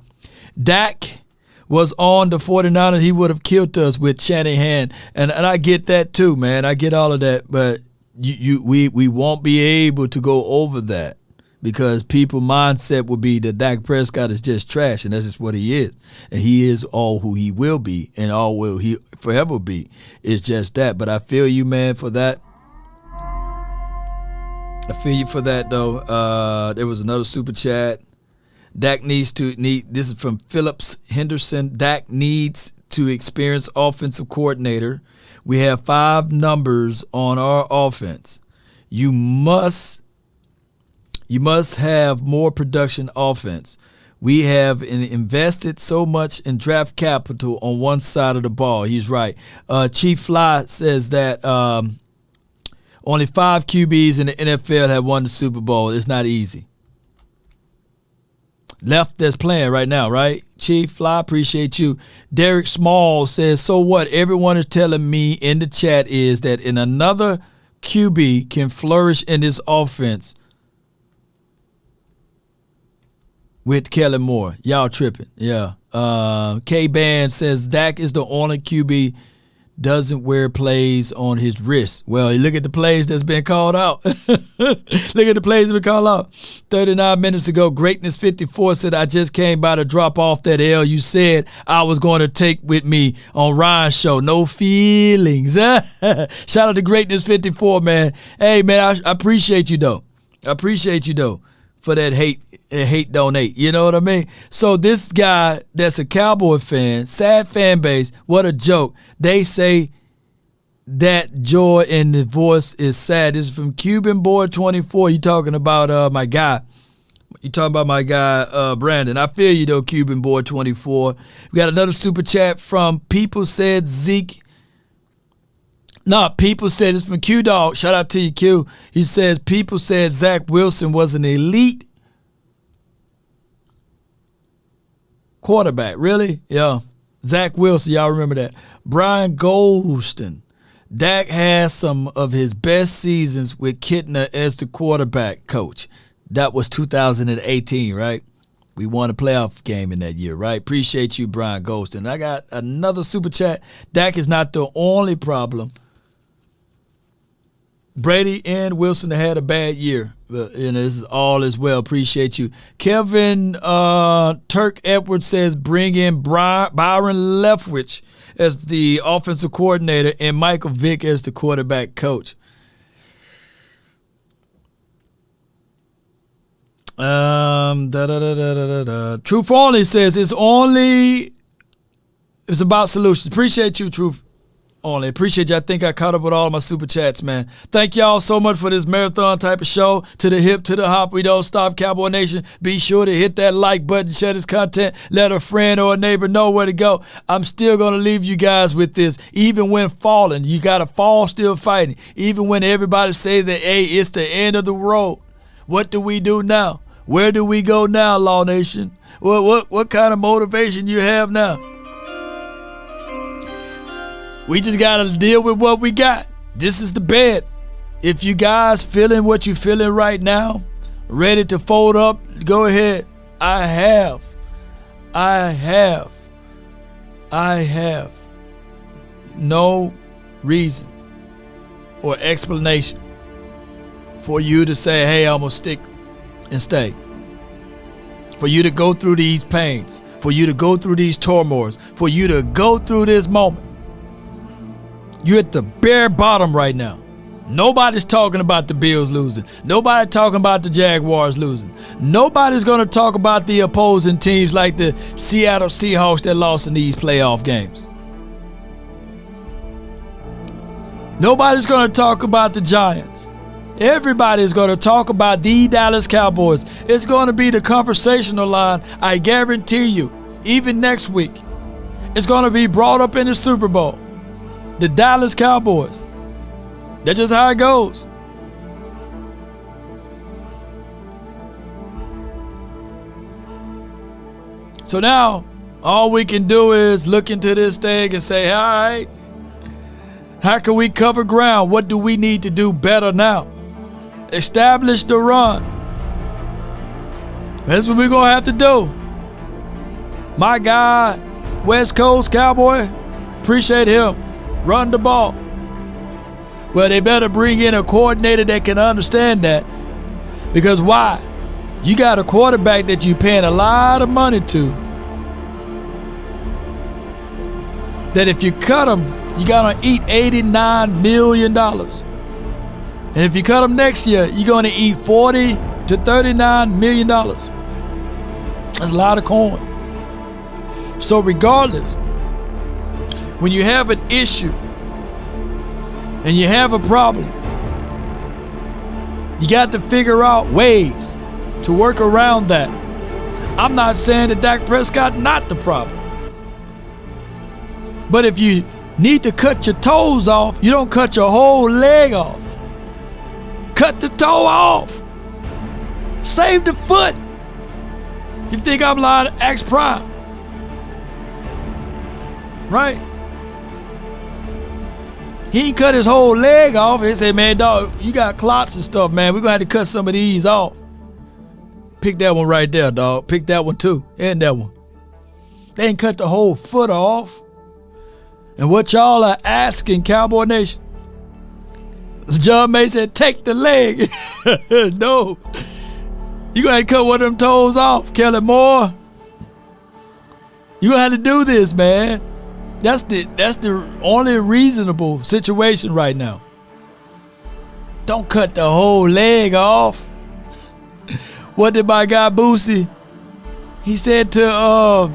Dak was on the 49ers. He would have killed us with Shanahan. And I get that too, man. I get all of that. But we won't be able to go over that because people's mindset will be that Dak Prescott is just trash, and that's just what he is. And he is all who he will be and all will he forever be. It's just that. But I feel you, man, for that. I feel you for that, though. There was another super chat. Dak this is from Phillips Henderson. Dak needs to experience offensive coordinator. We have 5 numbers on our offense. You must have more production offense. We have invested so much in draft capital on one side of the ball. He's right. Chief Fly says that only 5 QBs in the NFL have won the Super Bowl. It's not easy. Left that's playing right now, right? Chief Fly, appreciate you. Derek Small says, so what everyone is telling me in the chat is that in another QB can flourish in this offense with Kellen Moore. Y'all tripping. Yeah. K-Band says Dak is the only QB doesn't wear plays on his wrist. Well, look at the plays that's been called out. Look at the plays that been called out. 39 minutes ago, Greatness 54 said, I just came by to drop off that L you said I was going to take with me on Ryan's show. No feelings. Shout out to Greatness 54, man. Hey, man, I appreciate you, though. For that hate donate. You know what I mean? So this guy that's a Cowboy fan, sad fan base, what a joke. They say that joy in the voice is sad. This is from Cuban Boy 24. You talking about my guy. You talking about my guy, Brandon. I feel you, though, Cuban Boy 24. We got another super chat from People Said Zeke. No, people said it's from Q Dog. Shout out to you, Q. He says people said Zach Wilson was an elite quarterback. Really? Yeah. Zach Wilson, y'all remember that. Brian Goldston. Dak has some of his best seasons with Kittner as the quarterback coach. That was 2018, right? We won a playoff game in that year, right? Appreciate you, Brian Goldston. I got another super chat. Dak is not the only problem. Brady and Wilson had a bad year. But, this is all as well. Appreciate you. Kevin Turk Edwards says bring in Byron Leftwich as the offensive coordinator and Michael Vick as the quarterback coach. Truth Only says it's about solutions. Appreciate you, Truth Only. Appreciate you. I think I caught up with all of my super chats, man. Thank y'all so much for this marathon type of show. To the hip, to the hop, we don't stop, Cowboy Nation. Be sure to hit that like button, share this content, let a friend or a neighbor know where to go. I'm still going to leave you guys with this. Even when falling, you got to fall still fighting. Even when everybody say that, hey, it's the end of the road. What do we do now? Where do we go now, Law Nation? What kind of motivation you have now? We just got to deal with what we got. This is the bed. If you guys feeling what you feeling right now, ready to fold up, go ahead. I have no reason or explanation for you to say, hey, I'm going to stick and stay. For you to go through these pains. for you to go through these turmoils, for you to go through this moment. You're at the bare bottom right now. Nobody's talking about the Bills losing. Nobody talking about the Jaguars losing. Nobody's going to talk about the opposing teams like the Seattle Seahawks that lost in these playoff games. Nobody's going to talk about the Giants. Everybody's going to talk about the Dallas Cowboys. It's going to be the conversational line, I guarantee you, even next week. It's going to be brought up in the Super Bowl. The Dallas Cowboys. That's just how it goes. So now, all we can do is look into this thing and say, all right, how can we cover ground? What do we need to do better now? Establish the run. That's what we're going to have to do. My guy, West Coast Cowboy, appreciate him. Run the ball. Well, they better bring in a coordinator that can understand that. Because why? You got a quarterback that you're paying a lot of money to. That if you cut him, you're going to eat $89 million. And if you cut him next year, you're going to eat $40 to $39 million. That's a lot of coins. So regardless, when you have an issue and you have a problem, you got to figure out ways to work around that. I'm not saying that Dak Prescott not the problem. But if you need to cut your toes off, you don't cut your whole leg off. Cut the toe off. Save the foot. You think I'm lying? Ask Prime. Right? He ain't cut his whole leg off. He said, man, dog, you got clots and stuff, man. We're going to have to cut some of these off. Pick that one right there, dog. Pick that one too. And that one. They ain't cut the whole foot off. And what y'all are asking, Cowboy Nation? John May said, take the leg. No. You going to have to cut one of them toes off, Kelly Moore. You going to have to do this, man. That's the only reasonable situation right now. Don't cut the whole leg off. What did my guy Boosie? He said to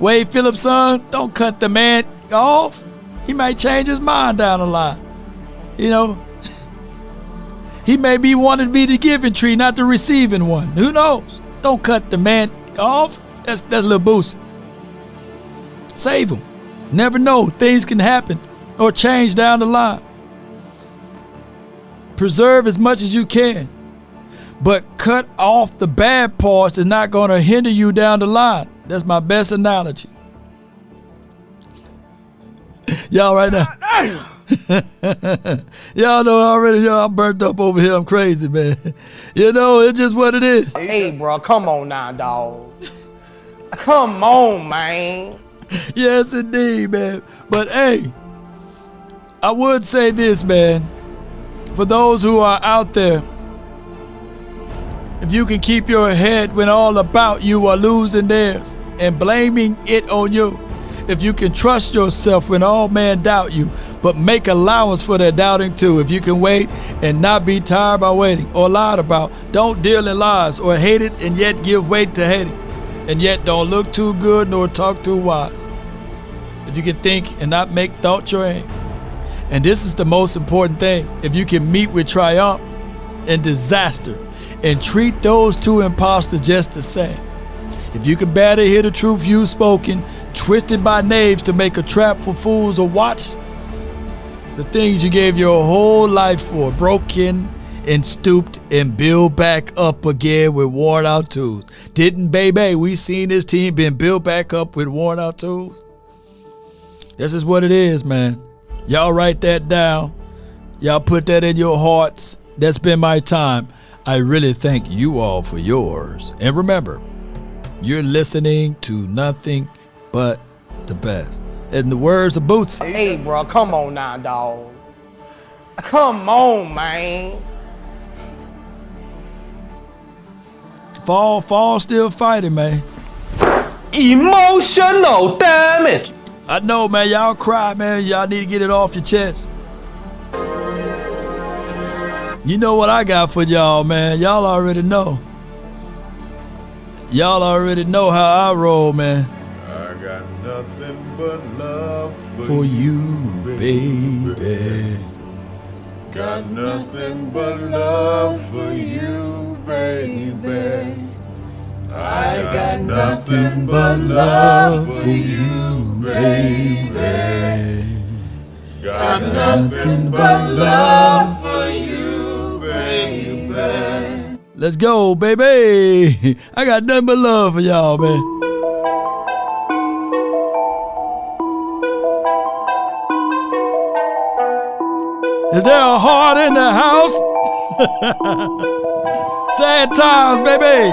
Wade Phillips' son, don't cut the man off. He might change his mind down the line. You know, he may be wanting to be the giving tree, not the receiving one. Who knows? Don't cut the man off. That's little Boosie. Save him. Never know. Things can happen or change down the line. Preserve as much as you can. But cut off the bad parts is not going to hinder you down the line. That's my best analogy. Y'all right now. Y'all know already, y'all burnt up over here. I'm crazy, man. You know, it's just what it is. Hey, bro, come on now, dog. Come on, man. Yes, indeed, man. But hey, I would say this, man. For those who are out there, if you can keep your head when all about you are losing theirs and blaming it on you, if you can trust yourself when all men doubt you, but make allowance for their doubting too, if you can wait and not be tired by waiting or lied about, don't deal in lies or hate it and yet give weight to hating, and yet don't look too good nor talk too wise. If you can think and not make thought your aim. And this is the most important thing. If you can meet with triumph and disaster and treat those two imposters just the same. If you can bear to hear the truth you've spoken, twisted by knaves to make a trap for fools, or watch the things you gave your whole life for, broken and stooped and built back up again with worn out tools. Didn't baby, we seen this team been built back up with worn out tools? This is what it is, man. Y'all write that down. Y'all put that in your hearts. That's been my time. I really thank you all for yours. And remember, you're listening to nothing but the best. In the words of Boots. Hey, bro, come on now, dog. Come on, man. Fall still fighting, man. Emotional damage. I know, man. Y'all cry, man. Y'all need to get it off your chest. You know what I got for y'all, man. Y'all already know. Y'all already know how I roll, man. I got nothing but love For you, baby. Got nothing but love for you, baby. I got nothing but love for you, baby. Got nothing but love for you, baby. Let's go, baby. I got nothing but love for y'all, man. Is there a heart in the house? Sad times, baby.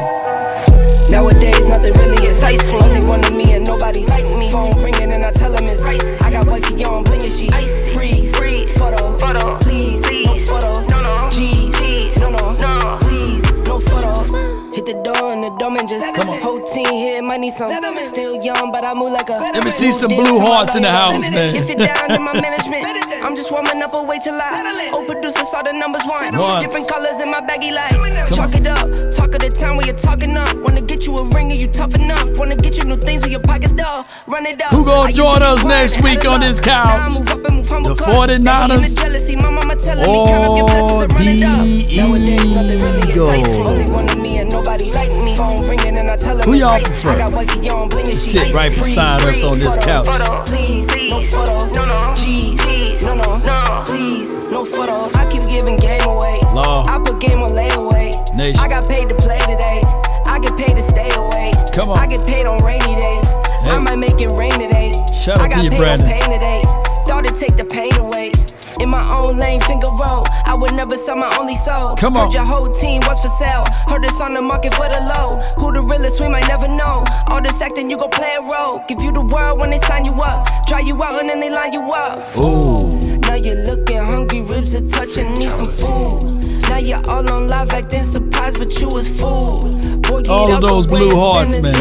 Nowadays, nothing really excites me. Only one of me and nobody's like me. Phone ringing and I tell him it's ice. I got wifey on blingin', she ice. Freeze, photo, please, no photos. G's, no, please, no photos. Hit the door and the dome and just whole team here might need some. Still young, but I move like a. Let me see some blue hearts in the house, man. If you're down in my management, I'm just warming up, wait till I. Old producer saw the numbers one. Different colors in my baggy light. Chalk it up, talk of the town when you're talking up. Wanna get you a ring and you tough enough. Wanna get you new things with your pockets dull. Run it up. Who gonna join us next week on this couch? The 49ers or the Eagles? Who y'all prefer? Sit right beside us on this couch. Please, no photos. No, please, no photos. I keep giving game away. I put game on layaway. Nation. I got paid to play today. I get paid to stay away. Come on. I get paid on rainy days. Hey. I might make it rain today. Shout out to you, I got paid Brandon. on pain today. Thought it'd take the pain away. In my own lane, finger roll. I would never sell my only soul. Come on. Heard your whole team was for sale. Heard it's on the market for the low. Who the realest, we might never know. All this acting, you gon' play a role. Give you the world when they sign you up. Try you out and then they line you up. Ooh. Now you're looking hungry, ribs are touching, need some food. Now you're all on live acting surprised, but you was fooled. Boy, All of those blue hearts, man.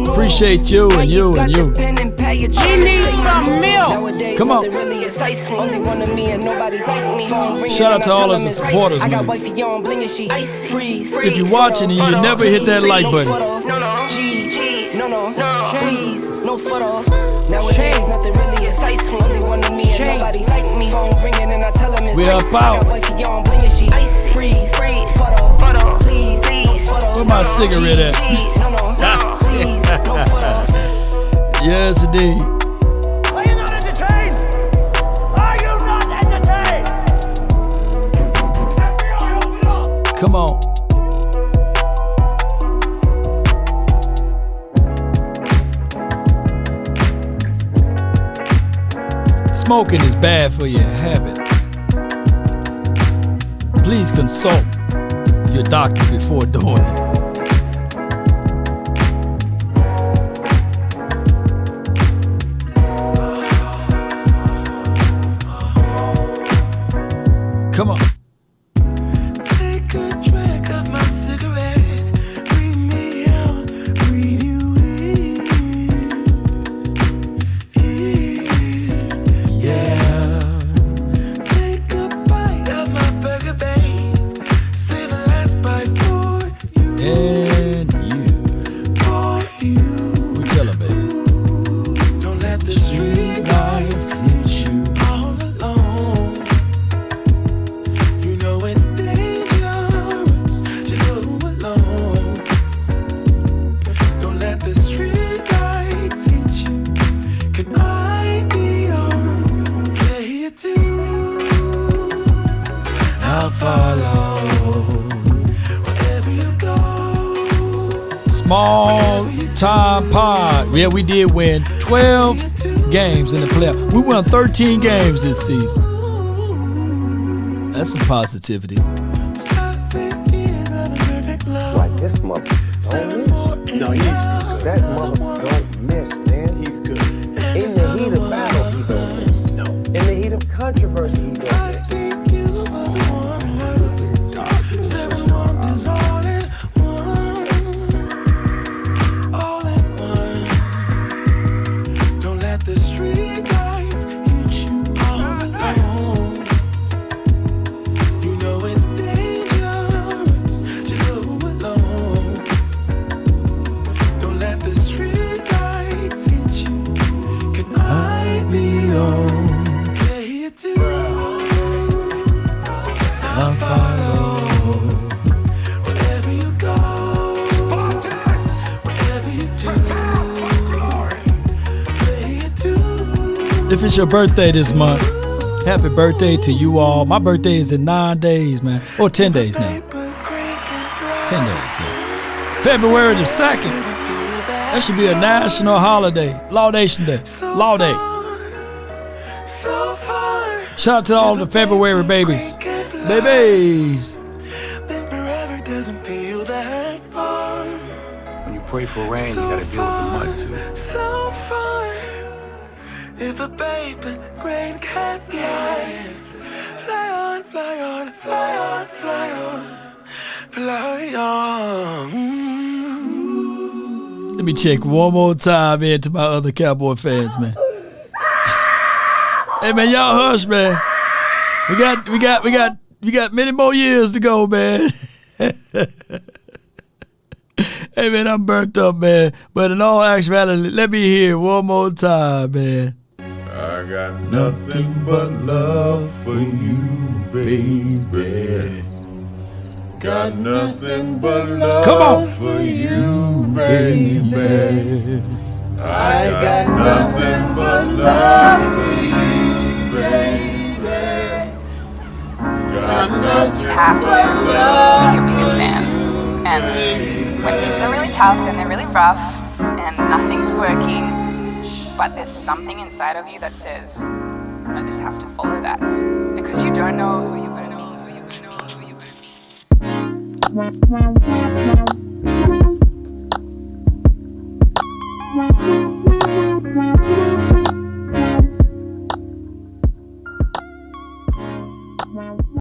Appreciate you and you and you. You need some milk. Come on. Only one of me and nobody's like me. Shout out to all of the supporters, I got man. wifey on blingin', she freeze. If you're watching and you never hit that like button, No, please, no photos. Nowadays, nothing really excites me. Only one of me and nobody's like me. Phone ringing and I tell him it's we are ice. out. I got wifey on blingin', she freeze. Photo, please, no photos. Where my cigarette at? No, please, no photos. Yes, indeed. Are you not entertained? Are you not entertained? Come on. Smoking is bad for your habits. Please consult your doctor before doing it. Come on. Take a drag of my cigarette. Breathe me out, breathe you in. Yeah. Take a bite of my burger, babe. Save a last bite for you. And For you. we tell her, baby. Don't let the street lights hit you all alone. You know it's dangerous to go alone. Don't let the street lights hit you. Can I be your player too? I'll follow wherever you go. Small time pod. Yeah, we did win 12 games in the playoff. We won 13 games this season. That's some positivity. Like this mother don't miss. No, he's good. That mother don't miss, man. He's good. In the heat of battle, he don't miss. No. In the heat of controversy, he don't miss. If it's your birthday this month, happy birthday to you all. My birthday is in 9 days, man. Or 10 days now. 10 days, yeah. February the 2nd. That should be a national holiday. Laudation Day. Law Day. Shout out to all the February babies. Babies. When you pray for rain, you gotta deal with the mud too. So far, if a baby grain can fly, fly on, fly on, fly on, fly on, fly on. Let me check one more time into my other Cowboy fans, man. Hey man, y'all hush, man. We got many more years to go, man. Hey man, I'm burnt up, man. But in all actuality, let me hear one more time, man. I got nothing but love for you, baby. Got nothing but love for you, baby. I got nothing but love for you, baby. Got nothing You have to but be love your biggest fan. And when things are really tough and they're really rough and nothing's working, but there's something inside of you that says, I just have to follow that. Because you don't know who you're going to meet, who you're going to meet, who you're going to meet.